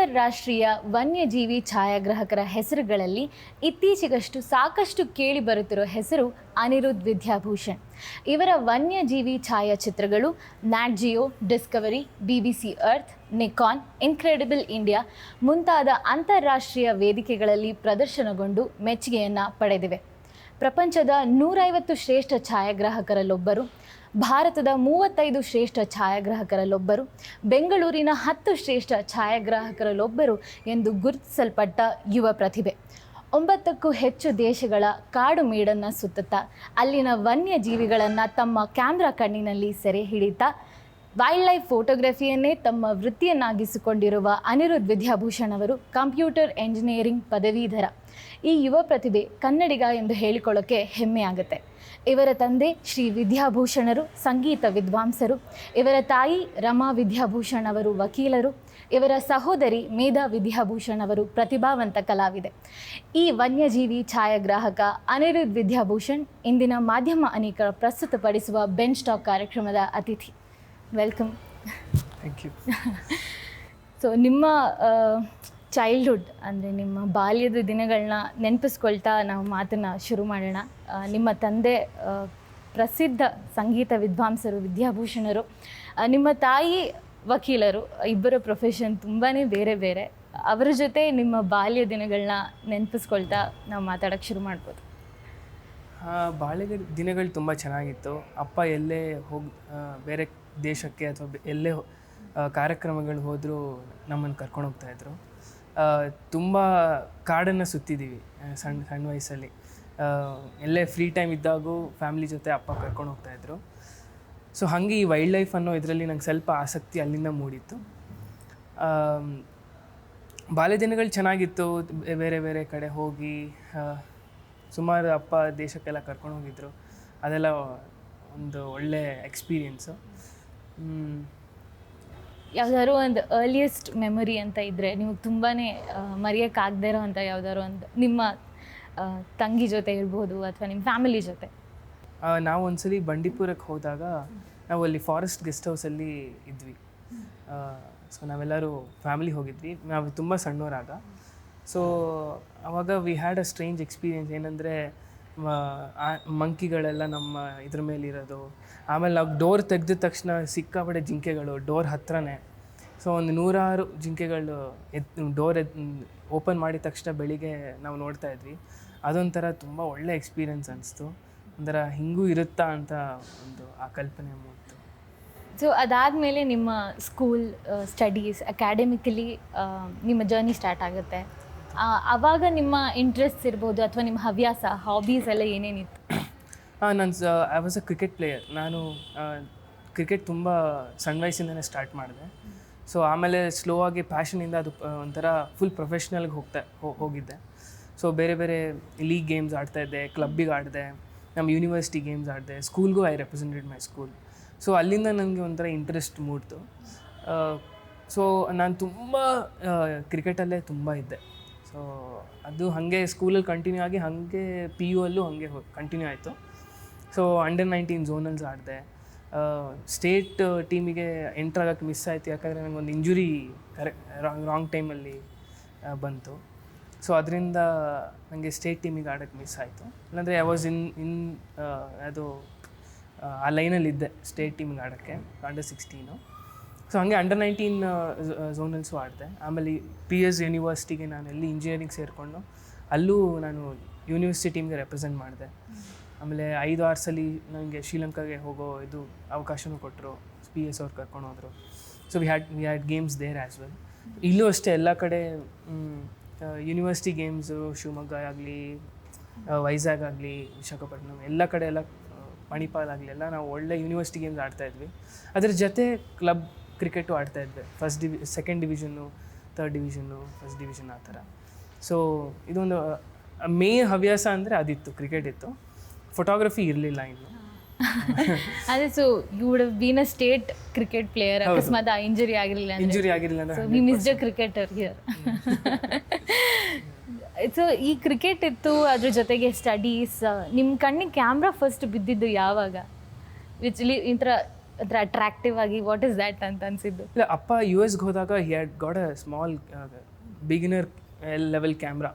ಅಂತಾರಾಷ್ಟ್ರೀಯ ವನ್ಯಜೀವಿ ಛಾಯಾಗ್ರಾಹಕರ ಹೆಸರುಗಳಲ್ಲಿ ಇತ್ತೀಚೆಗಷ್ಟು ಸಾಕಷ್ಟು ಕೇಳಿ ಬರುತ್ತಿರೋ ಹೆಸರು ಅನಿರುದ್ಧ್ ವಿದ್ಯಾಭೂಷಣ್. ಇವರ ವನ್ಯಜೀವಿ ಛಾಯಾಚಿತ್ರಗಳು NatGeo, Discovery, BBC earth, Nikon, incredible India ಮುಂತಾದ ಅಂತಾರಾಷ್ಟ್ರೀಯ ವೇದಿಕೆಗಳಲ್ಲಿ ಪ್ರದರ್ಶನಗೊಂಡು ಮೆಚ್ಚುಗೆಯನ್ನು ಪಡೆದಿವೆ. ಪ್ರಪಂಚದ 150 ಶ್ರೇಷ್ಠ ಛಾಯಾಗ್ರಾಹಕರಲ್ಲೊಬ್ಬರು, ಭಾರತದ 35 ಶ್ರೇಷ್ಠ ಛಾಯಾಗ್ರಾಹಕರಲ್ಲೊಬ್ಬರು, ಬೆಂಗಳೂರಿನ 10 ಶ್ರೇಷ್ಠ ಛಾಯಾಗ್ರಾಹಕರಲ್ಲೊಬ್ಬರು ಎಂದು ಗುರುತಿಸಲ್ಪಟ್ಟ ಯುವ ಪ್ರತಿಭೆ. 9ಕ್ಕೂ ಹೆಚ್ಚು ದೇಶಗಳ ಕಾಡು ಮೇಡನ್ನು ಸುತ್ತುತ್ತಾ ಅಲ್ಲಿನ ವನ್ಯಜೀವಿಗಳನ್ನು ತಮ್ಮ ಕ್ಯಾಮ್ರಾ ಕಣ್ಣಿನಲ್ಲಿ ಸೆರೆ ಹಿಡಿತಾ ವೈಲ್ಡ್ ಲೈಫ್ ಫೋಟೋಗ್ರಫಿಯನ್ನೇ ತಮ್ಮ ವೃತ್ತಿಯನ್ನಾಗಿಸಿಕೊಂಡಿರುವ ಅನಿರುದ್ಧ್ ವಿದ್ಯಾಭೂಷಣ್ ಅವರು ಕಂಪ್ಯೂಟರ್ ಎಂಜಿನಿಯರಿಂಗ್ ಪದವೀಧರ. ಈ ಯುವ ಪ್ರತಿಭೆ ಕನ್ನಡಿಗ ಎಂದು ಹೇಳಿಕೊಳ್ಳೋಕ್ಕೆ ಹೆಮ್ಮೆಯಾಗುತ್ತೆ. ಇವರ ತಂದೆ ಶ್ರೀ ವಿದ್ಯಾಭೂಷಣರು ಸಂಗೀತ ವಿದ್ವಾಂಸರು, ಇವರ ತಾಯಿ ರಮಾ ವಿದ್ಯಾಭೂಷಣ್ ಅವರು ವಕೀಲರು, ಇವರ ಸಹೋದರಿ ಮೇಧಾ ವಿದ್ಯಾಭೂಷಣ್ ಅವರು ಪ್ರತಿಭಾವಂತ ಕಲಾವಿದೆ. ಈ ವನ್ಯಜೀವಿ ಛಾಯಾಗ್ರಾಹಕ ಅನಿರುದ್ಧ್ ವಿದ್ಯಾಭೂಷಣ್ ಇಂದಿನ ಮಾಧ್ಯಮ ಅನೇಕ ಪ್ರಸ್ತುತಪಡಿಸುವ BenchTalk ಕಾರ್ಯಕ್ರಮದ ಅತಿಥಿ. ವೆಲ್ಕಮ್. Thank you. ಸೊ ನಿಮ್ಮ ಚೈಲ್ಡ್ಹುಡ್ ಅಂದರೆ ನಿಮ್ಮ ಬಾಲ್ಯದ ದಿನಗಳನ್ನ ನೆನಪಿಸ್ಕೊಳ್ತಾ ನಾವು ಮಾತನ್ನು ಶುರು ಮಾಡೋಣ. ನಿಮ್ಮ ತಂದೆ ಪ್ರಸಿದ್ಧ ಸಂಗೀತ ವಿದ್ವಾಂಸರು ವಿದ್ಯಾಭೂಷಣರು, ನಿಮ್ಮ ತಾಯಿ ವಕೀಲರು. ಇಬ್ಬರ ಪ್ರೊಫೆಷನ್ ತುಂಬಾ ಬೇರೆ ಬೇರೆ. ಅವರ ಜೊತೆ ನಿಮ್ಮ ಬಾಲ್ಯ ದಿನಗಳನ್ನ ನೆನಪಿಸ್ಕೊಳ್ತಾ ನಾವು ಮಾತಾಡೋಕ್ಕೆ ಶುರು ಮಾಡ್ಬೋದು. ಬಾಲ್ಯದ ದಿನಗಳು ತುಂಬ ಚೆನ್ನಾಗಿತ್ತು. ಅಪ್ಪ ಎಲ್ಲೇ ಬೇರೆ ದೇಶಕ್ಕೆ ಅಥವಾ ಎಲ್ಲೇ ಕಾರ್ಯಕ್ರಮಗಳು ಹೋದರೂ ನಮ್ಮನ್ನು ಕರ್ಕೊಂಡು ಹೋಗ್ತಾಯಿದ್ರು. ತುಂಬ ಕಾಡನ್ನು ಸುತ್ತಿದ್ದೀವಿ ಸಣ್ಣ ವಯಸ್ಸಲ್ಲಿ. ಎಲ್ಲೇ ಫ್ರೀ ಟೈಮ್ ಇದ್ದಾಗೂ ಫ್ಯಾಮ್ಲಿ ಜೊತೆ ಅಪ್ಪ ಕರ್ಕೊಂಡು ಹೋಗ್ತಾಯಿದ್ರು. ಸೊ ಹಾಗೆ ಈ ವೈಲ್ಡ್ ಲೈಫ್ ಅನ್ನೋ ಇದರಲ್ಲಿ ನಂಗೆ ಸ್ವಲ್ಪ ಆಸಕ್ತಿ ಅಲ್ಲಿಂದ ಮೂಡಿತ್ತು. ಬಾಲ್ಯ ದಿನಗಳು ಚೆನ್ನಾಗಿತ್ತು. ಬೇರೆ ಬೇರೆ ಕಡೆ ಹೋಗಿ ಸುಮಾರು ಅಪ್ಪ ದೇಶಕ್ಕೆಲ್ಲ ಕರ್ಕೊಂಡು ಹೋಗಿದ್ರು. ಅದೆಲ್ಲ ಒಂದು ಒಳ್ಳೆ ಎಕ್ಸ್ಪೀರಿಯೆನ್ಸು. ಯಾವ್ದಾದ್ರು ಒಂದು ಅರ್ಲಿಯೆಸ್ಟ್ ಮೆಮೊರಿ ಅಂತ ಇದ್ದರೆ ನಿಮಗೆ ತುಂಬಾ ಮರೆಯೋಕ್ಕಾಗದೇ ಇರೋ ಅಂಥ ಯಾವ್ದಾದ್ರು ಒಂದು ನಿಮ್ಮ ತಂಗಿ ಜೊತೆ ಇರ್ಬೋದು ಅಥವಾ ನಿಮ್ಮ ಫ್ಯಾಮಿಲಿ ಜೊತೆ? ನಾವು ಒಂದ್ಸಲಿ ಬಂಡೀಪುರಕ್ಕೆ ಹೋದಾಗ ನಾವು ಅಲ್ಲಿ ಫಾರೆಸ್ಟ್ ಗೆಸ್ಟ್ ಹೌಸಲ್ಲಿ ಇದ್ವಿ. ಸೊ ನಾವೆಲ್ಲರೂ ಫ್ಯಾಮಿಲಿ ಹೋಗಿದ್ವಿ. ನಾವು ತುಂಬ ಸಣ್ಣವರಾಗ. ಸೊ ಆವಾಗ we had a strange experience. ಏನಂದರೆ ಮಂಕಿಗಳೆಲ್ಲ ನಮ್ಮ ಇದ್ರ ಮೇಲಿರೋದು. ಆಮೇಲೆ ನಾವು ಡೋರ್ ತೆಗೆದ ತಕ್ಷಣ ಸಿಕ್ಕಾಪಟ್ಟೆ ಜಿಂಕೆಗಳು ಡೋರ್ ಹತ್ರನೇ. ಸೊ ಒಂದು 100 ಜಿಂಕೆಗಳು ಡೋರ್ ಓಪನ್ ಮಾಡಿದ ತಕ್ಷಣ ಬೆಳಿಗ್ಗೆ ನಾವು ನೋಡ್ತಾ ಇದ್ವಿ. ಅದೊಂಥರ ತುಂಬ ಒಳ್ಳೆ ಎಕ್ಸ್ಪೀರಿಯೆನ್ಸ್ ಅನಿಸ್ತು. ಒಂಥರ ಹಿಂಗೂ ಇರುತ್ತಾ ಅಂತ ಒಂದು ಆ ಕಲ್ಪನೆ ಮೂಡ್ತು. ಸೊ ಅದಾದಮೇಲೆ ನಿಮ್ಮ ಸ್ಕೂಲ್ ಸ್ಟಡೀಸ್ ಅಕಾಡೆಮಿಕಲಿ ನಿಮ್ಮ ಜರ್ನಿ ಸ್ಟಾರ್ಟ್ ಆಗುತ್ತೆ. ಆವಾಗ ನಿಮ್ಮ ಇಂಟ್ರೆಸ್ಟ್ ಇರ್ಬೋದು ಅಥವಾ ನಿಮ್ಮ ಹವ್ಯಾಸ ಹಾಬೀಸ್ ಎಲ್ಲ ಏನೇನಿತ್ತು? I was a cricket player. ನಾನು ಕ್ರಿಕೆಟ್ ತುಂಬ ಸಣ್ಣ ವಯಸ್ಸಿಂದನೇ ಸ್ಟಾರ್ಟ್ ಮಾಡಿದೆ. ಸೊ ಆಮೇಲೆ ಸ್ಲೋ ಆಗಿ ಪ್ಯಾಷನಿಂದ ಅದು ಒಂಥರ ಫುಲ್ ಪ್ರೊಫೆಷ್ನಲ್ಗೆ ಹೋಗಿದ್ದೆ. ಸೊ ಬೇರೆ ಬೇರೆ ಲೀಗ್ ಗೇಮ್ಸ್ ಆಡ್ತಾಯಿದ್ದೆ, ಕ್ಲಬ್ಬಿಗೆ ಆಡಿದೆ, ನಮ್ಮ ಯೂನಿವರ್ಸಿಟಿ ಗೇಮ್ಸ್ ಆಡಿದೆ, ಸ್ಕೂಲ್ಗೂ I represented my school. So ಅಲ್ಲಿಂದ ನನಗೆ ಒಂಥರ ಇಂಟ್ರೆಸ್ಟ್ ಮೂಡ್ತು. ಸೊ ನಾನು ತುಂಬ ಕ್ರಿಕೆಟಲ್ಲೇ ತುಂಬ ಇದ್ದೆ. ಸೊ ಅದು ಹಾಗೆ ಸ್ಕೂಲಲ್ಲಿ ಕಂಟಿನ್ಯೂ ಆಗಿ ಹಾಗೆ PU ಅಲ್ಲೂ ಹಾಗೆ ಕಂಟಿನ್ಯೂ ಆಯಿತು. ಸೊ ಅಂಡರ್-19 ಝೋನಲ್ಸ್ ಆಡಿದೆ. ಸ್ಟೇಟ್ ಟೀಮಿಗೆ ಎಂಟ್ರ್ ಆಗೋಕ್ಕೆ ಮಿಸ್ ಆಯಿತು, ಯಾಕಂದರೆ ನನಗೊಂದು ಇಂಜುರಿ ರಾಂಗ್ ಟೈಮಲ್ಲಿ ಬಂತು. ಸೊ ಅದರಿಂದ ನನಗೆ ಸ್ಟೇಟ್ ಟೀಮಿಗೆ ಆಡೋಕ್ಕೆ ಮಿಸ್ ಆಯಿತು. ಇಲ್ಲಾಂದರೆ ಐ ವಾಸ್ ಇನ್ ಅದು ಆ ಲೈನಲ್ಲಿದ್ದೆ ಸ್ಟೇಟ್ ಟೀಮಿಗೆ ಆಡೋಕ್ಕೆ ಅಂಡರ್-16. ಸೊ ಹಾಗೆ ಅಂಡರ್-19 ಝೋನಲ್ಸು ಆಡಿದೆ. ಆಮೇಲೆ PS ಯೂನಿವರ್ಸಿಟಿಗೆ ನಾನು ಎಲ್ಲಿ ಇಂಜಿನಿಯರಿಂಗ್ ಸೇರಿಕೊಂಡು ಅಲ್ಲೂ ನಾನು ಯೂನಿವರ್ಸಿಟಿ ಟೀಮ್ಗೆ ರೆಪ್ರೆಸೆಂಟ್ ಮಾಡಿದೆ. ಆಮೇಲೆ 5 ಆರ್ಸಲ್ಲಿ ನನಗೆ ಶ್ರೀಲಂಕಾಗೆ ಹೋಗೋ ಇದು ಅವಕಾಶನೂ ಕೊಟ್ಟರು. PS ಅವ್ರು ಕರ್ಕೊಂಡು ಹೋದರು. So we had games there as well. ಇಲ್ಲೂ ಅಷ್ಟೇ ಎಲ್ಲ ಕಡೆ ಯೂನಿವರ್ಸಿಟಿ ಗೇಮ್ಸು ಶಿವಮೊಗ್ಗ ಆಗಲಿ, ವೈಜಾಗ್ ಆಗಲಿ, ವಿಶಾಖಪಟ್ಟಣಂ ಎಲ್ಲ ಕಡೆ ಎಲ್ಲ ಮಣಿಪಾಲ್ ಆಗಲಿ ಎಲ್ಲ ನಾವು ಒಳ್ಳೆ ಯೂನಿವರ್ಸಿಟಿ ಗೇಮ್ಸ್ ಆಡ್ತಾಯಿದ್ವಿ. ಅದ್ರ ಜೊತೆ ಕ್ಲಬ್ ಕ್ರಿಕೆಟು ಆಡ್ತಾಯಿದ್ವಿ. Second division, third division, first division ಆ ಥರ. ಸೊ ಇದೊಂದು ಮೇನ್ ಹವ್ಯಾಸ ಅಂದರೆ ಅದಿತ್ತು, ಕ್ರಿಕೆಟ್ ಇತ್ತು. ಫೋಟೋಗ್ರಫಿ ಇರಲಿಲ್ಲ ಇನ್ನು. ಅದೇ so you would have been a state cricket player. ಅಕಸ್ಮಾತ್ ಇಂಜುರಿ ಆಗಿರಲಿಲ್ಲ ಅಂದ್ರೆ we missed a cricketer here. So ಈ ಕ್ರಿಕೆಟ್ ಇತ್ತು, ಅದ್ರ ಜೊತೆಗೆ ಸ್ಟಡೀಸ್. ನಿಮ್ಮ ಕಣ್ಣಿಗೆ ಕ್ಯಾಮ್ರಾ ಫಸ್ಟ್ ಬಿದ್ದಿದ್ದು ಯಾವಾಗ? ಈ ಥರ ಅದರ ಅಟ್ರಾಕ್ಟಿವ್ ಆಗಿ ವಾಟ್ ಇಸ್ ದ್ಯಾಟ್ ಅಂತ ಅನಿಸಿದ್ದು? ಇಲ್ಲ, ಅಪ್ಪ ಯು ಎಸ್ಗೆ ಹೋದಾಗ he had got a small beginner level camera.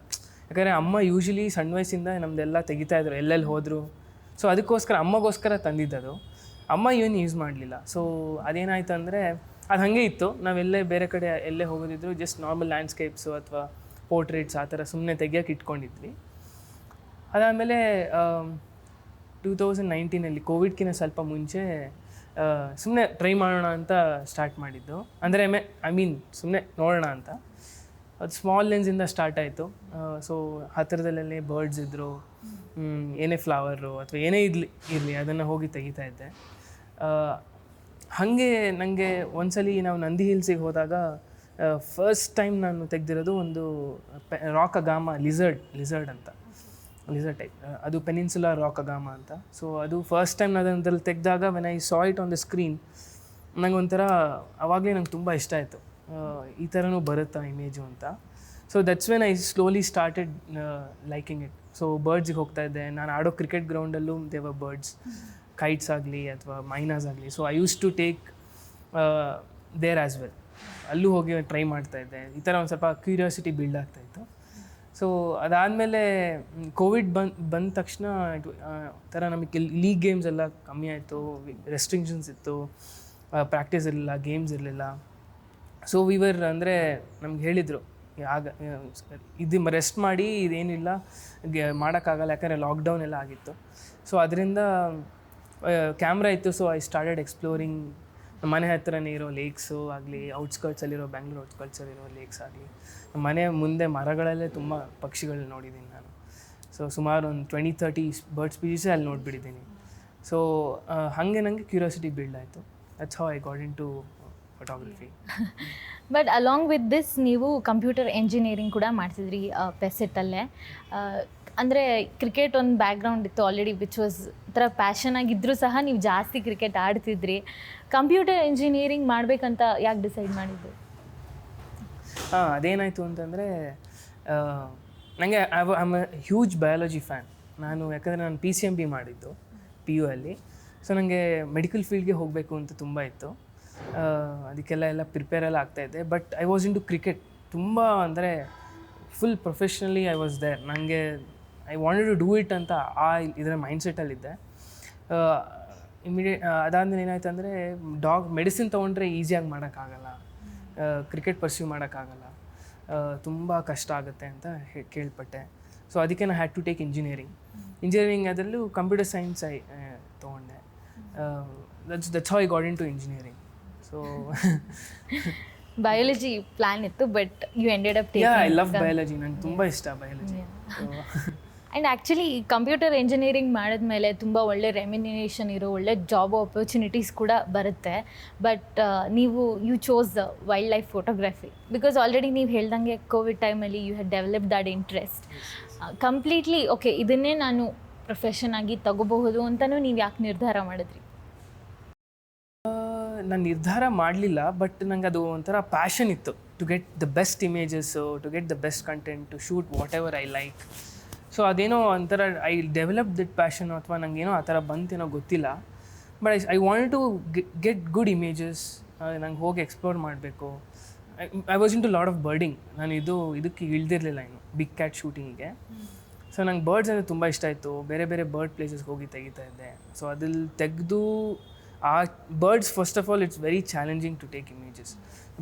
ಯಾಕಂದರೆ ಅಮ್ಮ ಯೂಶ್ವಲಿ ಸಣ್ಣ ವಯಸ್ಸಿಂದ ನಮ್ಮದೆಲ್ಲ ತೆಗಿತಾಯಿದ್ರು ಎಲ್ಲೆಲ್ಲಿ ಹೋದರು. ಸೊ ಅದಕ್ಕೋಸ್ಕರ ಅಮ್ಮಗೋಸ್ಕರ ತಂದಿದ್ದದು. ಅಮ್ಮ ಏನು ಯೂಸ್ ಮಾಡಲಿಲ್ಲ. ಸೊ ಅದೇನಾಯ್ತು ಅಂದರೆ ಅದು ಹಾಗೆ ಇತ್ತು. ನಾವೆಲ್ಲೇ ಬೇರೆ ಕಡೆ ಎಲ್ಲೇ ಹೋಗೋದಿದ್ರು ಜಸ್ಟ್ ನಾರ್ಮಲ್ ಲ್ಯಾಂಡ್ಸ್ಕೇಪ್ಸು ಅಥವಾ ಪೋರ್ಟ್ರೇಟ್ಸ್ ಆ ಥರ ಸುಮ್ಮನೆ ತೆಗಿಯೋಕೆ ಇಟ್ಕೊಂಡಿದ್ವಿ. ಅದಾದಮೇಲೆ 2019 ಕೋವಿಡ್ಕಿಂತ ಸ್ವಲ್ಪ ಮುಂಚೆ ಸುಮ್ಮನೆ ಟ್ರೈ ಮಾಡೋಣ ಅಂತ ಸ್ಟಾರ್ಟ್ ಮಾಡಿದ್ದು. ಅಂದರೆ ಸುಮ್ಮನೆ ನೋಡೋಣ ಅಂತ. ಅದು ಸ್ಮಾಲ್ ಲೆನ್ಸಿಂದ ಸ್ಟಾರ್ಟ್ ಆಯಿತು. ಸೊ ಹತ್ತಿರದಲ್ಲೇ ಬರ್ಡ್ಸ್ ಇದ್ದರು, ಏನೇ ಫ್ಲವರು ಅಥವಾ ಏನೇ ಇರಲಿ ಅದನ್ನು ಹೋಗಿ ತೆಗಿತಾ ಇದ್ದೆ. ಹಾಗೆ ನನಗೆ ಒಂದ್ಸಲಿ ನಾವು ನಂದಿ ಹಿಲ್ಸಿಗೆ ಹೋದಾಗ ಫಸ್ಟ್ ಟೈಮ್ ನಾನು ತೆಗೆದಿರೋದು ಒಂದು ರಾಕಗಾಮ ಲಿಸರ್ಡ್ ಅಂತ, ಲಿಸರ್ಡ್ ಟೈಪ್. ಅದು ಪೆನಿನ್ಸುಲರ್ ರಾಕಗಾಮ ಅಂತ. ಸೊ ಅದು ಫಸ್ಟ್ ಟೈಮ್ ನಾನು ಅದ್ರಲ್ಲಿ ತೆಗೆದಾಗ when I saw it on the screen, ನಂಗೆ ಒಂಥರ ಆವಾಗಲೇ ನಂಗೆ ತುಂಬ ಇಷ್ಟ ಆಯಿತು, ಈ ಥರನೂ ಬರುತ್ತಾ ಇಮೇಜು ಅಂತ. So that's when I slowly started liking it. So ಬರ್ಡ್ಸಿಗೆ ಹೋಗ್ತಾ ಇದ್ದೆ. ನಾನು ಆಡೋ ಕ್ರಿಕೆಟ್ ಗ್ರೌಂಡಲ್ಲೂ ದೇವರ್ ಬರ್ಡ್ಸ್, ಕೈಟ್ಸ್ ಆಗಲಿ ಅಥವಾ ಮೈನಾಸ್ ಆಗಲಿ. So I use to take there as well. ಅಲ್ಲೂ ಹೋಗಿ ಟ್ರೈ ಮಾಡ್ತಾಯಿದ್ದೆ. ಈ ಥರ ಒಂದು ಸ್ವಲ್ಪ ಕ್ಯೂರಿಯಾಸಿಟಿ ಬಿಲ್ಡ್ ಆಗ್ತಾಯಿತ್ತು. ಸೊ ಅದಾದಮೇಲೆ ಕೋವಿಡ್ ಬಂದ ತಕ್ಷಣ ಥರ ನಮಗೆ ಲೀಗ್ ಗೇಮ್ಸ್ ಎಲ್ಲ ಕಮ್ಮಿ ಆಯಿತು, ರೆಸ್ಟ್ರಿಕ್ಷನ್ಸ್ ಇತ್ತು, ಪ್ರಾಕ್ಟೀಸ್ ಇರಲಿಲ್ಲ, ಗೇಮ್ಸ್ ಇರಲಿಲ್ಲ. ಸೊ ವಿವರ್ ಅಂದರೆ ನಮ್ಗೆ ಹೇಳಿದರು ಇದು ರೆಸ್ಟ್ ಮಾಡಿ, ಇದೇನಿಲ್ಲ ಮಾಡೋಕ್ಕಾಗಲ್ಲ, ಯಾಕಂದರೆ ಲಾಕ್ಡೌನ್ ಎಲ್ಲ ಆಗಿತ್ತು. ಸೊ ಅದರಿಂದ ಕ್ಯಾಮ್ರಾ ಇತ್ತು. ಸೊ ಐ ಸ್ಟಾರ್ಟೆಡ್ ಎಕ್ಸ್ಪ್ಲೋರಿಂಗ್ ನಮ್ಮ ಮನೆ ಹತ್ರನೇ ಇರೋ ಲೇಕ್ಸು ಆಗಲಿ, ಔಟ್ಸ್ಕರ್ಟ್ಸಲ್ಲಿರೋ ಬ್ಯಾಂಗ್ಳೂರ್ ಔಟ್ಸ್ಕರ್ಟ್ಸಲ್ಲಿರೋ ಲೇಕ್ಸ್ ಆಗಲಿ. ನಮ್ಮ ಮನೆ ಮುಂದೆ ಮರಗಳಲ್ಲೇ ತುಂಬ ಪಕ್ಷಿಗಳು ನೋಡಿದ್ದೀನಿ ನಾನು. ಸೊ ಸುಮಾರು ಒಂದು 20-30 ಬರ್ಡ್ ಸ್ಪೀಸೀಸೇ ಅಲ್ಲಿ ನೋಡಿಬಿಟ್ಟಿದ್ದೀನಿ. ಸೊ ಹಾಗೆ ನನಗೆ ಕ್ಯೂರಿಯಾಸಿಟಿ ಬಿಲ್ಡ್ ಆಯಿತು. That's how I got in to photography. But along with this ನೀವು ಕಂಪ್ಯೂಟರ್ ಎಂಜಿನಿಯರಿಂಗ್ ಕೂಡ ಮಾಡ್ತಿದ್ರಿ ಪೆಸೆಟ್ಟಲ್ಲೇ. ಅಂದರೆ ಕ್ರಿಕೆಟ್ ಒಂದು ಬ್ಯಾಕ್ಗ್ರೌಂಡ್ ಇತ್ತು ಆಲ್ರೆಡಿ, ವಿಚ್ ವಾಸ್ ಒಂಥರ ಪ್ಯಾಷನ್ ಆಗಿದ್ದರೂ ಸಹ ನೀವು ಜಾಸ್ತಿ ಕ್ರಿಕೆಟ್ ಆಡ್ತಿದ್ರಿ. ಕಂಪ್ಯೂಟರ್ ಇಂಜಿನಿಯರಿಂಗ್ ಮಾಡಬೇಕಂತ ಯಾಕೆ ಡಿಸೈಡ್ ಮಾಡಿದ್ದು? ಅದೇನಾಯಿತು ಅಂತಂದರೆ ನನಗೆ I'm a huge biology fan ನಾನು. ಯಾಕಂದರೆ ನಾನು PCMB ಮಾಡಿದ್ದು PU ಅಲ್ಲಿ. ಸೊ ನನಗೆ ಮೆಡಿಕಲ್ ಫೀಲ್ಡ್ಗೆ ಹೋಗಬೇಕು ಅಂತ ತುಂಬ ಇತ್ತು. ಅದಕ್ಕೆಲ್ಲ ಪ್ರಿಪೇರ್ ಎಲ್ಲ ಆಗ್ತಾಯಿದ್ದೆ. But I was in to cricket ತುಂಬ, ಅಂದರೆ full professionally I was there. ನನಗೆ I wanted to do it ಅಂತ ಇದರ ಮೈಂಡ್ಸೆಟ್ಟಲ್ಲಿದ್ದೆ. ಅದಾದಮೇಲೆ ಏನಾಯ್ತು ಅಂದರೆ ಮೆಡಿಸಿನ್ ತೊಗೊಂಡ್ರೆ ಈಸಿಯಾಗಿ ಮಾಡೋಕ್ಕಾಗಲ್ಲ, ಕ್ರಿಕೆಟ್ ಪರ್ಸ್ಯೂ ಮಾಡೋಕ್ಕಾಗಲ್ಲ, ತುಂಬ ಕಷ್ಟ ಆಗುತ್ತೆ ಅಂತ ಕೇಳ್ಪಟ್ಟೆ. ಸೊ ಅದಕ್ಕೆ ನಾನು ಹ್ಯಾಡ್ ಟು ಟೇಕ್ ಇಂಜಿನಿಯರಿಂಗ್ ಅದರಲ್ಲೂ ಕಂಪ್ಯೂಟರ್ ಸೈನ್ಸ್ ತೊಗೊಂಡೆ. That's how I got in to engineering. So biology plan ಇತ್ತು, but you ended up taking. I love biology, ನಂಗೆ ತುಂಬ ಇಷ್ಟ biology. And actually computer engineering ಮಾಡಿದ್ಮೇಲೆ ತುಂಬ ಒಳ್ಳೆ ರೆಮ್ಯುನರೇಷನ್ ಇರೋ ಒಳ್ಳೆ ಜಾಬ್ ಆಪರ್ಚುನಿಟೀಸ್ ಕೂಡ ಬರುತ್ತೆ. ಬಟ್ ನೀವು you chose wildlife photography because already ನೀವು ಹೇಳ್ದಂಗೆ ಕೋವಿಡ್ ಟೈಮಲ್ಲಿ you had develop that interest completely. Okay, ಇದನ್ನೇ ನಾನು ಪ್ರೊಫೆಷನ್ ಆಗಿ ತಗೋಬಹುದು ಅಂತಲೂ ನೀವು ಯಾಕೆ ನಿರ್ಧಾರ ಮಾಡಿದ್ರಿ? ನಾನು ನಿರ್ಧಾರ ಮಾಡಲಿಲ್ಲ, ಬಟ್ ನಂಗೆ ಅದು ಒಂಥರ ಪ್ಯಾಷನ್ ಇತ್ತು to get the best images, to get the best content, to shoot whatever I like. So ಅದೇನೋ ಒಂಥರ ಐ ಡೆವಲಪ್ ದಟ್ ಪ್ಯಾಷನ್, ಅಥವಾ ನನಗೇನೋ ಆ ಥರ ಬಂತೇನೋ ಗೊತ್ತಿಲ್ಲ. But I want to get good images. ನಂಗೆ ಹೋಗಿ ಎಕ್ಸ್ಪ್ಲೋರ್ ಮಾಡಬೇಕು. I was in to lot of birding. ನಾನು ಇದಕ್ಕೆ ಇಳ್ದಿರಲಿಲ್ಲ ಇನ್ನು ಬಿಗ್ ಕ್ಯಾಟ್ ಶೂಟಿಂಗಿಗೆ. ಸೊ ನಂಗೆ ಬರ್ಡ್ಸ್ ಅಂದರೆ ತುಂಬ ಇಷ್ಟ ಆಯಿತು. ಬೇರೆ ಬೇರೆ ಬರ್ಡ್ ಪ್ಲೇಸಸ್ಗೆ ಹೋಗಿ ತೆಗಿತಾ ಇದ್ದೆ. ಸೊ ಅದಲ್ಲಿ ತೆಗೆದು ಆ birds, first of all it's very challenging to take images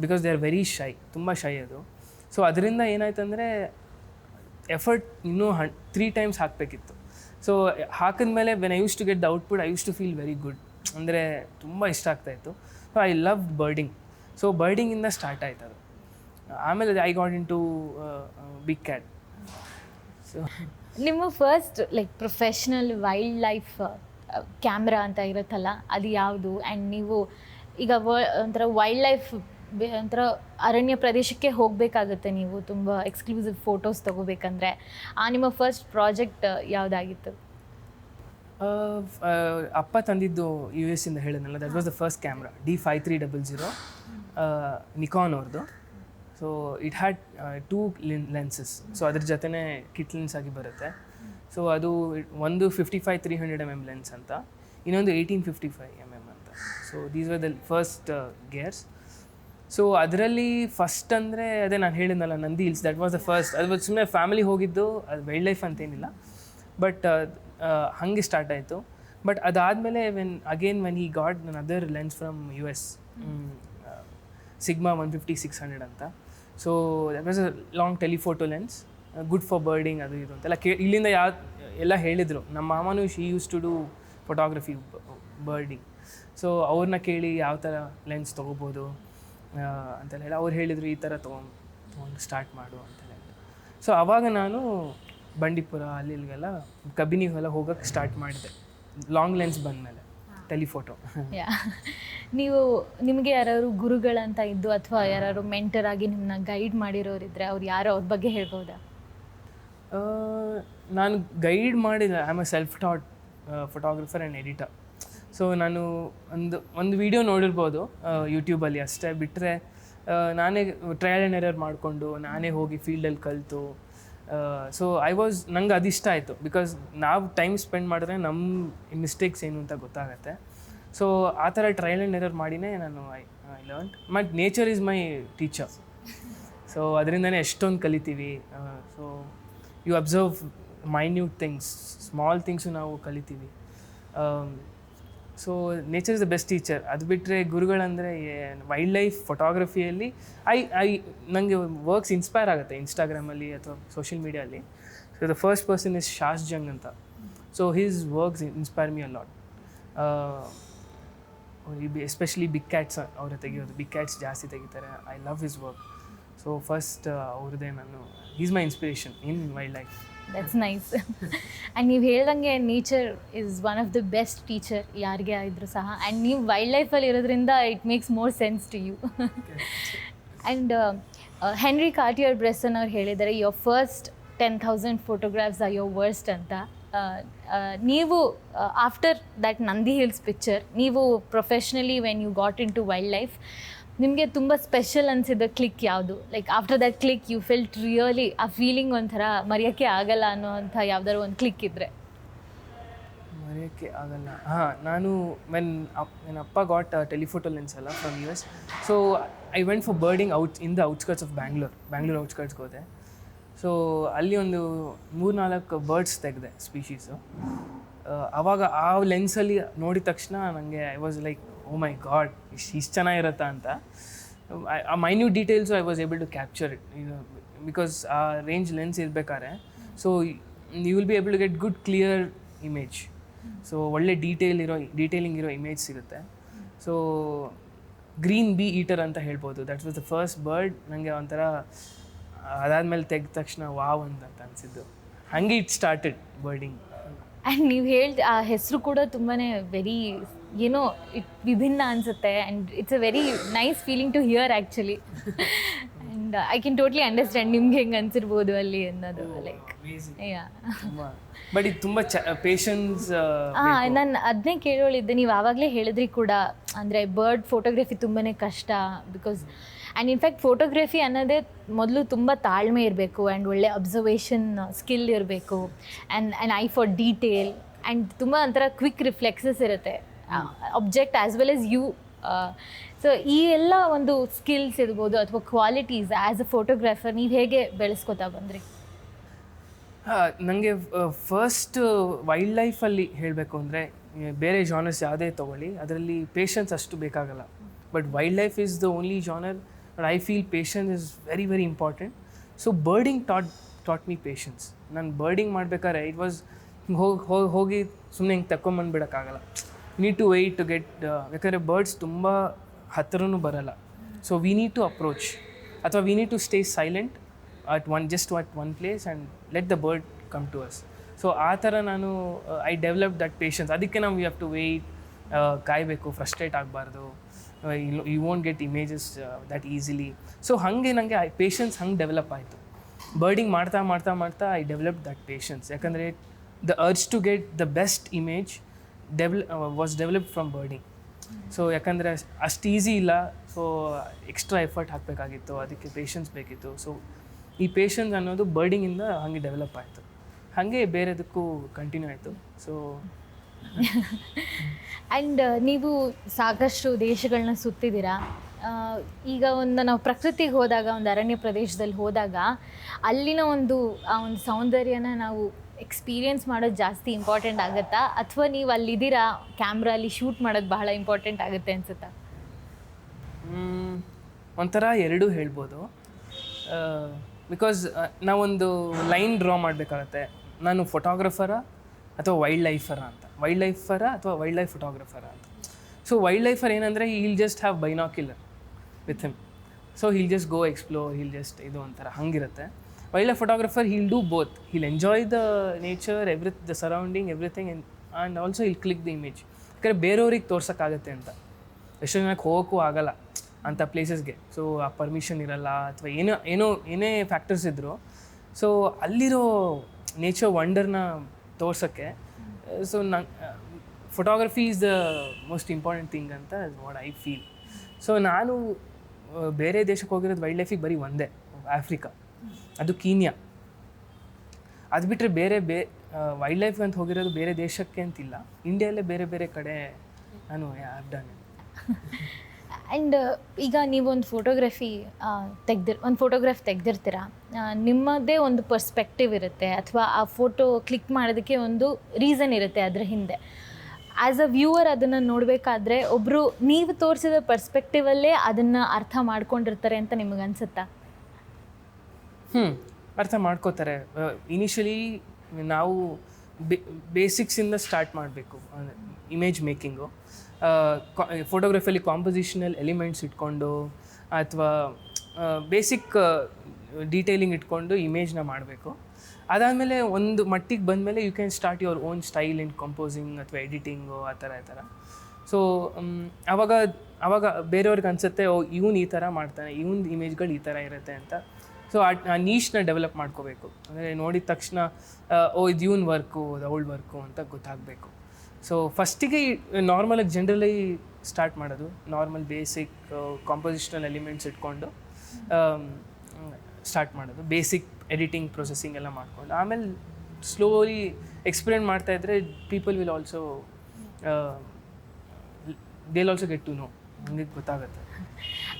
because they are very shy, ತುಂಬ ಶೈ ಅದು. ಸೊ ಅದರಿಂದ ಏನಾಯ್ತು ಅಂದರೆ ಎಫರ್ಟ್ ಇನ್ನೂ 3 times ಹಾಕಬೇಕಿತ್ತು. ಸೊ ಹಾಕಿದ್ಮೇಲೆ when I use to get the output I use to feel very good, ಅಂದರೆ ತುಂಬ ಇಷ್ಟ ಆಗ್ತಾಯಿತ್ತು. So I love birding. So ಬರ್ಡಿಂಗಿಂದ ಸ್ಟಾರ್ಟ್ ಆಯ್ತು ಅದು. ಆಮೇಲೆ I got in to big cat. So ನಿಮ್ಮ first like professional wildlife camera ಅಂತ ಇರುತ್ತಲ್ಲ, ಅದು ಯಾವುದು? ಆ್ಯಂಡ್ ನೀವು ಈಗ ಒಂಥರ ವೈಲ್ಡ್ ಲೈಫ್ ಒಂಥರ ಅರಣ್ಯ ಪ್ರದೇಶಕ್ಕೆ ಹೋಗಬೇಕಾಗುತ್ತೆ, ನೀವು ತುಂಬ ಎಕ್ಸ್ಕ್ಲೂಸಿವ್ ಫೋಟೋಸ್ ತೊಗೋಬೇಕಂದ್ರೆ, ನಿಮ್ಮ ಫಸ್ಟ್ ಪ್ರಾಜೆಕ್ಟ್ ಯಾವುದಾಗಿತ್ತು? ಅಪ್ಪ ತಂದಿದ್ದು US ಇಂದ ಹೇಳಿದ್ನಲ್ಲ, that was the first camera, D5300 Nikon ಅವ್ರದ್ದು. So it had 2 lenses. So ಅದ್ರ ಜೊತೆನೇ ಕಿಟ್ ಲೆನ್ಸ್ ಆಗಿ ಬರುತ್ತೆ. ಸೊ ಅದು ಒಂದು 55-300 mm ಲೆನ್ಸ್ ಅಂತ, ಇನ್ನೊಂದು 1855 mm ಅಂತ. So these were the first gears. So ಅದರಲ್ಲಿ ಫಸ್ಟ್ ಅಂದರೆ ಅದೇ ನಾನು ಹೇಳಿದ್ನಲ್ಲ Nandi hills, that was the first. ಅದು ಸುಮ್ಮನೆ ಫ್ಯಾಮಿಲಿ ಹೋಗಿದ್ದು, ಅದು ವೈಲ್ಡ್ ಲೈಫ್ ಅಂತೇನಿಲ್ಲ, ಬಟ್ ಹಾಗೆ ಸ್ಟಾರ್ಟ್ ಆಯಿತು. ಬಟ್ ಅದಾದಮೇಲೆ ವೆನ್ ಹಿ ಗಾಟ್ ನನ್ other lens from US, sigma 150-600 ಅಂತ. So that was a long telephoto lens, good for birding ಅದು ಇದು ಅಂತೆಲ್ಲ ಇಲ್ಲಿಂದ ಎಲ್ಲ ಹೇಳಿದರು. ನಮ್ಮ ಮಾಮನೂ she use to do photography, birding. So ಅವ್ರನ್ನ ಕೇಳಿ ಯಾವ ಥರ ಲೆನ್ಸ್ ತೊಗೋಬೋದು ಅಂತೆಲ್ಲ ಹೇಳಿ ಅವ್ರು ಹೇಳಿದರು, ಈ ಥರ ತೊಗೊಂಡು ಸ್ಟಾರ್ಟ್ ಮಾಡು ಅಂತ ಹೇಳಿದ್ರು. ಸೊ ಆವಾಗ ನಾನು ಬಂಡೀಪುರ ಇಲ್ಲಿಗೆಲ್ಲ ಕಬಿನಿಗೆಲ್ಲ ಹೋಗೋಕ್ಕೆ ಸ್ಟಾರ್ಟ್ ಮಾಡಿದೆ, ಲಾಂಗ್ ಲೆನ್ಸ್ ಬಂದಮೇಲೆ ಟೆಲಿಫೋಟೋ. ನಿಮಗೆ ಯಾರು ಗುರುಗಳಂತ ಇದ್ದು ಅಥವಾ ಯಾರು ಮೆಂಟರ್ ಆಗಿ ನಿಮ್ಮನ್ನ ಗೈಡ್ ಮಾಡಿರೋರಿದ್ರೆ ಅವ್ರು ಯಾರು, ಅವ್ರ ಬಗ್ಗೆ ಹೇಳ್ಬೋದಾ? ನಾನು ಗೈಡ್ ಮಾಡಿದ, I am a self taught photographer and editor. So ನಾನು ಒಂದು ವಿಡಿಯೋ ನೋಡಿರ್ಬೋದು ಯೂಟ್ಯೂಬಲ್ಲಿ, ಅಷ್ಟೇ ಬಿಟ್ಟರೆ ನಾನೇ ಟ್ರಯಲ್ ಆ್ಯಂಡ್ ಎರರ್ ಮಾಡಿಕೊಂಡು ನಾನೇ ಹೋಗಿ ಫೀಲ್ಡಲ್ಲಿ ಕಲಿತು. ಸೊ ನಂಗೆ ಅದಿಷ್ಟ ಆಯಿತು, ಬಿಕಾಸ್ ನಾವು ಟೈಮ್ ಸ್ಪೆಂಡ್ ಮಾಡಿದ್ರೆ ನಮ್ಮ ಮಿಸ್ಟೇಕ್ಸ್ ಏನು ಅಂತ ಗೊತ್ತಾಗತ್ತೆ. ಸೊ ಆ ಥರ ಟ್ರಯಲ್ ಆ್ಯಂಡ್ ಎರರ್ ಮಾಡಿನೇ ನಾನು I learn. But nature is my teacher. So ಅದರಿಂದನೇ ಎಷ್ಟೊಂದು ಕಲಿತೀವಿ. So you observe minute things, small things ನಾವು ಕಲಿತೀವಿ. So nature is the best teacher. ಅದು ಬಿಟ್ಟರೆ ಗುರುಗಳಂದರೆ ವೈಲ್ಡ್ ಲೈಫ್ ಫೋಟೋಗ್ರಫಿಯಲ್ಲಿ ನನಗೆ ವರ್ಕ್ಸ್ ಇನ್ಸ್ಪೈರ್ ಆಗುತ್ತೆ ಇನ್ಸ್ಟಾಗ್ರಾಮಲ್ಲಿ ಅಥವಾ ಸೋಷಿಯಲ್ ಮೀಡಿಯಲ್ಲಿ. So the first person is Shaaz Jung ಅಂತ. So he's works inspire me a lot. Especially big cats ಅವರ ತೆಗಿಯೋದು, ಬಿಗ್ ಕ್ಯಾಟ್ಸ್ ಜಾಸ್ತಿ ತೆಗಿತಾರೆ. I love his work. So first ಅವ್ರದ್ದೇ is my inspiration in wildlife. That's nice. And ನೀವು ಹೇಳ್ದಂಗೆ nature is one of the best teacher ಯಾರಿಗೆ ಆದರೂ ಸಹ. ಆ್ಯಂಡ್ ನೀವು ವೈಲ್ಡ್ ಲೈಫಲ್ಲಿ ಇರೋದ್ರಿಂದ it makes more sense to you. And henry Cartier Bresson ಅವ್ರು ಹೇಳಿದ್ದಾರೆ, your first 10,000 photographs are your worst ಅಂತ. ನೀವು after that Nandi Hills picture, ನೀವು professionally when you got in to wildlife, ನಿಮಗೆ ತುಂಬ ಸ್ಪೆಷಲ್ ಅನಿಸಿದ ಕ್ಲಿಕ್ ಯಾವುದು? Like after that click you felt really ಆ ಫೀಲಿಂಗ್ ಒಂಥರ ಮರೆಯೋಕ್ಕೆ ಆಗಲ್ಲ ಅನ್ನೋ ಯಾವ್ದಾದ್ರು ಒಂದು ಕ್ಲಿಕ್ ಇದ್ದರೆ? ಮರೆಯೋಕ್ಕೆ ಆಗಲ್ಲ. ನಾನು ವೆನ್ ಅಪ್ಪ ಗಾಟ್ ಟೆಲಿಫೋಟೋ ಲೆನ್ಸ್ ಅಲ್ಲ from US. So I went for birding in the outskirts of Bangalore ಔಟ್ಸ್ಕರ್ಟ್ಸ್ಗೆ ಹೋದೆ. ಸೊ ಅಲ್ಲಿ ಒಂದು 3-4 ಬರ್ಡ್ಸ್ ತೆಗೆದೆ, ಸ್ಪೀಶೀಸು. ಆವಾಗ ಆ ಲೆನ್ಸಲ್ಲಿ ನೋಡಿದ ತಕ್ಷಣ ನನಗೆ I was like, oh my God, ಇಷ್ಟು ಚೆನ್ನಾಗಿರತ್ತಾ ಅಂತ. ಆ minute details I was able to capture it, because ಆ ರೇಂಜ್ ಲೆನ್ಸ್ ಇರಬೇಕಾದ್ರೆ. So you will be able to get good clear image. So ಒಳ್ಳೆ ಡೀಟೇಲಿಂಗ್ ಇರೋ ಇಮೇಜ್ ಸಿಗುತ್ತೆ. ಸೊ ಗ್ರೀನ್ ಬಿ ಈಟರ್ ಅಂತ ಹೇಳ್ಬೋದು, that was the first bird. ನನಗೆ ಒಂಥರ ಅದಾದಮೇಲೆ ತೆಗೆದ ತಕ್ಷಣ ವಾವ್ ಅಂತ ಅನಿಸಿದ್ದು. ಹಾಗೆ ಇಟ್ ಸ್ಟಾರ್ಟೆಡ್ ಬರ್ಡಿಂಗ್. ಆ್ಯಂಡ್ ನೀವು ಆ ಹೆಸರು ಕೂಡ ತುಂಬಾ ವೆರಿ ಏನೋ ವಿಭಿನ್ನ ಅನಿಸುತ್ತೆ. And it's a very nice feeling to hear actually. And I can totally understand ನಿಮ್ಗೆ ಹೆಂಗೆ ಅನಿಸಿರ್ಬೋದು ಅಲ್ಲಿ ಅನ್ನೋದು. ಲೈಕ್ ಬಟ್ ಇದು ತುಂಬ ಪೇಷನ್ಸ್. ನಾನು ಅದನ್ನೇ ಕೇಳೋಳಿದ್ದೆ, ನೀವು ಆವಾಗಲೇ ಹೇಳಿದ್ರಿ ಕೂಡ, ಅಂದರೆ ಬರ್ಡ್ ಫೋಟೋಗ್ರಫಿ ತುಂಬಾ ಕಷ್ಟ. ಬಿಕಾಸ್ ಆ್ಯಂಡ್ ಇನ್ಫ್ಯಾಕ್ಟ್ ಫೋಟೋಗ್ರಫಿ ಅನ್ನೋದೇ ಮೊದಲು ತುಂಬ ತಾಳ್ಮೆ ಇರಬೇಕು, ಆ್ಯಂಡ್ ಒಳ್ಳೆ ಅಬ್ಸರ್ವೇಷನ್ ಸ್ಕಿಲ್ ಇರಬೇಕು, and I for detail, and ತುಂಬ ಒಂಥರ ಕ್ವಿಕ್ ರಿಫ್ಲೆಕ್ಸಸ್ ಇರುತ್ತೆ object as well as you. So ಈ ಎಲ್ಲ ಒಂದು ಸ್ಕಿಲ್ಸ್ ಇರ್ಬೋದು ಅಥವಾ ಕ್ವಾಲಿಟೀಸ್ ಆ್ಯಸ್ ಅ ಫೋಟೋಗ್ರಾಫರ್ ನೀವು ಹೇಗೆ ಬೆಳೆಸ್ಕೊತಾ ಬಂದ್ರಿ? ನನಗೆ ಫಸ್ಟ್ ವೈಲ್ಡ್ ಲೈಫಲ್ಲಿ ಹೇಳಬೇಕು ಅಂದರೆ, ಬೇರೆ ಜಾನರ್ಸ್ ಯಾವುದೇ ತೊಗೊಳ್ಳಿ, ಅದರಲ್ಲಿ ಪೇಷನ್ಸ್ ಅಷ್ಟು ಬೇಕಾಗಲ್ಲ. But wildlife is the only genre I feel patience is very very important. So birding taught me patience. ನಾನು ಬರ್ಡಿಂಗ್ ಮಾಡ್ಬೇಕಾದ್ರೆ ಇಟ್ ವಾಸ್ ಹೋಗಿ ಸುಮ್ಮನೆ ಹಿಂಗೆ ತಗೊಂಬಂದ್ಬಿಡೋಕ್ಕಾಗಲ್ಲ. Need to wait to get, ಯಾಕಂದರೆ ಬರ್ಡ್ಸ್ ತುಂಬ ಹತ್ತಿರನೂ ಬರಲ್ಲ. So we need to approach, ಅಥವಾ we need to stay silent at one place and let the bird come to us. So ಆ ಥರ ನಾನು ಐ ಡೆವಲಪ್ ದಟ್ ಪೇಷನ್ಸ್. ಅದಕ್ಕೆ ನಾವು ಯು ಹ್ಯಾವ್ ಟು ವೆಯ್ಟ್, ಕಾಯಬೇಕು, ಫ್ರಸ್ಟ್ರೇಟ್ ಆಗಬಾರ್ದು, you won't get images that easily. So ಹಾಗೆ ನನಗೆ patience ಹಂಗೆ ಡೆವಲಪ್ ಆಯಿತು. ಬರ್ಡಿಂಗ್ ಮಾಡ್ತಾ ಐ ಡೆವಲಪ್ ದಟ್ ಪೇಷನ್ಸ್. ಯಾಕಂದರೆ the urge to get the best image was developed from birding. So ಯಾಕಂದರೆ ಅಷ್ಟು ಈಸಿ ಇಲ್ಲ. ಸೊ ಎಕ್ಸ್ಟ್ರಾ ಎಫರ್ಟ್ ಹಾಕಬೇಕಾಗಿತ್ತು, ಅದಕ್ಕೆ ಪೇಷನ್ಸ್ ಬೇಕಿತ್ತು. ಸೊ ಈ ಪೇಷನ್ಸ್ ಅನ್ನೋದು ಬರ್ಡಿಂಗಿಂದ ಹಾಗೆ ಡೆವಲಪ್ ಆಯಿತು. ಹಾಗೆ ಬೇರೆದಕ್ಕೂ ಕಂಟಿನ್ಯೂ ಆಯಿತು. ಸೊ ಆ್ಯಂಡ್ ನೀವು ಸಾಕಷ್ಟು ದೇಶಗಳನ್ನ ಸುತ್ತಿದ್ದೀರಾ. ಈಗ ನಾವು ಪ್ರಕೃತಿಗೆ ಹೋದಾಗ, ಒಂದು ಅರಣ್ಯ ಪ್ರದೇಶದಲ್ಲಿ ಹೋದಾಗ ಅಲ್ಲಿನ ಆ ಒಂದು ಸೌಂದರ್ಯನ ನಾವು ಎಕ್ಸ್ಪೀರಿಯೆನ್ಸ್ ಮಾಡೋದು ಜಾಸ್ತಿ ಇಂಪಾರ್ಟೆಂಟ್ ಆಗುತ್ತಾ, ಅಥವಾ ನೀವು ಅಲ್ಲಿದ್ದೀರಾ ಕ್ಯಾಮ್ರಲ್ಲಿ ಶೂಟ್ ಮಾಡೋದು ಬಹಳ ಇಂಪಾರ್ಟೆಂಟ್ ಆಗುತ್ತೆ ಅನ್ಸುತ್ತಾ? ಒಂಥರ ಎರಡೂ ಹೇಳ್ಬೋದು. ಬಿಕಾಸ್ ನಾವೊಂದು ಲೈನ್ ಡ್ರಾ ಮಾಡಬೇಕಾಗತ್ತೆ, ನಾನು ಫೋಟೋಗ್ರಫರ ಅಥವಾ ವೈಲ್ಡ್ ಲೈಫರ ಅಥವಾ ವೈಲ್ಡ್ ಲೈಫ್ ಫೋಟೋಗ್ರಫರ ಅಂತ. ಸೊ ವೈಲ್ಡ್ ಲೈಫರ್ ಏನಂದರೆ he'll just have binocular with him, so he'll just go explore, he'll just ಇದು ಒಂಥರ ಹಂಗಿರುತ್ತೆ. Wildlife photographer he'll do both, he'll enjoy the nature, the surrounding, everything, and also he'll click the image. ಯಾಕಂದರೆ ಬೇರೆಯವ್ರಿಗೆ ತೋರ್ಸೋಕ್ಕಾಗತ್ತೆ ಅಂತ, ಎಷ್ಟೋ ಜನಕ್ಕೆ ಹೋಗೋಕ್ಕೂ ಆಗೋಲ್ಲ ಅಂಥ ಪ್ಲೇಸಸ್ಗೆ. ಸೊ ಆ ಪರ್ಮಿಷನ್ ಇರಲ್ಲ ಅಥವಾ ಏನೇ ಫ್ಯಾಕ್ಟರ್ಸ್ ಇದ್ದರು, ಸೊ ಅಲ್ಲಿರೋ ನೇಚರ್ ವಂಡರ್ನ ತೋರ್ಸೋಕ್ಕೆ. So photography is the most important thing ಅಂತ ವಾಟ್ ಐ ಫೀಲ್. ಸೊ ನಾನು ಬೇರೆ ದೇಶಕ್ಕೆ ಹೋಗಿರೋದು ವೈಲ್ಡ್ ಲೈಫಿಗೆ ಬರೀ ಒಂದೇ, ಆಫ್ರಿಕಾ, ಅದು ಕೀನ್ಯಾ. ಅದು ಬಿಟ್ಟರೆ ಬೇರೆ ವೈಲ್ಡ್ ಲೈಫ್ ಅಂತ ಹೋಗಿರೋದು ಬೇರೆ ದೇಶಕ್ಕೆ ಅಂತಿಲ್ಲ, ಇಂಡಿಯಾದಲ್ಲೇ ಬೇರೆ ಬೇರೆ ಕಡೆ ನಾನು ಹ್ಯಾವ್ ಡನ್. ಆ್ಯಂಡ್ ಈಗ ನೀವೊಂದು ಫೋಟೋಗ್ರಾಫ್ ತೆಗ್ದಿರ್ತೀರ, ನಿಮ್ಮದೇ ಒಂದು ಪರ್ಸ್ಪೆಕ್ಟಿವ್ ಇರುತ್ತೆ, ಅಥವಾ ಆ ಫೋಟೋ ಕ್ಲಿಕ್ ಮಾಡೋದಕ್ಕೆ ಒಂದು ರೀಸನ್ ಇರುತ್ತೆ ಅದರ ಹಿಂದೆ. ಆ್ಯಸ್ ಅ ವ್ಯೂವರ್ ಅದನ್ನು ನೋಡಬೇಕಾದ್ರೆ ಒಬ್ಬರು ನೀವು ತೋರಿಸಿದ ಪರ್ಸ್ಪೆಕ್ಟಿವಲ್ಲೇ ಅದನ್ನು ಅರ್ಥ ಮಾಡ್ಕೊಂಡಿರ್ತಾರೆ ಅಂತ ನಿಮಗೆ ಅನಿಸುತ್ತಾ? ಅರ್ಥ ಮಾಡ್ಕೋತಾರೆ. ಇನಿಷಿಯಲಿ ನಾವು ಬೇಸಿಕ್ಸಿಂದ ಸ್ಟಾರ್ಟ್ ಮಾಡಬೇಕು ಇಮೇಜ್ ಮೇಕಿಂಗು. ಫೋಟೋಗ್ರಫಿಯಲ್ಲಿ ಕಾಂಪೊಸಿಷನಲ್ ಎಲಿಮೆಂಟ್ಸ್ ಇಟ್ಕೊಂಡು ಅಥವಾ ಬೇಸಿಕ್ ಡೀಟೇಲಿಂಗ್ ಇಟ್ಕೊಂಡು ಇಮೇಜ್ನ ಮಾಡಬೇಕು. ಅದಾದಮೇಲೆ ಒಂದು ಮಟ್ಟಿಗೆ ಬಂದಮೇಲೆ you can start your own style in composing ಅಥವಾ ಎಡಿಟಿಂಗು ಆ ಥರ. ಸೊ ಆವಾಗ ಬೇರೆಯವ್ರಿಗೆ ಅನಿಸುತ್ತೆ, ಓ ಇವನು ಈ ಥರ ಮಾಡ್ತಾನೆ, ಇವನ್ ಇಮೇಜ್ಗಳು ಈ ಥರ ಇರುತ್ತೆ ಅಂತ. ಸೊ ಆ ನೀಶ್ನ ಡೆವಲಪ್ ಮಾಡ್ಕೋಬೇಕು. ಅಂದರೆ ನೋಡಿದ ತಕ್ಷಣ ಇದು ಇವನ್ ವರ್ಕು, ಅದು ಅವಳ ವರ್ಕು ಅಂತ ಗೊತ್ತಾಗಬೇಕು. ಸೊ ಫಸ್ಟಿಗೆ ನಾರ್ಮಲಾಗಿ ಜನರಲಿ ಸ್ಟಾರ್ಟ್ ಮಾಡೋದು, ನಾರ್ಮಲ್ ಬೇಸಿಕ್ ಕಾಂಪೊಸಿಷನಲ್ ಎಲಿಮೆಂಟ್ಸ್ ಇಟ್ಕೊಂಡು ಸ್ಟಾರ್ಟ್ ಮಾಡೋದು, ಬೇಸಿಕ್ ಎಡಿಟಿಂಗ್ ಪ್ರೊಸೆಸಿಂಗ್ ಎಲ್ಲ ಮಾಡ್ಕೊಂಡು ಆಮೇಲೆ ಸ್ಲೋಲಿ ಎಕ್ಸ್ಪೆರಿಮೆಂಟ್ ಮಾಡ್ತಾಯಿದ್ರೆ people will also get to know, ಹಂಗೆ ಗೊತ್ತಾಗುತ್ತೆ.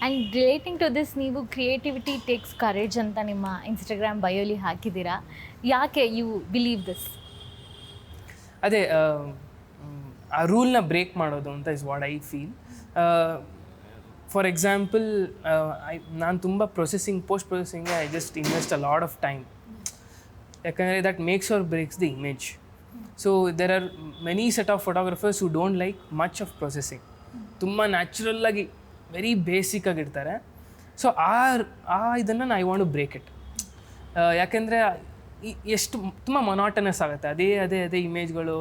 ಆ್ಯಂಡ್ ರಿಲೇಟಿಂಗ್ ಟು ದಿಸ್, ನೀವು ಕ್ರಿಯೇಟಿವಿಟಿ ಟೇಕ್ಸ್ ಕರೇಜ್ ಅಂತ ನಿಮ್ಮ ಇನ್ಸ್ಟಾಗ್ರಾಮ್ ಬಯೋಲಿ ಹಾಕಿದ್ದೀರಾ. ಯಾಕೆ ಯು ಬಿಲೀವ್ ದಿಸ್? ಅದೇ ಆ ರೂಲ್ನ ಬ್ರೇಕ್ ಮಾಡೋದು ಅಂತ is what I feel. For example, ನಾನು ತುಂಬ ಪೋಸ್ಟ್ ಪ್ರೊಸೆಸಿಂಗ್ಗೆ I just invest a lot of time, ಯಾಕಂದರೆ that makes or breaks the image. So there are many set of photographers who don't like much of processing, ತುಂಬ ನ್ಯಾಚುರಲ್ಲಾಗಿ very ಬೇಸಿಕ್ಕಾಗಿರ್ತಾರೆ. So ಇದನ್ನು I want to break it. ಯಾಕೆಂದರೆ ಎಷ್ಟು ತುಂಬ monotonous ಆಗುತ್ತೆ, ಅದೇ ಇಮೇಜ್ಗಳು,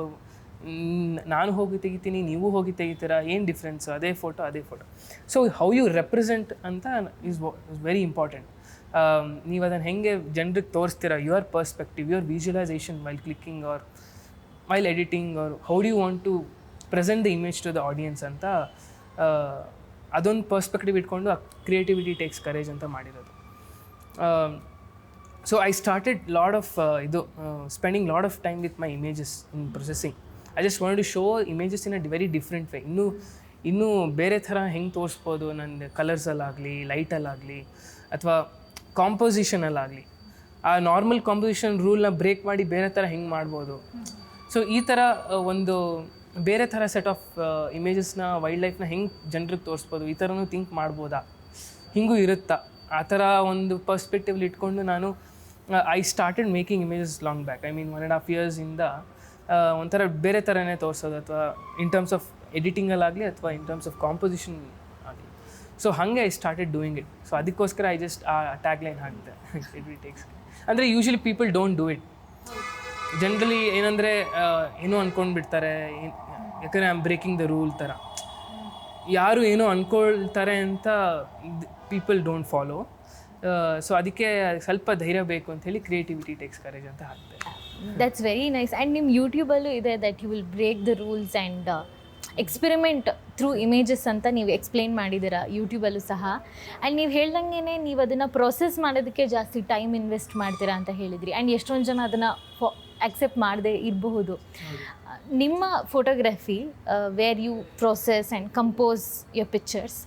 ನಾನು ಹೋಗಿ ತೆಗಿತೀನಿ, ನೀವು ಹೋಗಿ ತೆಗಿತೀರಾ, ಏನು ಡಿಫ್ರೆನ್ಸ್, ಅದೇ photo. So how you represent ಅಂತ ಇಸ್ ವೆರಿ ಇಂಪಾರ್ಟೆಂಟ್. ನೀವು ಅದನ್ನು ಹೆಂಗೆ ಜನರಿಗೆ ತೋರಿಸ್ತೀರಾ, your perspective, your visualisation while clicking or while editing, or how do you want to present the image to the audience ಅಂತ, ಅದೊಂದು ಪರ್ಸ್ಪೆಕ್ಟಿವ್ ಇಟ್ಕೊಂಡು ಆ ಕ್ರಿಯೇಟಿವಿಟಿ ಟೇಕ್ಸ್ ಕರೇಜ್ ಅಂತ ಮಾಡಿರೋದು. So I started spending lot of time with my images in processing. I just want to show images in a very different way. ಇನ್ನೂ ಬೇರೆ ಥರ ಹೆಂಗೆ ತೋರಿಸ್ಬೋದು, ನನ್ನ ಕಲರ್ಸಲ್ಲಾಗಲಿ, ಲೈಟಲ್ಲಾಗಲಿ, ಅಥವಾ ಕಾಂಪೊಸಿಷನಲ್ಲಾಗಲಿ, ಆ ನಾರ್ಮಲ್ ಕಾಂಪೊಸಿಷನ್ ರೂಲ್ನ ಬ್ರೇಕ್ ಮಾಡಿ ಬೇರೆ ಥರ ಹೆಂಗೆ ಮಾಡ್ಬೋದು. ಸೊ ಈ ಥರ ಒಂದು ಬೇರೆ ಥರ ಸೆಟ್ ಆಫ್ ಇಮೇಜಸ್ನ, ವೈಲ್ಡ್ ಲೈಫ್ನ ಹೆಂಗೆ ಜನರಿಗೆ ತೋರಿಸ್ಬೋದು, ಈ ಥರನೂ ಥಿಂಕ್ ಮಾಡ್ಬೋದಾ, ಹಿಂಗೂ ಇರುತ್ತಾ, ಆ ಥರ ಒಂದು ಪರ್ಸ್ಪೆಕ್ಟಿವ್ಲಿ ಇಟ್ಕೊಂಡು ನಾನು I started making images long back. I mean 1.5 yearsಯಿಂದ ಒಂಥರ ಬೇರೆ ಥರನೇ ತೋರಿಸೋದು, ಅಥವಾ ಇನ್ ಟರ್ಮ್ಸ್ ಆಫ್ ಎಡಿಟಿಂಗಲ್ಲಾಗಲಿ ಅಥವಾ ಇನ್ ಟರ್ಮ್ಸ್ ಆಫ್ ಕಾಂಪೊಸಿಷನ್ ಆಗಲಿ. ಸೊ ಹಾಗೆ I started doing it. So ಅದಕ್ಕೋಸ್ಕರ ಐ ಜಸ್ಟ್ ಆ ಟ್ಯಾಗ್ ಲೈನ್ ಹಾಕಿದೆ, ಇಟ್ ಟೇಕ್ಸ್. ಅಂದರೆ usually people don't do it. Generally ಏನಂದರೆ ಏನೋ ಅಂದ್ಕೊಂಡು ಬಿಡ್ತಾರೆ, ಯಾಕಂದರೆ I am breaking the rule ಥರ. ಯಾರು ಏನೋ ಅಂದ್ಕೊಳ್ತಾರೆ ಅಂತ ಪೀಪಲ್ ಡೋಂಟ್ ಫಾಲೋ. ಸೊ ಅದಕ್ಕೆ ಸ್ವಲ್ಪ ಧೈರ್ಯ ಬೇಕು ಅಂಥೇಳಿ ಕ್ರಿಯೇಟಿವಿಟಿ ಟೇಕ್ಸ್ ಕರೇಜ್ ಅಂತ ಹಾಕ್ತಾರೆ. That's very nice. ಆ್ಯಂಡ್ ನಿಮ್ಮ ಯೂಟ್ಯೂಬಲ್ಲೂ ಇದೆ that you will break the rules and experiment through images ಅಂತ ನೀವು ಎಕ್ಸ್ಪ್ಲೇನ್ ಮಾಡಿದ್ದೀರಾ ಯೂಟ್ಯೂಬಲ್ಲೂ ಸಹ. ಆ್ಯಂಡ್ ನೀವು ಹೇಳ್ದಂಗೆ ನೀವು ಅದನ್ನು ಪ್ರೊಸೆಸ್ ಮಾಡೋದಕ್ಕೆ ಜಾಸ್ತಿ ಟೈಮ್ ಇನ್ವೆಸ್ಟ್ ಮಾಡ್ತೀರಾ ಅಂತ ಹೇಳಿದ್ರಿ. ಆ್ಯಂಡ್ ಎಷ್ಟೊಂದು ಜನ ಅದನ್ನು ಆಕ್ಸೆಪ್ಟ್ ಮಾಡದೆ ಇರಬಹುದು. ನಿಮ್ಮ photography where you process and compose your pictures,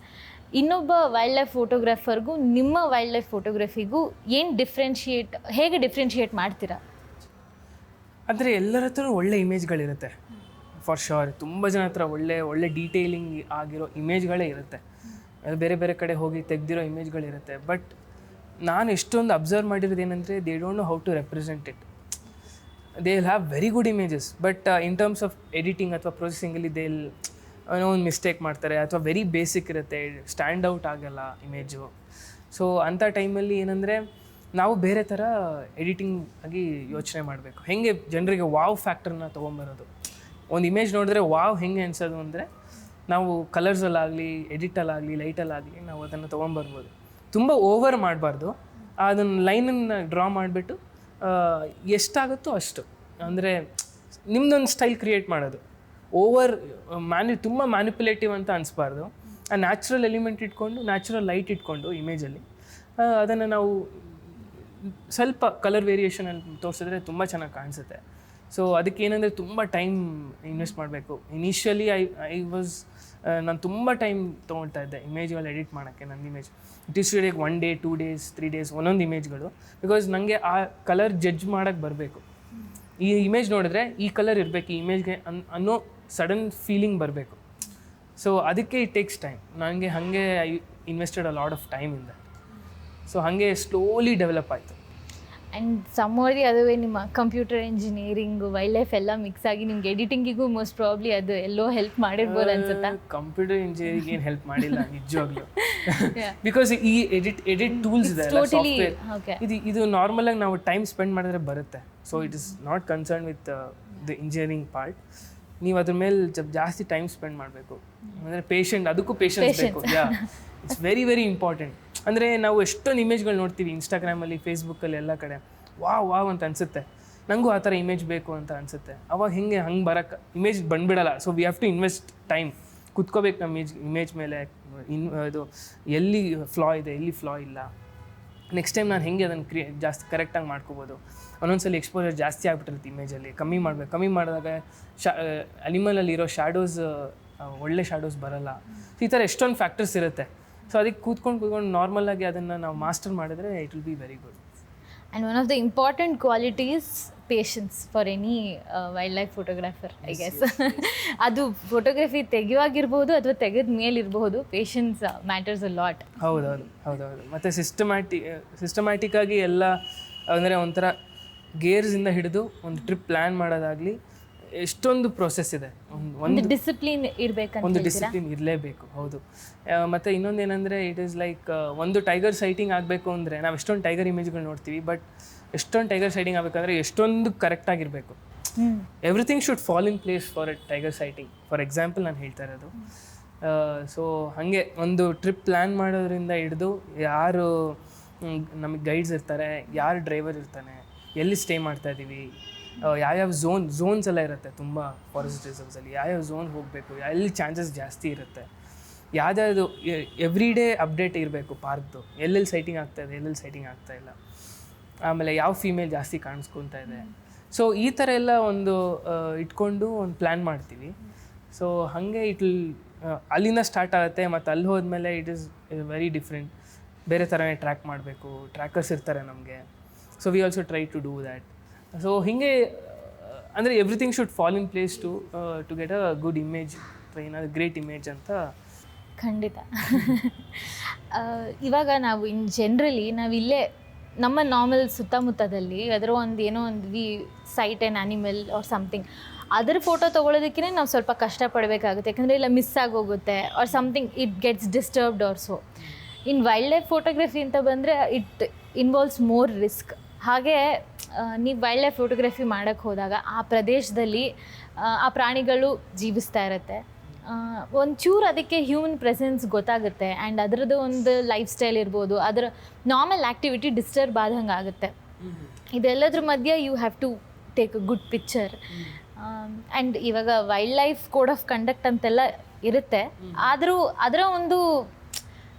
ಇನ್ನೊಬ್ಬ ವೈಲ್ಡ್ ಲೈಫ್ ಫೋಟೋಗ್ರಾಫರ್ಗೂ ನಿಮ್ಮ ವೈಲ್ಡ್ ಲೈಫ್ ಫೋಟೋಗ್ರಫಿಗೂ ಹೇಗೆ ಡಿಫ್ರೆನ್ಷಿಯೇಟ್ ಮಾಡ್ತೀರಾ? ಅಂದರೆ ಎಲ್ಲರ ಹತ್ರ ಒಳ್ಳೆ ಇಮೇಜ್ಗಳಿರುತ್ತೆ ಫಾರ್ ಶೋರ್. ತುಂಬ ಜನ ಹತ್ರ ಒಳ್ಳೆ ಡೀಟೇಲಿಂಗ್ ಆಗಿರೋ ಇಮೇಜ್ಗಳೇ ಇರುತ್ತೆ, ಬೇರೆ ಬೇರೆ ಕಡೆ ಹೋಗಿ ತೆಗೆದಿರೋ ಇಮೇಜ್ಗಳಿರುತ್ತೆ. ಬಟ್ ನಾನು ಎಷ್ಟೊಂದು ಅಬ್ಸರ್ವ್ ಮಾಡಿರೋದು ಏನಂದರೆ, they don't know how to represent it. They will have very good images, but in terms of editing ಅಥವಾ ಪ್ರೊಸೆಸಿಂಗಲ್ಲಿ ಏನೋ ಒಂದು ಮಿಸ್ಟೇಕ್ ಮಾಡ್ತಾರೆ, ಅಥವಾ ವೆರಿ ಬೇಸಿಕ್ ಇರುತ್ತೆ, ಸ್ಟ್ಯಾಂಡ್ ಔಟ್ ಆಗಲ್ಲ ಇಮೇಜು. ಸೊ ಅಂಥ ಟೈಮಲ್ಲಿ ಏನಂದರೆ ನಾವು ಬೇರೆ ಥರ ಎಡಿಟಿಂಗ್ ಆಗಿ ಯೋಚನೆ ಮಾಡಬೇಕು. ಹೇಗೆ ಜನರಿಗೆ ವಾವ್ ಫ್ಯಾಕ್ಟರ್ನ ತೊಗೊಂಬರೋದು. ಒಂದು ಇಮೇಜ್ ನೋಡಿದ್ರೆ ವಾವ್ ಹೆಂಗೆ ಅನ್ಸೋದು ಅಂದರೆ, ನಾವು ಕಲರ್ಸಲ್ಲಾಗಲಿ ಎಡಿಟಲ್ಲಾಗಲಿ ಲೈಟಲ್ಲಾಗಲಿ ನಾವು ಅದನ್ನು ತೊಗೊಂಬರ್ಬೋದು. ತುಂಬ ಓವರ್ ಮಾಡಬಾರ್ದು, ಅದನ್ನು ಲೈನನ್ನು ಡ್ರಾ ಮಾಡಿಬಿಟ್ಟು ಎಷ್ಟಾಗುತ್ತೋ ಅಷ್ಟು, ಅಂದರೆ ನಿಮ್ಮದೊಂದು ಸ್ಟೈಲ್ ಕ್ರಿಯೇಟ್ ಮಾಡೋದು. ಓವರ್ ತುಂಬ ಮ್ಯಾನಿಪುಲೇಟಿವ್ ಅಂತ ಅನಿಸ್ಬಾರ್ದು. ಆ ನ್ಯಾಚುರಲ್ ಎಲಿಮೆಂಟ್ ಇಟ್ಕೊಂಡು, ನ್ಯಾಚುರಲ್ ಲೈಟ್ ಇಟ್ಕೊಂಡು ಇಮೇಜಲ್ಲಿ ಅದನ್ನು ನಾವು ಸ್ವಲ್ಪ ಕಲರ್ ವೇರಿಯೇಷನಲ್ಲಿ ತೋರಿಸಿದ್ರೆ ತುಂಬ ಚೆನ್ನಾಗಿ ಕಾಣಿಸುತ್ತೆ. ಸೊ ಅದಕ್ಕೆ ಏನಂದರೆ ತುಂಬ ಟೈಮ್ ಇನ್ವೆಸ್ಟ್ ಮಾಡಬೇಕು. ಇನಿಷಿಯಲಿ ನಾನು ತುಂಬ ಟೈಮ್ ತೊಗೊಳ್ತಾ ಇದ್ದೆ ಇಮೇಜ್ಗಳು ಎಡಿಟ್ ಮಾಡೋಕ್ಕೆ. ನನ್ನ image it is take 1 day 2 days 3 days ಒಂದೊಂದು ಇಮೇಜ್ಗಳು, ಬಿಕಾಸ್ ನನಗೆ ಆ ಕಲರ್ ಜಡ್ಜ್ ಮಾಡೋಕ್ಕೆ ಬರಬೇಕು. ಈ ಇಮೇಜ್ ನೋಡಿದ್ರೆ ಈ ಕಲರ್ ಇರಬೇಕು ಈ ಇಮೇಜ್ಗೆ ಅನ್ನೋ ಸಡನ್ ಫೀಲಿಂಗ್ ಬರಬೇಕು. ಸೊ ಅದಕ್ಕೆ ಇಟ್ ಟೇಕ್ಸ್ ಟೈಮ್. ನನಗೆ ಹಾಗೆ I invested a lot of time in that. So ಹಾಗೆ ಸ್ಲೋಲಿ ಡೆವಲಪ್ ಆಯಿತು. ಆ್ಯಂಡ್ ಸಮ್ಮೋದಿ ಅದುವೇ ನಿಮ್ಮ ಕಂಪ್ಯೂಟರ್ ಇಂಜಿನಿಯರಿಂಗು ವೈಲ್ಡ್ ಲೈಫ್ ಎಲ್ಲ ಮಿಕ್ಸ್ ಆಗಿ ನಿಮ್ಗೆ ಎಡಿಟಿಂಗಿಗೂ ಮೋಸ್ಟ್ ಪ್ರಾಬ್ಲಿ ಅದು ಎಲ್ಲೋ ಹೆಲ್ಪ್ ಮಾಡಿರ್ಬೋದು ಅನ್ಸುತ್ತಾ? ಕಂಪ್ಯೂಟರ್ ಇಂಜಿನಿಯರಿಂಗ್ ಏನು ಹೆಲ್ಪ್ ಮಾಡಿಲ್ಲ ನಿಜವಾಗ್ಲೂ. ಬಿಕಾಸ್ ಈ ಎಡಿಟ್ ಟೂಲ್ಸ್ ಇದೆ, ಇದು ನಾರ್ಮಲಾಗಿ ನಾವು ಟೈಮ್ ಸ್ಪೆಂಡ್ ಮಾಡಿದ್ರೆ ಬರುತ್ತೆ. So it is not concern with the engineering part. ನೀವು ಅದ್ರ ಮೇಲೆ ಜಾಸ್ತಿ ಟೈಮ್ ಸ್ಪೆಂಡ್ ಮಾಡಬೇಕು. ಅಂದರೆ ಅದಕ್ಕೂ ಪೇಷನ್ಸ್ ಬೇಕು. It's very very important. ಅಂದರೆ ನಾವು ಎಷ್ಟೊಂದು ಇಮೇಜ್ಗಳು ನೋಡ್ತೀವಿ ಇನ್ಸ್ಟಾಗ್ರಾಮಲ್ಲಿ, ಫೇಸ್ಬುಕ್ಕಲ್ಲಿ, ಎಲ್ಲ ಕಡೆ ವಾವ್ ಅಂತ ಅನಿಸುತ್ತೆ. ನನಗೂ ಆ ಥರ ಇಮೇಜ್ ಬೇಕು ಅಂತ ಅನಿಸುತ್ತೆ. ಅವಾಗ ಹಂಗೆ ಬರೋಕ್ಕೆ ಇಮೇಜ್ ಬಂದುಬಿಡಲ್ಲ. So we have to invest time, ಕುತ್ಕೋಬೇಕು ನಮ್ಮ ಇಮೇಜ್ ಮೇಲೆ. ಇದು ಎಲ್ಲಿ ಫ್ಲಾ ಇದೆ, ಎಲ್ಲಿ ಫ್ಲಾ ಇಲ್ಲ, ನೆಕ್ಸ್ಟ್ ಟೈಮ್ ನಾನು ಹೆಂಗೆ ಅದನ್ನು ಜಾಸ್ತಿ ಕರೆಕ್ಟಾಗಿ ಮಾಡ್ಕೋಬೋದು. ಒಂದೊಂದ್ಸಲಿ ಎಕ್ಸ್ಪೋಜರ್ ಜಾಸ್ತಿ ಆಗ್ಬಿಟ್ಟಿರುತ್ತೆ ಇಮೇಜಲ್ಲಿ, ಕಮ್ಮಿ ಮಾಡಿದಾಗ ಅನಿಮಲಲ್ಲಿರೋ ಶ್ಯಾಡೋಸ್ ಒಳ್ಳೆ ಶ್ಯಾಡೋಸ್ ಬರೋಲ್ಲ. ಸೊ ಈ ಥರ ಎಷ್ಟೊಂದು ಫ್ಯಾಕ್ಟರ್ಸ್ ಇರುತ್ತೆ. ಸೊ ಅದಕ್ಕೆ ಕೂತ್ಕೊಂಡು ನಾರ್ಮಲಾಗಿ ಅದನ್ನು ನಾವು ಮಾಸ್ಟರ್ ಮಾಡಿದ್ರೆ it will be very good. And one of the important qualities patience for any wild life photographer, I guess. ಅದು ಫೋಟೋಗ್ರಫಿ ತೆಗೆಯುವಾಗಿರ್ಬೋದು ಅಥವಾ ತೆಗೆದ ಮೇಲಿರಬಹುದು, ಪೇಷನ್ಸ್ ಮ್ಯಾಟರ್ಸ್ ಅ ಲಾಟ್. ಹೌದೌದು. ಮತ್ತು ಸಿಸ್ಟಮ್ಯಾಟಿಕ್ಕಾಗಿ ಎಲ್ಲ, ಅಂದರೆ ಒಂಥರ ಗೇರ್ಸಿಂದ ಹಿಡಿದು ಒಂದು ಟ್ರಿಪ್ ಪ್ಲ್ಯಾನ್ ಮಾಡೋದಾಗಲಿ ಎಷ್ಟೊಂದು ಪ್ರೊಸೆಸ್ ಇದೆ. ಒಂದು ಡಿಸಿಪ್ಲಿನ್ ಇರಲೇಬೇಕು. ಹೌದು. ಮತ್ತು ಇನ್ನೊಂದೇನೆಂದರೆ ಇಟ್ ಈಸ್ ಲೈಕ್ ಒಂದು ಟೈಗರ್ ಸೈಟಿಂಗ್ ಆಗಬೇಕು ಅಂದರೆ ನಾವು ಎಷ್ಟೊಂದು ಟೈಗರ್ ಇಮೇಜ್ಗಳು ನೋಡ್ತೀವಿ, ಬಟ್ ಎಷ್ಟೊಂದು ಟೈಗರ್ ಸೈಟಿಂಗ್ ಆಗಬೇಕಂದ್ರೆ ಎಷ್ಟೊಂದು ಕರೆಕ್ಟಾಗಿರಬೇಕು. Everything should fall in place for a tiger sighting. For example ನಾನು ಹೇಳ್ತಾ ಇರೋದು. ಸೊ ಹಾಗೆ ಒಂದು ಟ್ರಿಪ್ ಪ್ಲ್ಯಾನ್ ಮಾಡೋದ್ರಿಂದ ಹಿಡಿದು ಯಾರು ನಮಗೆ ಗೈಡ್ಸ್ ಇರ್ತಾರೆ, ಯಾರು ಡ್ರೈವರ್ ಇರ್ತಾನೆ, ಎಲ್ಲಿ ಸ್ಟೇ ಮಾಡ್ತಾಯಿದ್ದೀವಿ, ಯಾವ್ಯಾವ ಝೋನ್ಸ್ ಎಲ್ಲ ಇರುತ್ತೆ. ತುಂಬ ಫಾರೆಸ್ಟ್ ರಿಸರ್ವ್ಸಲ್ಲಿ ಯಾವ್ಯಾವ ಝೋನ್ ಹೋಗಬೇಕು, ಎಲ್ಲಿ ಚಾನ್ಸಸ್ ಜಾಸ್ತಿ ಇರುತ್ತೆ, ಯಾವ್ದಾವುದು ಎವ್ರಿ ಡೇ ಅಪ್ಡೇಟ್ ಇರಬೇಕು ಪಾರ್ಕ್ದು, ಎಲ್ಲೆಲ್ಲಿ ಸೈಟಿಂಗ್ ಆಗ್ತಾಯಿದೆ, ಎಲ್ಲೆಲ್ಲಿ ಸೈಟಿಂಗ್ ಆಗ್ತಾಯಿಲ್ಲ, ಆಮೇಲೆ ಯಾವ ಫೀಮೇಲ್ ಜಾಸ್ತಿ ಕಾಣಿಸ್ಕೊತಾ ಇದೆ. ಸೊ ಈ ಥರ ಎಲ್ಲ ಒಂದು ಇಟ್ಕೊಂಡು ಒಂದು ಪ್ಲ್ಯಾನ್ ಮಾಡ್ತೀವಿ. ಸೊ ಹಾಗೆ ಅಲ್ಲಿಂದ ಸ್ಟಾರ್ಟ್ ಆಗುತ್ತೆ. ಮತ್ತು ಅಲ್ಲಿ ಹೋದ್ಮೇಲೆ ಇಟ್ ಈಸ್ ವೆರಿ ಡಿಫ್ರೆಂಟ್. ಬೇರೆ ಥರನೇ ಟ್ರ್ಯಾಕ್ ಮಾಡಬೇಕು, ಟ್ರ್ಯಾಕರ್ಸ್ ಇರ್ತಾರೆ ನಮಗೆ. So we also try to do that. So ಹೀಗೆ ಅಂದರೆ everything should fall in place to get a good image, ಏನಾದ್ರು ಗ್ರೇಟ್ ಇಮೇಜ್ ಅಂತ. ಖಂಡಿತ. ಇವಾಗ ನಾವು ಜನರಲಿ ನಾವಿಲ್ಲೇ ನಮ್ಮ ನಾರ್ಮಲ್ ಸುತ್ತಮುತ್ತದಲ್ಲಿ ಅದರ ಏನೋ ಒಂದು sight an animal or something, ಅದರ ಫೋಟೋ ತೊಗೊಳೋದಕ್ಕೇ ನಾವು ಸ್ವಲ್ಪ ಕಷ್ಟಪಡಬೇಕಾಗುತ್ತೆ. ಯಾಕಂದರೆ ಇಲ್ಲ ಮಿಸ್ ಆಗೋಗುತ್ತೆ or something, it gets disturbed also. In wildlife photography ಅಂತ ಬಂದರೆ ಇಟ್ ಇನ್ವಾಲ್ವ್ಸ್ ಮೋರ್ ರಿಸ್ಕ್. ಹಾಗೆ ನೀವು ವೈಲ್ಡ್ ಲೈಫ್ ಫೋಟೋಗ್ರಫಿ ಮಾಡೋಕ್ಕೆ ಹೋದಾಗ ಆ ಪ್ರದೇಶದಲ್ಲಿ ಆ ಪ್ರಾಣಿಗಳು ಜೀವಿಸ್ತಾ ಇರುತ್ತೆ. ಒಂಚೂರು ಅದಕ್ಕೆ ಹ್ಯೂಮನ್ ಪ್ರೆಸೆನ್ಸ್ ಗೊತ್ತಾಗುತ್ತೆ. ಆ್ಯಂಡ್ ಅದರದ್ದು ಒಂದು ಲೈಫ್ ಸ್ಟೈಲ್ ಇರ್ಬೋದು, ಅದರ ನಾರ್ಮಲ್ ಆ್ಯಕ್ಟಿವಿಟಿ ಡಿಸ್ಟರ್ಬ್ ಆದಂಗೆ ಆಗುತ್ತೆ. ಇದೆಲ್ಲದ್ರ ಮಧ್ಯೆ you have to take a good picture. And ಇವಾಗ wildlife code of conduct ಅಂತೆಲ್ಲ ಇರುತ್ತೆ. ಆದರೂ ಅದರ ಒಂದು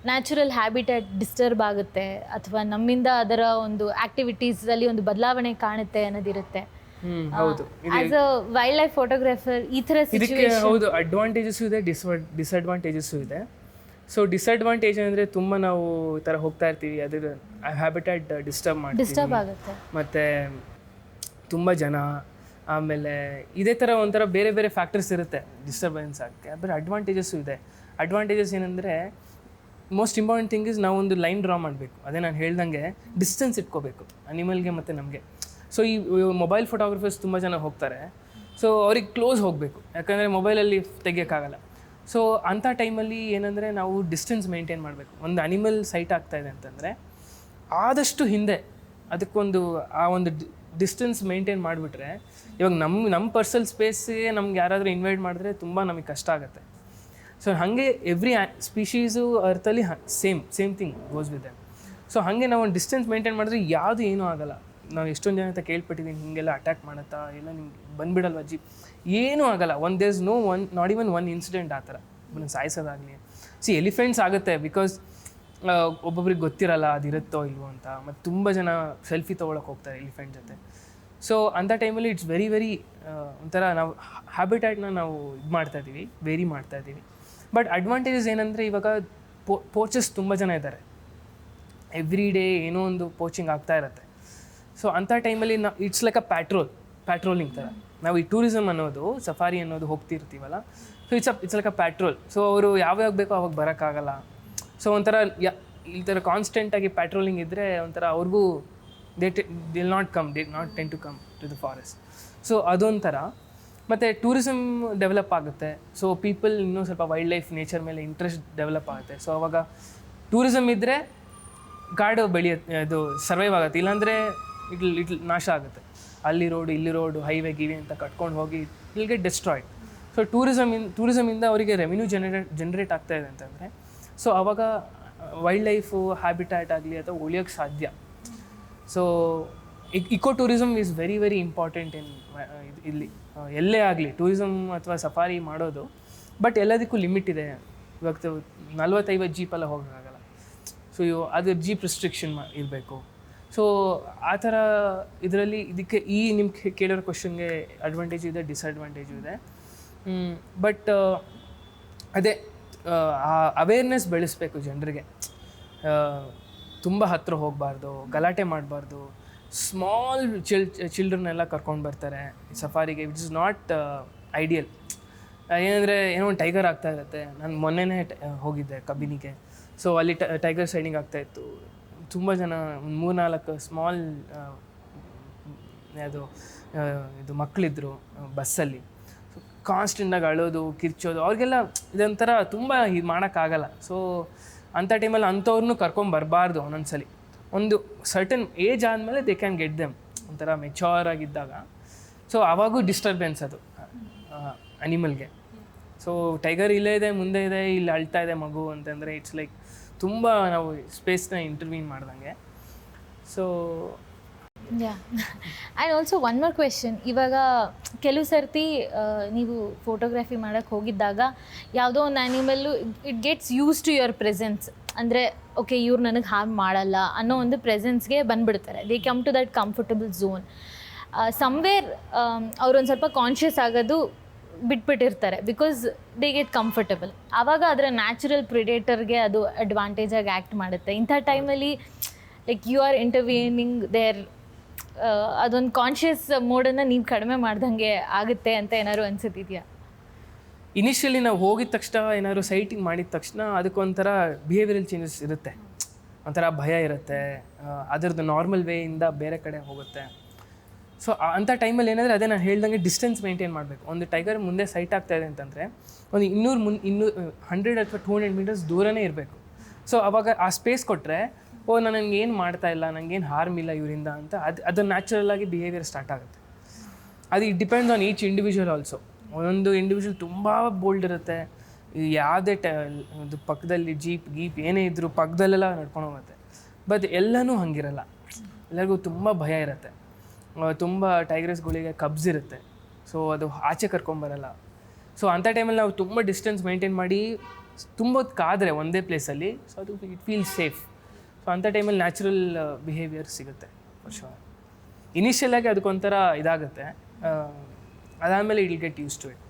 ನ್ಯಾಚುರಲ್ ಹ್ಯಾಬಿಟೇಟ್ ಡಿಸ್ಟರ್ಬ್ ಆಗುತ್ತೆ ಅಥವಾ ನಮ್ಮಿಂದ ಅದರ ಒಂದು ಆ್ಯಕ್ಟಿವಿಟೀಸಲ್ಲಿ ಒಂದು ಬದಲಾವಣೆ ಕಾಣುತ್ತೆ ಅನ್ನೋದಿರುತ್ತೆ. ಹೌದು. As a wild life photographer ಈ ಥರ ಇದಕ್ಕೆ ಹೌದು ಅಡ್ವಾಂಟೇಜಸ್ಸು ಇದೆ, ಡಿಸ್ಅಡ್ವಾಂಟೇಜಸ್ಸು ಇದೆ. ಸೊ ಡಿಸ್ಅಡ್ವಾಂಟೇಜ್ ಅಂದರೆ ತುಂಬ ನಾವು ಈ ಥರ ಹೋಗ್ತಾ ಇರ್ತೀವಿ, ಅದರ ಹ್ಯಾಬಿಟ್ಯಾಟ್ ಡಿಸ್ಟರ್ಬ್ ಆಗುತ್ತೆ. ಮತ್ತು ತುಂಬ ಜನ, ಆಮೇಲೆ ಇದೇ ಥರ ಒಂಥರ ಬೇರೆ ಬೇರೆ ಫ್ಯಾಕ್ಟರ್ಸ್ ಇರುತ್ತೆ ಡಿಸ್ಟರ್ಬೆನ್ಸ್ ಆಗೋಕ್ಕೆ. ಬಟ್ ಅಡ್ವಾಂಟೇಜಸ್ಸು ಇದೆ. ಅಡ್ವಾಂಟೇಜಸ್ ಏನಂದರೆ ಮೋಸ್ಟ್ ಇಂಪಾರ್ಟೆಂಟ್ ಥಿಂಗ್ ಇಸ್ ನಾವೊಂದು ಲೈನ್ ಡ್ರಾ ಮಾಡಬೇಕು. ಅದೇ ನಾನು ಹೇಳ್ದಂಗೆ ಡಿಸ್ಟೆನ್ಸ್ ಇಟ್ಕೋಬೇಕು ಅನಿಮಲ್ಗೆ ಮತ್ತು ನಮಗೆ. ಸೊ ಈ ಮೊಬೈಲ್ ಫೋಟೋಗ್ರಫರ್ಸ್ ತುಂಬ ಜನ ಹೋಗ್ತಾರೆ. ಸೊ ಅವ್ರಿಗೆ ಕ್ಲೋಸ್ ಹೋಗಬೇಕು, ಯಾಕಂದರೆ ಮೊಬೈಲಲ್ಲಿ ತೆಗಿಯೋಕ್ಕಾಗಲ್ಲ. ಸೊ ಅಂಥ ಟೈಮಲ್ಲಿ ಏನಂದರೆ ನಾವು ಡಿಸ್ಟೆನ್ಸ್ ಮೇಂಟೈನ್ ಮಾಡಬೇಕು. ಒಂದು ಅನಿಮಲ್ ಸೈಟ್ ಆಗ್ತಾಯಿದೆ ಅಂತಂದರೆ ಆದಷ್ಟು ಹಿಂದೆ ಅದಕ್ಕೊಂದು ಆ ಒಂದು ಡಿಸ್ಟೆನ್ಸ್ ಮೇಂಟೈನ್ ಮಾಡಿಬಿಟ್ರೆ, ಇವಾಗ ನಮ್ಮ ಪರ್ಸನಲ್ ಸ್ಪೇಸ್ಗೆ ನಮ್ಗೆ ಯಾರಾದರೂ ಇನ್ವೈಟ್ ಮಾಡಿದ್ರೆ ತುಂಬ ನಮಗೆ ಕಷ್ಟ ಆಗುತ್ತೆ. ಸೊ ಹಾಗೆ ಎವ್ರಿ ಸ್ಪೀಷೀಸು ಅರ್ಥಲ್ಲಿ same thing goes with them. So ಹಾಗೆ ನಾವು ಒಂದು ಡಿಸ್ಟೆನ್ಸ್ ಮೇಂಟೈನ್ ಮಾಡಿದ್ರೆ ಯಾವುದು ಏನೂ ಆಗೋಲ್ಲ. ನಾವು ಎಷ್ಟೊಂದು ಜನ ಅಂತ ಕೇಳ್ಪಟ್ಟಿದ್ದೀನಿ, ಹೀಗೆಲ್ಲ ಅಟ್ಯಾಕ್ ಮಾಡುತ್ತಾ ಇಲ್ಲ ನಿಮ್ಗೆ ಬಂದುಬಿಡಲ್ವ ಅಜ್ಜಿ, ಏನೂ ಆಗೋಲ್ಲ. There's not even one incident ಆ ಥರ ಒಬ್ಬನ ಸಾಯಿಸೋದಾಗಲಿ. ಎಲಿಫೆಂಟ್ಸ್ ಆಗುತ್ತೆ, ಬಿಕಾಸ್ ಒಬ್ಬೊಬ್ರಿಗೆ ಗೊತ್ತಿರಲ್ಲ ಅದಿರುತ್ತೋ ಇಲ್ವೋ ಅಂತ. ಮತ್ತು ತುಂಬ ಜನ ಸೆಲ್ಫಿ ತೊಗೊಳಕ್ಕೆ ಹೋಗ್ತಾರೆ ಎಲಿಫೆಂಟ್ ಜೊತೆ. ಸೊ ಅಂಥ ಟೈಮಲ್ಲಿ ಇಟ್ಸ್ ವೆರಿ ಒಂಥರ ನಾವು ಹ್ಯಾಬಿಟ್ಯಾಟ್ನ ನಾವು ಇದು ಮಾಡ್ತಾಯಿದ್ದೀವಿ, ವೇರಿ ಮಾಡ್ತಾಯಿದ್ದೀವಿ. ಬಟ್ ಅಡ್ವಾಂಟೇಜಸ್ ಏನಂದರೆ ಇವಾಗ ಪೋಚಸ್ ತುಂಬ ಜನ ಇದ್ದಾರೆ, ಎವ್ರಿ ಡೇ ಏನೋ ಒಂದು ಪೋಚಿಂಗ್ ಆಗ್ತಾ ಇರುತ್ತೆ. ಸೊ ಅಂಥ ಟೈಮಲ್ಲಿ ಇಟ್ಸ್ ಲೈಕ್ ಅ ಪ್ಯಾಟ್ರೋಲಿಂಗ್ ಥರ. ನಾವು ಈ ಟೂರಿಸಮ್ ಅನ್ನೋದು, ಸಫಾರಿ ಅನ್ನೋದು ಹೋಗ್ತಿರ್ತೀವಲ್ಲ, so it's like a patrol. So ಅವರು ಯಾವಾಗ ಬೇಕೋ ಅವಾಗ ಬರೋಕ್ಕಾಗಲ್ಲ. ಸೊ ಒಂಥರ ಈ ಥರ ಕಾನ್ಸ್ಟೆಂಟಾಗಿ ಪ್ಯಾಟ್ರೋಲಿಂಗ್ ಇದ್ದರೆ ಒಂಥರ ಅವ್ರಿಗೂ they not tend to come to the forest. So ಅದೊಂಥರ. ಮತ್ತು ಟೂರಿಸಮ್ ಡೆವಲಪ್ ಆಗುತ್ತೆ. ಸೊ ಪೀಪಲ್ ಇನ್ನೂ ಸ್ವಲ್ಪ ವೈಲ್ಡ್ ಲೈಫ್ ನೇಚರ್ ಮೇಲೆ ಇಂಟ್ರೆಸ್ಟ್ ಡೆವಲಪ್ ಆಗುತ್ತೆ. ಸೊ ಅವಾಗ ಟೂರಿಸಮ್ ಇದ್ದರೆ ಕಾಡು ಇದು ಸರ್ವೈವ್ ಆಗುತ್ತೆ, ಇಲ್ಲಾಂದರೆ ಇಟ್ಲ್ ನಾಶ ಆಗುತ್ತೆ. ಅಲ್ಲಿ ರೋಡು ಇಲ್ಲಿ ರೋಡು ಹೈವೇ ಗಿವೆ ಅಂತ ಕಟ್ಕೊಂಡು ಹೋಗಿ ಇಲ್ ಗೆಟ್ ಡೆಸ್ಟ್ರಾಯ್ಡ್. ಸೊ ಟೂರಿಸಮಿಂದ ಅವರಿಗೆ ರೆವಿನ್ಯೂ ಜನರೇಟ್ ಆಗ್ತಾ ಇದೆ ಅಂತಂದರೆ, ಸೊ ಆವಾಗ ವೈಲ್ಡ್ ಲೈಫು ಹ್ಯಾಬಿಟ್ಯಾಟ್ ಆಗಲಿ ಅಥವಾ ಉಳಿಯೋಕ್ಕೆ ಸಾಧ್ಯ. So eco tourism is very important ಇಲ್ಲಿ ಎಲ್ಲೇ ಆಗಲಿ ಟೂರಿಸಮ್ ಅಥವಾ ಸಫಾರಿ ಮಾಡೋದು. ಬಟ್ ಎಲ್ಲದಕ್ಕೂ ಲಿಮಿಟ್ ಇದೆ. ಇವಾಗ 40-50 ಜೀಪೆಲ್ಲ ಹೋಗೋಕ್ಕಾಗಲ್ಲ. ಸೊ ಅದು ಜೀಪ್ ರಿಸ್ಟ್ರಿಕ್ಷನ್ ಇರಬೇಕು. ಸೊ ಆ ಥರ ಇದರಲ್ಲಿ ಇದಕ್ಕೆ ನಿಮ್ಗೆ ಕೇಳಿರೋ ಕ್ವಶನ್ಗೆ ಅಡ್ವಾಂಟೇಜು ಇದೆ, ಡಿಸ್ಅಡ್ವಾಂಟೇಜು ಇದೆ. ಬಟ್ ಅದೇ ಅವೇರ್ನೆಸ್ ಬೆಳೆಸ್ಬೇಕು ಜನರಿಗೆ. ತುಂಬ ಹತ್ತಿರ ಹೋಗಬಾರ್ದು, ಗಲಾಟೆ ಮಾಡಬಾರ್ದು. ಸ್ಮಾಲ್ ಚಿಲ್ಡ್ರನ್ನೆಲ್ಲ ಕರ್ಕೊಂಡು ಬರ್ತಾರೆ ಸಫಾರಿಗೆ, ವಿಚ್ ಇಸ್ ನಾಟ್ ಐಡಿಯಲ್. ಏನಂದರೆ ಏನೋ ಒಂದು ಟೈಗರ್ ಆಗ್ತಾ ಇರುತ್ತೆ. ನಾನು ಮೊನ್ನೆನೇ ಹೋಗಿದ್ದೆ ಕಬಿನಿಗೆ. ಸೊ ಅಲ್ಲಿ ಟೈಗರ್ ಸೈಡಿಂಗ್ ಆಗ್ತಾಯಿತ್ತು. ತುಂಬ ಜನ ಒಂದು 3-4 ಸ್ಮಾಲ್ ಇದು ಮಕ್ಕಳಿದ್ರು ಬಸ್ಸಲ್ಲಿ. ಸೊ ಕಾನ್ಸ್ಟೆಂಟಾಗಿ ಅಳೋದು, ಕಿರ್ಚೋದು, ಅವ್ರಿಗೆಲ್ಲ ಇದೊಂಥರ ತುಂಬ ಇದು ಮಾಡೋಕ್ಕಾಗಲ್ಲ. ಸೊ ಅಂಥ ಟೈಮಲ್ಲಿ ಅಂಥವ್ರನ್ನೂ ಕರ್ಕೊಂಬರ್ಬಾರ್ದು. ಒಂದೊಂದ್ಸಲಿ ಒಂದು ಸರ್ಟನ್ ಏಜ್ ಆದಮೇಲೆ ದೇ ಕ್ಯಾನ್ ಗೆಟ್ ದೆಮ್, ಒಂಥರ ಮೆಚೋರ್ ಆಗಿದ್ದಾಗ. ಸೊ ಆವಾಗೂ ಡಿಸ್ಟರ್ಬೆನ್ಸ್ ಅದು ಅನಿಮಲ್ಗೆ. ಸೊ ಟೈಗರ್ ಇಲ್ಲೇ ಇದೆ, ಮುಂದೆ ಇದೆ, ಇಲ್ಲಿ ಅಳ್ತಾ ಇದೆ ಮಗು ಅಂತಂದರೆ ಇಟ್ಸ್ ಲೈಕ್ ತುಂಬ ನಾವು ಸ್ಪೇಸ್ನ ಇಂಟರ್ವ್ಯೂನ್ ಮಾಡ್ದಂಗೆ. So and also one more question. ಇವಾಗ ಕೆಲವು ಸರ್ತಿ ನೀವು ಫೋಟೋಗ್ರಫಿ ಮಾಡೋಕ್ಕೆ ಹೋಗಿದ್ದಾಗ ಯಾವುದೋ ಒಂದು ಆ್ಯನಿಮಲ್ಲು it gets use to your presence. ಅಂದರೆ ಓಕೆ ಇವ್ರು ನನಗೆ ಹಾರ್ಮ್ ಮಾಡಲ್ಲ ಅನ್ನೋ ಒಂದು ಪ್ರೆಸೆನ್ಸ್ಗೆ ಬಂದುಬಿಡ್ತಾರೆ. They come to that comfortable zone. Somewhere ಅವ್ರೊಂದು ಸ್ವಲ್ಪ ಕಾನ್ಷಿಯಸ್ ಆಗೋದು ಬಿಟ್ಬಿಟ್ಟಿರ್ತಾರೆ, ಬಿಕಾಸ್ ದೇ ಗೆಟ್ ಕಂಫರ್ಟಬಲ್. ಆವಾಗ ಅದರ ನ್ಯಾಚುರಲ್ ಪ್ರಿಡೇಟರ್ಗೆ ಅದು ಅಡ್ವಾಂಟೇಜಾಗಿ ಆ್ಯಕ್ಟ್ ಮಾಡುತ್ತೆ. ಇಂಥ ಟೈಮಲ್ಲಿ ಲೈಕ್ ಯು ಆರ್ ಇಂಟರ್ವ್ಯೂನಿಂಗ್ ದೇರ್, ಅದೊಂದು ಕಾನ್ಷಿಯಸ್ ಮೋಡನ್ನು ನೀವು ಕಡಿಮೆ ಮಾಡ್ದಂಗೆ ಆಗುತ್ತೆ ಅಂತ ಏನಾದ್ರು ಅನ್ಸುತ್ತಿದೆಯಾ? ಇನಿಷಿಯಲಿ ನಾವು ಹೋಗಿದ ತಕ್ಷಣ ಏನಾದ್ರು ಸೈಟಿಂಗ್ ಮಾಡಿದ ತಕ್ಷಣ ಅದಕ್ಕೊಂಥರ ಬಿಹೇವಿಯರಲ್ ಚೇಂಜಸ್ ಇರುತ್ತೆ. ಒಂಥರ ಭಯ ಇರುತ್ತೆ, ಅದರದ್ದು ನಾರ್ಮಲ್ ವೇಯಿಂದ ಬೇರೆ ಕಡೆ ಹೋಗುತ್ತೆ. ಸೊ ಅಂಥ ಟೈಮಲ್ಲಿ ಏನಾದರೆ ಅದೇ ನಾನು ಹೇಳ್ದಂಗೆ ಡಿಸ್ಟೆನ್ಸ್ ಮೇಂಟೈನ್ ಮಾಡಬೇಕು. ಒಂದು ಟೈಗರ್ ಮುಂದೆ ಸೈಟ್ ಆಗ್ತಾಯಿದೆ ಅಂತಂದರೆ ಒಂದು 100 ಅಥವಾ 200 ಮೀಟರ್ಸ್ ದೂರನೇ ಇರಬೇಕು. ಸೊ ಅವಾಗ ಆ ಸ್ಪೇಸ್ ಕೊಟ್ಟರೆ, ನನಗೇನು ಮಾಡ್ತಾ ಇಲ್ಲ, ನನಗೇನು ಹಾರ್ಮ್ ಇಲ್ಲ ಇವರಿಂದ ಅಂತ ಅದು ನ್ಯಾಚುರಲಾಗಿ ಬಿಹೇವಿಯರ್ ಸ್ಟಾರ್ಟ್ ಆಗುತ್ತೆ. ಅದು it depends on each individual also. ಒಂದೊಂದು ಇಂಡಿವಿಜುವಲ್ ತುಂಬ ಬೋಲ್ಡ್ ಇರುತ್ತೆ, ಯಾವುದೇ ಇದು ಪಕ್ಕದಲ್ಲಿ ಗೀಪ್ ಏನೇ ಇದ್ದರೂ ಪಕ್ಕದಲ್ಲೆಲ್ಲ ನಡ್ಕೊಂಡು ಹೋಗುತ್ತೆ. ಬಟ್ ಎಲ್ಲನೂ ಹಂಗಿರಲ್ಲ, ಎಲ್ಲರಿಗೂ ತುಂಬ ಭಯ ಇರುತ್ತೆ. ತುಂಬ ಟೈಗರ್ಸ್ಗಳಿಗೆ ಕಬ್ಸ್ ಇರುತ್ತೆ, ಸೊ ಅದು ಆಚೆ ಕರ್ಕೊಂಬರಲ್ಲ. ಸೊ ಅಂಥ ಟೈಮಲ್ಲಿ ನಾವು ತುಂಬ ಡಿಸ್ಟೆನ್ಸ್ ಮೇಂಟೈನ್ ಮಾಡಿ ತುಂಬ ಹೊತ್ತು ಕಾದರೆ ಒಂದೇ ಪ್ಲೇಸಲ್ಲಿ, ಸೊ ಅದು ಇಟ್ ಫೀಲ್ ಸೇಫ್. ಸೊ ಅಂಥ ಟೈಮಲ್ಲಿ ನ್ಯಾಚುರಲ್ ಬಿಹೇವಿಯರ್ ಸಿಗುತ್ತೆ ಫಾರ್ ಶೋರ್. ಇನಿಷಿಯಲಾಗಿ ಅದಕ್ಕೊಂಥರ ಇದಾಗುತ್ತೆ, ಅದಾದಮೇಲೆ it will get used to it.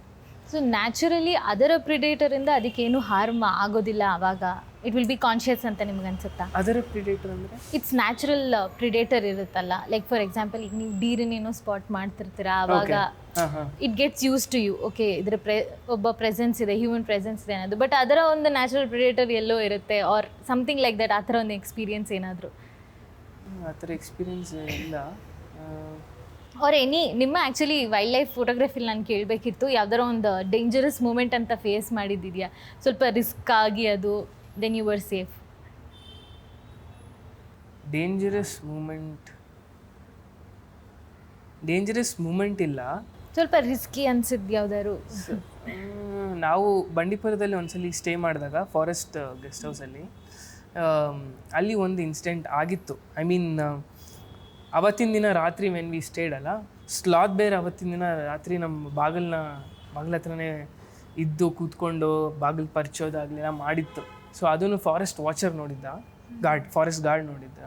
So naturally ಅದರ ಪ್ರಿಡೇಟರಿಂದ ಅದಕ್ಕೇನು ಹಾರ್ಮ್ ಆಗೋದಿಲ್ಲ, ಆವಾಗ ಇಟ್ ವಿಲ್ ಬಿ ಕಾನ್ಷಿಯಸ್ ಅಂತ ನಿಮ್ಗೆ ಅನ್ಸುತ್ತಾ? ಅದರ ಪ್ರಿಡೇಟರ್ ಅಂದರೆ ಇಟ್ಸ್ ನ್ಯಾಚುರಲ್ ಪ್ರಿಡೇಟರ್ ಇರುತ್ತಲ್ಲ, ಲೈಕ್ ಫಾರ್ ಎಕ್ಸಾಂಪಲ್ ಈಗ ನೀವು ಡೀರನ್ನೇನೋ ಸ್ಪಾಟ್ ಮಾಡ್ತಿರ್ತೀರಾ, ಆವಾಗ it gets use to you, okay ಇದರ ಒಬ್ಬ ಪ್ರೆಸೆನ್ಸ್ ಇದೆ, ಹ್ಯೂಮನ್ ಪ್ರೆಸೆನ್ಸ್ ಇದೆ ಅನ್ನೋದು. ಬಟ್ ಅದರ ಒಂದು ನ್ಯಾಚುರಲ್ ಪ್ರಿಡೇಟರ್ ಎಲ್ಲೋ ಇರುತ್ತೆ, ಆರ್ ಸಮಥಿಂಗ್ ಲೈಕ್ ದಟ್, ಆ ಥರ ಒಂದು ಎಕ್ಸ್ಪೀರಿಯನ್ಸ್ ಏನಾದರೂ? ಆ ಥರ ಎಕ್ಸ್ಪೀರಿಯನ್ಸ್ ಇಲ್ಲ. ಆರ್ ಎನಿ ನಿಮ್ಮ ಆ್ಯಕ್ಚುಲಿ ವೈಲ್ಡ್ ಲೈಫ್ ಫೋಟೋಗ್ರಫಿಲಿ ನಾನು ಕೇಳಬೇಕಿತ್ತು, ಯಾವ್ದಾರ ಒಂದು ಡೇಂಜರಸ್ ಮೂಮೆಂಟ್ ಅಂತ ಫೇಸ್ ಮಾಡಿದ್ದಿದೆಯಾ, ಸ್ವಲ್ಪ ರಿಸ್ಕ್ ಆಗಿ ಅದು, then you were safe? Dangerous moment ಇಲ್ಲ. ಸ್ವಲ್ಪ ರಿಸ್ಕಿ ಅನ್ಸಿದ್ದು ಯಾವ್ದಾದ್ರು? ನಾವು ಬಂಡೀಪುರದಲ್ಲಿ ಒಂದ್ಸಲಿ ಸ್ಟೇ ಮಾಡಿದಾಗ ಫಾರೆಸ್ಟ್ ಗೆಸ್ಟ್ ಹೌಸಲ್ಲಿ, ಅಲ್ಲಿ ಒಂದು ಇನ್ಸಿಡೆಂಟ್ ಆಗಿತ್ತು. ಐ ಮೀನ್ ಅವತ್ತಿನ ದಿನ ರಾತ್ರಿ ವೆನ್ ವಿ ಸ್ಟೇಡ್ ಅಲ್ಲ, ಸ್ಲಾತ್ ಬೇರ್ ಅವತ್ತಿನ ದಿನ ರಾತ್ರಿ ನಮ್ಮ ಬಾಗಿಲ ಹತ್ರನೇ ಇದ್ದು ಕೂತ್ಕೊಂಡು ಬಾಗಿಲು ಪರಿಚೋದಾಗಲೆಲ್ಲ ಮಾಡಿತ್ತು. ಸೊ ಅದನ್ನು ಫಾರೆಸ್ಟ್ ವಾಚರ್ ನೋಡಿದ್ದ, ಫಾರೆಸ್ಟ್ ಗಾರ್ಡ್ ನೋಡಿದ್ದ.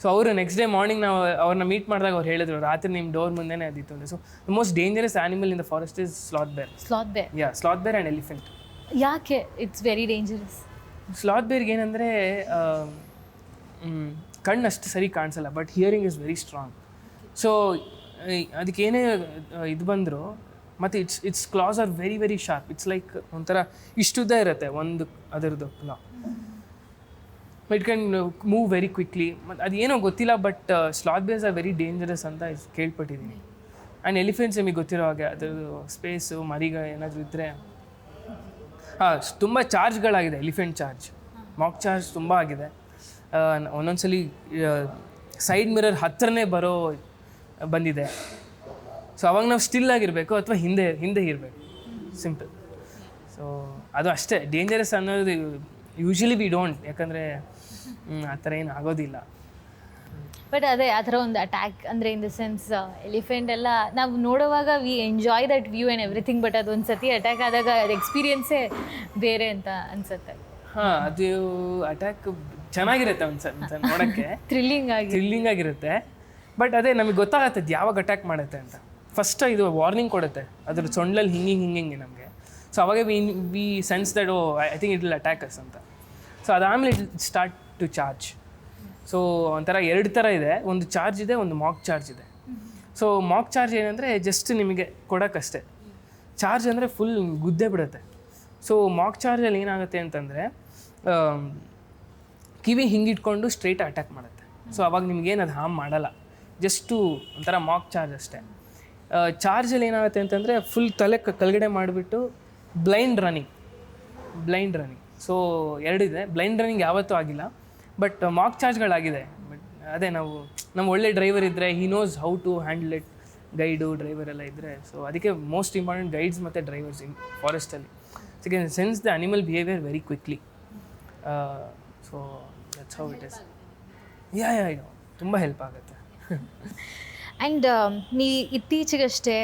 ಸೊ ಅವರು ನೆಕ್ಸ್ಟ್ ಡೇ ಮಾರ್ನಿಂಗ್ ನಾವು ಅವ್ರನ್ನ ಮೀಟ್ ಮಾಡಿದಾಗ ಅವ್ರು ಹೇಳಿದ್ರು, ರಾತ್ರಿ ನಿಮ್ಮ ಡೋರ್ ಮುಂದೆನೇ ಅದಿತ್ತು ಅಂತ. So the most dangerous animal in the forest is sloth bear. Sloth bear and elephant. ಯಾಕೆ ಇಟ್ಸ್ ವೆರಿ ಡೇಂಜರಸ್? ಸ್ಲಾತ್ ಬೇರ್ಗೆ ಏನಂದರೆ ಕಣ್ಣು ಅಷ್ಟು ಸರಿ ಕಾಣಿಸಲ್ಲ, but hearing is very strong. So ಅದಕ್ಕೇನೇ ಇದು ಬಂದರೂ ಮತ್ತು its claws are very very sharp. It's like ಒಂಥರ ಇಷ್ಟುದ್ದ ಇರುತ್ತೆ ಒಂದು ಅದರದ್ದು claw. It can move very quickly. ಮತ್ತು ಅದೇನೋ ಗೊತ್ತಿಲ್ಲ, but sloth bears are very dangerous ಅಂತ ಕೇಳ್ಪಟ್ಟಿದ್ದೀನಿ. ಆ್ಯಂಡ್ ಎಲಿಫೆಂಟ್ಸ್ ನಿಮಗೆ ಗೊತ್ತಿರೋ ಹಾಗೆ ಅದರದ್ದು ಸ್ಪೇಸು ಮರಿಗ ಏನಾದರೂ ಇದ್ದರೆ ತುಂಬ ಚಾರ್ಜ್ಗಳಾಗಿದೆ. ಎಲಿಫೆಂಟ್ ಚಾರ್ಜ್, ಮಾಕ್ ಚಾರ್ಜ್ ತುಂಬ ಆಗಿದೆ. ಒಂದೊಂದ್ಸಲಿ ಸೈಡ್ ಮಿರರ್ ಹತ್ತಿರನೇ ಬಂದಿದೆ. ಸೊ ಅವಾಗ ನಾವು ಸ್ಟಿಲ್ ಆಗಿರಬೇಕು ಅಥವಾ ಹಿಂದೆ ಇರಬೇಕು, ಸಿಂಪಲ್. ಸೊ ಅದು ಅಷ್ಟೇ ಡೇಂಜರಸ್ ಅನ್ನೋದು. ಯೂಶ್ವಲಿ ವಿ ಡೋಂಟ್, ಯಾಕಂದರೆ ಆ ಥರ ಏನು ಆಗೋದಿಲ್ಲ. ಬಟ್ ಅದೇ ಆ ಥರ ಒಂದು ಅಟ್ಯಾಕ್ ಅಂದರೆ ಇನ್ ದ ಸೆನ್ಸ್ ಎಲಿಫೆಂಟ್ ಎಲ್ಲ ನಾವು ನೋಡುವಾಗ V enjoy that view and everything, but ಅದೊಂದು ಸತಿ ಅಟ್ಯಾಕ್ ಆದಾಗ ಅದು ಎಕ್ಸ್ಪೀರಿಯನ್ಸೇ ಬೇರೆ ಅಂತ ಅನ್ಸುತ್ತೆ. ಅದು ಅಟ್ಯಾಕ್ ಚೆನ್ನಾಗಿರುತ್ತೆ ಒಂದ್ಸಲ ನೋಡೋಕ್ಕೆ, ಥ್ರಿಲ್ಲಿಂಗ್ ಆಗಿರುತ್ತೆ. ಬಟ್ ಅದೇ ನಮಗೆ ಗೊತ್ತಾಗತ್ತೆ ಯಾವಾಗ ಅಟ್ಯಾಕ್ ಮಾಡುತ್ತೆ ಅಂತ. ಫಸ್ಟ್ ಇದು ವಾರ್ನಿಂಗ್ ಕೊಡುತ್ತೆ, ಅದ್ರ ಸೊಂಡ್ಲಲ್ಲಿ ಹಿಂಗೆ ನಮಗೆ. ಸೊ ಅವಾಗ we sense that I think it will attack us ಅಂತ. ಸೊ ಅದಾದಮೇಲೆ it start to charge. So ಒಂಥರ 2 ಥರ ಇದೆ, ಒಂದು ಚಾರ್ಜ್ ಇದೆ, ಒಂದು ಮಾಕ್ ಚಾರ್ಜ್ ಇದೆ. ಸೊ ಮಾಕ್ ಚಾರ್ಜ್ ಏನಂದರೆ ಜಸ್ಟ್ ನಿಮಗೆ ಕೊಡೋಕ್ಕಷ್ಟೇ. ಚಾರ್ಜ್ ಅಂದರೆ ಫುಲ್ ಗುದ್ದೆ ಬಿಡುತ್ತೆ. ಸೊ ಮಾಕ್ ಚಾರ್ಜಲ್ಲಿ ಏನಾಗುತ್ತೆ ಅಂತಂದರೆ ಕಿವಿ ಹಿಂಗಿಟ್ಕೊಂಡು ಸ್ಟ್ರೈಟ್ ಅಟ್ಯಾಕ್ ಮಾಡುತ್ತೆ. ಸೊ ಅವಾಗ ನಿಮಗೇನು ಅದು ಹಾರ್ಮ್ ಮಾಡಲ್ಲ, ಜಸ್ಟು ಒಂಥರ ಮಾಕ್ ಚಾರ್ಜ್ ಅಷ್ಟೇ. ಚಾರ್ಜಲ್ಲಿ ಏನಾಗುತ್ತೆ ಅಂತಂದರೆ ಫುಲ್ ತಲೆ ಕೆಳಗಡೆ ಮಾಡಿಬಿಟ್ಟು ಬ್ಲೈಂಡ್ ರನ್ನಿಂಗ್. ಸೊ 2 ಇದೆ. ಬ್ಲೈಂಡ್ ರನ್ನಿಂಗ್ ಯಾವತ್ತೂ ಆಗಿಲ್ಲ, ಬಟ್ ಮಾಕ್ ಚಾರ್ಜ್ಗಳಾಗಿದೆ. ಬಟ್ ಅದೇ ನಮ್ಮ ಒಳ್ಳೆ ಡ್ರೈವರ್ ಇದ್ದರೆ he knows how to handle it, guide driver ಎಲ್ಲ ಇದ್ದರೆ. ಸೊ ಅದಕ್ಕೆ ಮೋಸ್ಟ್ ಇಂಪಾರ್ಟೆಂಟ್ ಗೈಡ್ಸ್ ಮತ್ತು ಡ್ರೈವರ್ಸ್ ಇನ್ ಫಾರೆಸ್ಟಲ್ಲಿ. So can sense the animal behaviour very quickly. So that's how it is. Yeah ತುಂಬ ಹೆಲ್ಪ್ ಆಗುತ್ತೆ. ಆ್ಯಂಡ್ ನೀ ಇತ್ತೀಚೆಗಷ್ಟೇ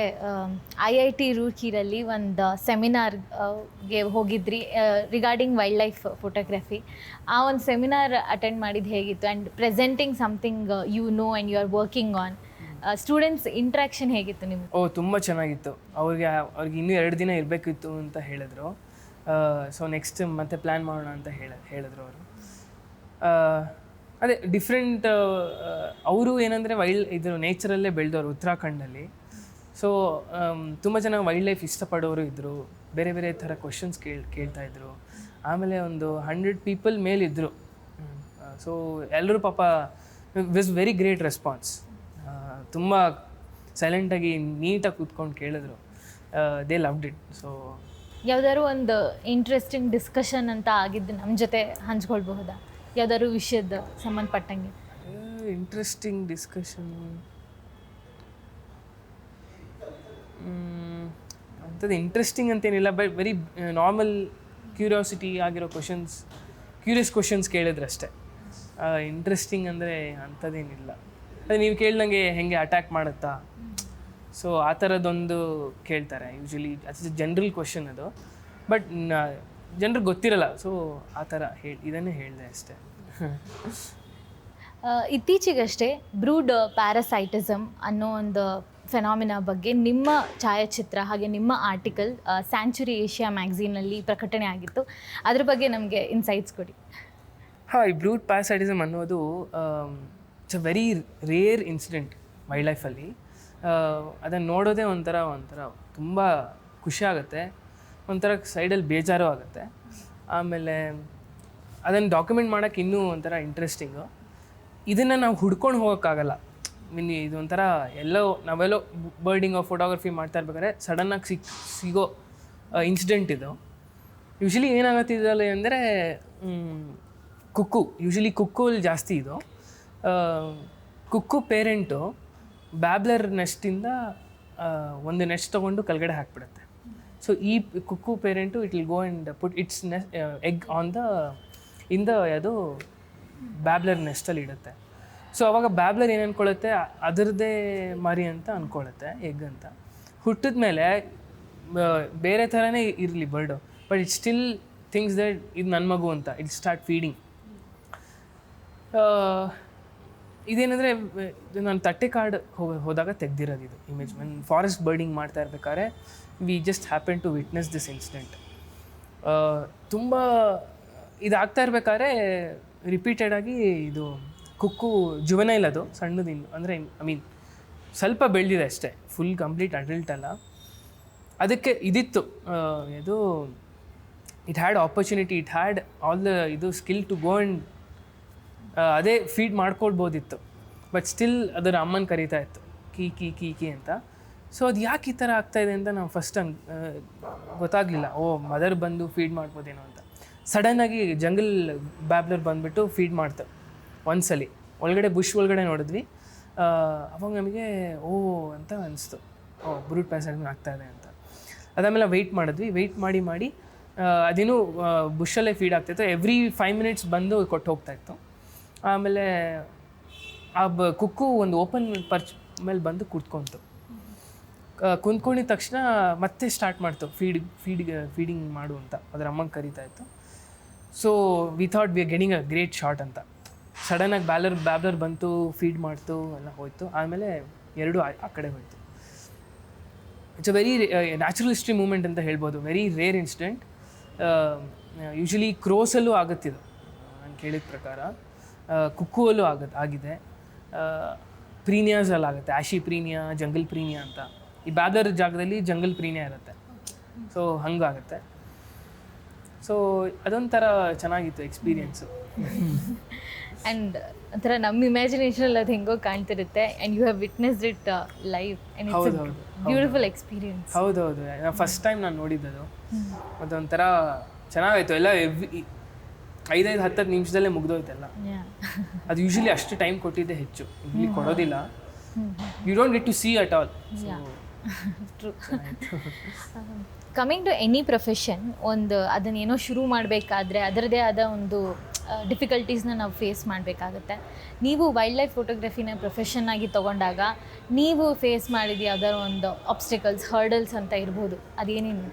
IIT ರೂರ್ಕಿಯಲ್ಲಿ ಒಂದು ಸೆಮಿನಾರ್ಗೆ ಹೋಗಿದ್ರಿ ರಿಗಾರ್ಡಿಂಗ್ ವೈಲ್ಡ್ ಲೈಫ್ ಫೋಟೋಗ್ರಫಿ. ಆ ಒಂದು ಸೆಮಿನಾರ್ ಅಟೆಂಡ್ ಮಾಡಿದ್ದು ಹೇಗಿತ್ತು? And presenting something you know and you are working on, students interaction ಹೇಗಿತ್ತು ನಿಮಗೆ? ತುಂಬ ಚೆನ್ನಾಗಿತ್ತು. ಅವ್ರಿಗೆ ಇನ್ನೂ 2 ದಿನ ಇರಬೇಕಿತ್ತು ಅಂತ ಹೇಳಿದ್ರು. ಸೊ ನೆಕ್ಸ್ಟ್ ಮತ್ತೆ ಪ್ಲ್ಯಾನ್ ಮಾಡೋಣ ಅಂತ ಹೇಳಿದ್ರು ಅವರು. ಅದೇ ಡಿಫ್ರೆಂಟ್, ಅವರು ಏನಂದರೆ ಇದು ನೇಚರಲ್ಲೇ ಬೆಳೆದವರು ಉತ್ತರಾಖಂಡಲ್ಲಿ. ಸೊ ತುಂಬ ಜನ ವೈಲ್ಡ್ ಲೈಫ್ ಇಷ್ಟಪಡೋರು ಇದ್ದರು, ಬೇರೆ ಬೇರೆ ಥರ ಕ್ವಶನ್ಸ್ ಕೇಳ್ತಾಯಿದ್ರು. ಆಮೇಲೆ ಒಂದು 100 ಪೀಪಲ್ ಮೇಲಿದ್ದರು. ಸೊ ಎಲ್ಲರೂ ಪಾಪ ವಿಸ್ ವೆರಿ ಗ್ರೇಟ್ ರೆಸ್ಪಾನ್ಸ್. ತುಂಬ ಸೈಲೆಂಟಾಗಿ ನೀಟಾಗಿ ಕೂತ್ಕೊಂಡು ಕೇಳಿದ್ರು. They loved it. ಸೊ ಯಾವ್ದಾದ್ರು ಒಂದು ಇಂಟ್ರೆಸ್ಟಿಂಗ್ ಡಿಸ್ಕಷನ್ ಅಂತ ಆಗಿದ್ದು ನಮ್ಮ ಜೊತೆ ಹಂಚ್ಕೊಳ್ಬಹುದಾ? ಯಾವ್ದಾದ್ರು ವಿಷಯದ ಸಂಬಂಧಪಟ್ಟಂಗೆ ಇಂಟ್ರೆಸ್ಟಿಂಗ್ ಡಿಸ್ಕಷನ್ ಅಂಥದ್ದು ಇಂಟ್ರೆಸ್ಟಿಂಗ್ ಅಂತೇನಿಲ್ಲ, ಬಟ್ ವೆರಿ ನಾರ್ಮಲ್ ಕ್ಯೂರಿಯಾಸಿಟಿ ಆಗಿರೋ ಕ್ಯೂರಿಯಸ್ ಕ್ವಶನ್ಸ್ ಕೇಳಿದ್ರೆ ಅಷ್ಟೇ. ಇಂಟ್ರೆಸ್ಟಿಂಗ್ ಅಂದರೆ ಅಂಥದ್ದೇನಿಲ್ಲ. ಅದೇ ನೀವು ಕೇಳ್ದಂಗೆ ಹೆಂಗೆ ಅಟ್ಯಾಕ್ ಮಾಡುತ್ತಾ, ಸೊ ಆ ಥರದ್ದೊಂದು ಕೇಳ್ತಾರೆ ಯೂಶ್ವಲಿ. ಅದು ಜನರಲ್ ಕ್ವಶನ್ ಅದು, ಬಟ್ ಜನರಿಗೆ ಗೊತ್ತಿರಲ್ಲ. ಸೊ ಆ ಥರ ಇದನ್ನೇ ಹೇಳಿದೆ ಅಷ್ಟೇ. ಇತ್ತೀಚೆಗಷ್ಟೇ ಬ್ರೂಡ್ ಪ್ಯಾರಾಸೈಟಿಸಮ್ ಅನ್ನೋ ಒಂದು ಫೆನಾಮಿನಾ ಬಗ್ಗೆ ನಿಮ್ಮ ಛಾಯಾಚಿತ್ರ ಹಾಗೆ ನಿಮ್ಮ ಆರ್ಟಿಕಲ್ ಸ್ಯಾಂಚುರಿ ಏಷ್ಯಾ ಮ್ಯಾಗ್ಝೀನಲ್ಲಿ ಪ್ರಕಟಣೆ ಆಗಿತ್ತು. ಅದ್ರ ಬಗ್ಗೆ ನಮಗೆ ಇನ್ಸೈಟ್ಸ್ ಕೊಡಿ. ಹಾಂ, ಈ ಬ್ರೂಡ್ ಪ್ಯಾರಾಸೈಟಿಸಮ್ ಅನ್ನೋದು it's a very rare incident wild ಲೈಫಲ್ಲಿ. ಅದನ್ನು ನೋಡೋದೇ ಒಂಥರ ತುಂಬ ಖುಷಿ ಆಗುತ್ತೆ, ಒಂಥರ ಸೈಡಲ್ಲಿ ಬೇಜಾರು ಆಗುತ್ತೆ. ಆಮೇಲೆ ಅದನ್ನು ಡಾಕ್ಯುಮೆಂಟ್ ಮಾಡೋಕ್ಕೆ ಇನ್ನೂ ಒಂಥರ ಇಂಟ್ರೆಸ್ಟಿಂಗು. ಇದನ್ನು ನಾವು ಹುಡ್ಕೊಂಡು ಹೋಗೋಕ್ಕಾಗಲ್ಲ. ಇದೊಂಥರ ನಾವೆಲ್ಲೋ ಬರ್ಡಿಂಗ್ ಫೋಟೋಗ್ರಫಿ ಮಾಡ್ತಾ ಇರ್ಬೇಕಾದ್ರೆ ಸಡನ್ನಾಗಿ ಸಿಗೋ ಇನ್ಸಿಡೆಂಟ್ ಇದು. ಯೂಶ್ವಲಿ ಏನಾಗತ್ತಿದ್ದಲ್ಲಿ ಅಂದರೆ ಯೂಶ್ವಲಿ ಕುಕ್ಕುಲ್ಲಿ ಜಾಸ್ತಿ ಇದು. ಕುಕ್ಕು ಪೇರೆಂಟು ಬ್ಯಾಬ್ಲರ್ ನೆಸ್ಟಿಂದ ಒಂದು ನೆಸ್ಟ್ ತೊಗೊಂಡು ಕೆಳಗಡೆ ಹಾಕ್ಬಿಡುತ್ತೆ. ಸೊ ಈ cuckoo parent it will go and put its egg on ಅದು ಬ್ಯಾಬ್ಲರ್ ನೆಸ್ಟಲ್ಲಿ ಇಡುತ್ತೆ. ಸೊ ಅವಾಗ ಬ್ಯಾಬ್ಲರ್ ಏನು ಅಂದ್ಕೊಳ್ಳುತ್ತೆ, ಅದರದ್ದೇ ಮರಿ ಅಂತ ಅಂದ್ಕೊಳ್ಳುತ್ತೆ, ಎಗ್ ಅಂತ. ಹುಟ್ಟಿದ ಮೇಲೆ ಬೇರೆ ಥರನೇ ಇರಲಿ bird, but it still thinks that ಇದು ನನ್ನ ಮಗು ಅಂತ. It start feeding. ಇದೇನೆಂದರೆ ನಾನು ತಟ್ಟೆಕಾಡು ಹೋದಾಗ ತೆಗ್ದಿರೋದು ಇದು ಇಮೇಜ್. ಫಾರೆಸ್ಟ್ ಬರ್ಡಿಂಗ್ ಮಾಡ್ತಾ ಇರ್ಬೇಕಾದ್ರೆ we just happen to witness this incident. ತುಂಬ ಇದಾಗ್ತಾ ಇರ್ಬೇಕಾದ್ರೆ ರಿಪೀಟೆಡಾಗಿ ಇದು ಕುಕ್ಕು ಜುವೆನೈಲ್, ಅದು ಸಣ್ಣದಿನ್ನು, ಅಂದರೆ ಸ್ವಲ್ಪ ಬೆಳೆದಿದೆ ಅಷ್ಟೇ, ಫುಲ್ ಕಂಪ್ಲೀಟ್ ಅಡಲ್ಟ್ ಅಲ್ಲ. ಅದಕ್ಕೆ ಇದಿತ್ತು ಇದು it had opportunity, it had all the skill to go and ಅದೇ ಫೀಡ್ ಮಾಡ್ಕೊಳ್ಬೋದಿತ್ತು. ಬಟ್ ಸ್ಟಿಲ್ ಅದರ ಅಮ್ಮನ ಕರೀತಾ ಇತ್ತು ಕೀ ಕೀ ಕೀ ಕೀ ಅಂತ. ಸೊ ಅದು ಯಾಕೆ ಈ ಥರ ಆಗ್ತಾಯಿದೆ ಅಂತ ನಾವು ಫಸ್ಟ್ ಗೊತ್ತಾಗಲಿಲ್ಲ. ಮದರ್ ಬಂದು ಫೀಡ್ ಮಾಡ್ಬೋದೇನೋ ಅಂತ. ಸಡನ್ನಾಗಿ ಜಂಗಲ್ ಬ್ಯಾಬ್ಲರ್ ಬಂದುಬಿಟ್ಟು ಫೀಡ್ ಮಾಡ್ತಾರೆ ಒಂದ್ಸಲಿ. ಬುಷ್ ಒಳಗಡೆ ನೋಡಿದ್ವಿ. ಅವಾಗ ನಮಗೆ ಅಂತ ಅನಿಸ್ತು, ಬ್ರೂಡ್ ಪ್ಯಾರಾಸೈಟಿಸಮ್ ಆಗ್ತಾಯಿದೆ ಅಂತ. ಅದಾದಮೇಲೆ ವೆಯ್ಟ್ ಮಾಡಿ ಅದೇನು ಬುಷಲ್ಲೇ ಫೀಡ್ ಆಗ್ತಾಯಿತ್ತು. ಎವ್ರಿ 5 minutes ಬಂದು ಕೊಟ್ಟು ಹೋಗ್ತಾಯಿತ್ತು. ಆಮೇಲೆ ಆ ಕುಕ್ಕು ಒಂದು ಓಪನ್ ಪರ್ಚ್ ಮೇಲೆ ಬಂದು ಕೂತ್ಕೊಂತು. ಕುಂತ್ಕೊಂಡಿದ ತಕ್ಷಣ ಮತ್ತೆ ಸ್ಟಾರ್ಟ್ ಮಾಡ್ತು ಫೀಡಿಂಗ್ ಮಾಡು ಅಂತ. ಅದರ ಅಮ್ಮಂಗೆ ಕರೀತಾ ಇತ್ತು. So we thought we are getting a great shot ಅಂತ. ಸಡನ್ನಾಗಿ ಬ್ಯಾಬ್ಲರ್ ಬಂತು, ಫೀಡ್ ಮಾಡ್ತು, ಎಲ್ಲ ಹೋಯ್ತು. ಆಮೇಲೆ ಎರಡು ಆ ಕಡೆ ಹೋಯ್ತು. It's a very natural history moment ಅಂತ ಹೇಳ್ಬೋದು. Very rare incident. ಯೂಶ್ವಲಿ ಕ್ರೋಸಲ್ಲೂ ಆಗುತ್ತಿದ್ದು ನಾನು ಕೇಳಿದ ಪ್ರಕಾರ. ಕುಕ್ಕುವಲ್ಲೂ ಆಗಿದೆ. ಪ್ರೀನಿಯಾಸಲ್ಲಿ ಆಗುತ್ತೆ, ಆ್ಯಶಿ ಪ್ರೀನಿಯಾ, ಜಂಗಲ್ ಪ್ರೀನಿಯಾ ಅಂತ. ಈ ಬ್ಯಾಬ್ಲರ್ ಜಾಗದಲ್ಲಿ ಜಂಗಲ್ ಪ್ರೀನಿಯಾ ಇರುತ್ತೆ. ಸೊ ಹಂಗಾಗುತ್ತೆ. ಸೊ ಅದೊಂಥರ ಚೆನ್ನಾಗಿತ್ತು ಎಕ್ಸ್ಪೀರಿಯೆನ್ಸು. ಆ್ಯಂಡ್ ಒಂಥರ ನಮ್ಮ ಇಮ್ಯಾಜಿನೇಷನಲ್ಲಿ ಅದು ಹೆಂಗೋ ಕಾಣ್ತಿರುತ್ತೆ. And you have witnessed it live. ಹೌದು, ಬ್ಯೂಟಿಫುಲ್ ಎಕ್ಸ್ಪೀರಿಯನ್ಸ್. ಹೌದೌದು. ಫಸ್ಟ್ ಟೈಮ್ ನಾನು ನೋಡಿದ್ದದು. ಅದೊಂಥರ ಚೆನ್ನಾಗಾಯಿತು. ಎಲ್ಲ 5-10 ನಿಮಿಷದಲ್ಲೇ ಮುಗ್ದೋಯ್ತೆಲ್ಲ. ಅದು ಯೂಶ್ವಲಿ ಅಷ್ಟು ಟೈಮ್ ಕೊಟ್ಟಿದ್ದೆ ಹೆಚ್ಚು, ಇಲ್ಲಿ ಕೊಡೋದಿಲ್ಲ. You don't get to see at all. Coming to any profession, ಅದನ್ನೇನೋ ಶುರು ಮಾಡಬೇಕಾದ್ರೆ ಅದರದ್ದೇ ಆದ ಒಂದು ಡಿಫಿಕಲ್ಟೀಸ್ನ ನಾವು ಫೇಸ್ ಮಾಡಬೇಕಾಗುತ್ತೆ. ನೀವು ವೈಲ್ಡ್ ಲೈಫ್ ಫೋಟೋಗ್ರಫಿನ ಪ್ರೊಫೆಷನ್ ಆಗಿ ತೊಗೊಂಡಾಗ ನೀವು ಫೇಸ್ ಮಾಡಿದ ಯಾವ್ದಾದ್ರು ಒಂದು ಆಬ್ಸ್ಟಿಕಲ್ಸ್, ಹರ್ಡಲ್ಸ್ ಅಂತ ಇರ್ಬೋದು, ಅದೇನೇನು?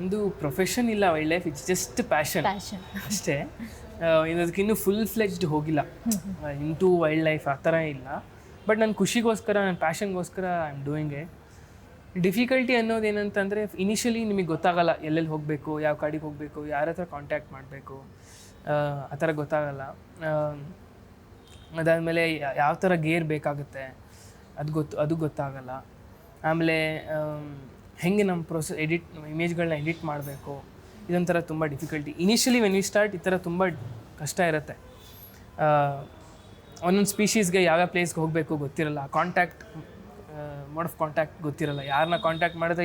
ಒಂದು ಪ್ರೊಫೆಷನ್ ಇಲ್ಲ wildlife, it's just passion ಅಷ್ಟೇ. ಇದಕ್ಕಿನ್ನೂ ಫುಲ್ ಫ್ಲೆಜ್ಡ್ ಹೋಗಿಲ್ಲ ಇಂಟು ವೈಲ್ಡ್ ಲೈಫ್, ಆ ಥರ ಇಲ್ಲ. ಬಟ್ ನನ್ನ ಖುಷಿಗೋಸ್ಕರ, ನನ್ನ ಪ್ಯಾಷನ್ಗೋಸ್ಕರ I am doing it. Difficulty ಅನ್ನೋದು ಏನಂತಂದರೆ, ಇನಿಷಿಯಲಿ ನಿಮಗೆ ಗೊತ್ತಾಗಲ್ಲ ಎಲ್ಲೆಲ್ಲಿ ಹೋಗಬೇಕು, ಯಾವ ಕಾಡಿಗೆ ಹೋಗಬೇಕು, ಯಾರ ಹತ್ರ ಕಾಂಟ್ಯಾಕ್ಟ್ ಮಾಡಬೇಕು, ಆ ಥರ ಗೊತ್ತಾಗಲ್ಲ. ಅದಾದಮೇಲೆ ಯಾವ ಥರ ಗೇರ್ ಬೇಕಾಗುತ್ತೆ ಅದು ಗೊತ್ತಾಗಲ್ಲ. ಆಮೇಲೆ ಹೆಂಗೆ ನಮ್ಮ ಇಮೇಜ್ಗಳನ್ನ ಎಡಿಟ್ ಮಾಡಬೇಕು, ಇದೊಂಥರ ತುಂಬ difficulty. Initially when we start ಈ ಥರ ತುಂಬ ಕಷ್ಟ ಇರುತ್ತೆ. ಒಂದೊಂದು ಸ್ಪೀಷೀಸ್ಗೆ ಯಾವ್ಯಾವ ಪ್ಲೇಸ್ಗೆ ಹೋಗಬೇಕು ಗೊತ್ತಿರಲ್ಲ, ಮೋಡ್ ಆಫ್ ಕಾಂಟ್ಯಾಕ್ಟ್ ಗೊತ್ತಿರಲ್ಲ, ಯಾರನ್ನ ಕಾಂಟ್ಯಾಕ್ಟ್ ಮಾಡಿದ್ರೆ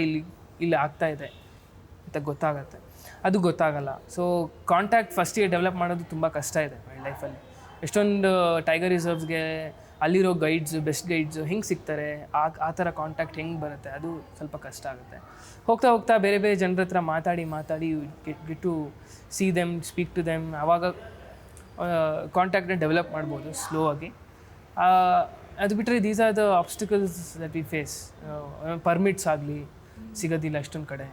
ಇಲ್ಲಿ ಆಗ್ತಾಯಿದೆ ಅಂತ ಅದು ಗೊತ್ತಾಗಲ್ಲ. ಸೊ ಕಾಂಟ್ಯಾಕ್ಟ್ ಫಸ್ಟಿಗೆ ಡೆವಲಪ್ ಮಾಡೋದು ತುಂಬ ಕಷ್ಟ ಇದೆ ವೈಲ್ಡ್ ಲೈಫಲ್ಲಿ. ಎಷ್ಟೊಂದು ಟೈಗರ್ ರಿಸರ್ವ್ಸ್ಗೆ ಅಲ್ಲಿರೋ ಬೆಸ್ಟ್ ಗೈಡ್ಸು ಹೆಂಗೆ ಸಿಗ್ತಾರೆ, ಆ ಥರ ಕಾಂಟ್ಯಾಕ್ಟ್ ಹೆಂಗೆ ಬರುತ್ತೆ, ಅದು ಸ್ವಲ್ಪ ಕಷ್ಟ ಆಗುತ್ತೆ. ಹೋಗ್ತಾ ಬೇರೆ ಬೇರೆ ಜನರ ಹತ್ರ ಮಾತಾಡಿ get to see them, speak to them. ಆವಾಗ ಕಾಂಟ್ಯಾಕ್ಟ್ನ ಡೆವಲಪ್ ಮಾಡ್ಬೋದು ಸ್ಲೋ ಆಗಿ. ಅದು ಬಿಟ್ಟರೆ these are the obstacles that we face. Permits ಆಗಲಿ ಸಿಗೋದಿಲ್ಲ ಅಷ್ಟೊಂದು ಕಡೆ.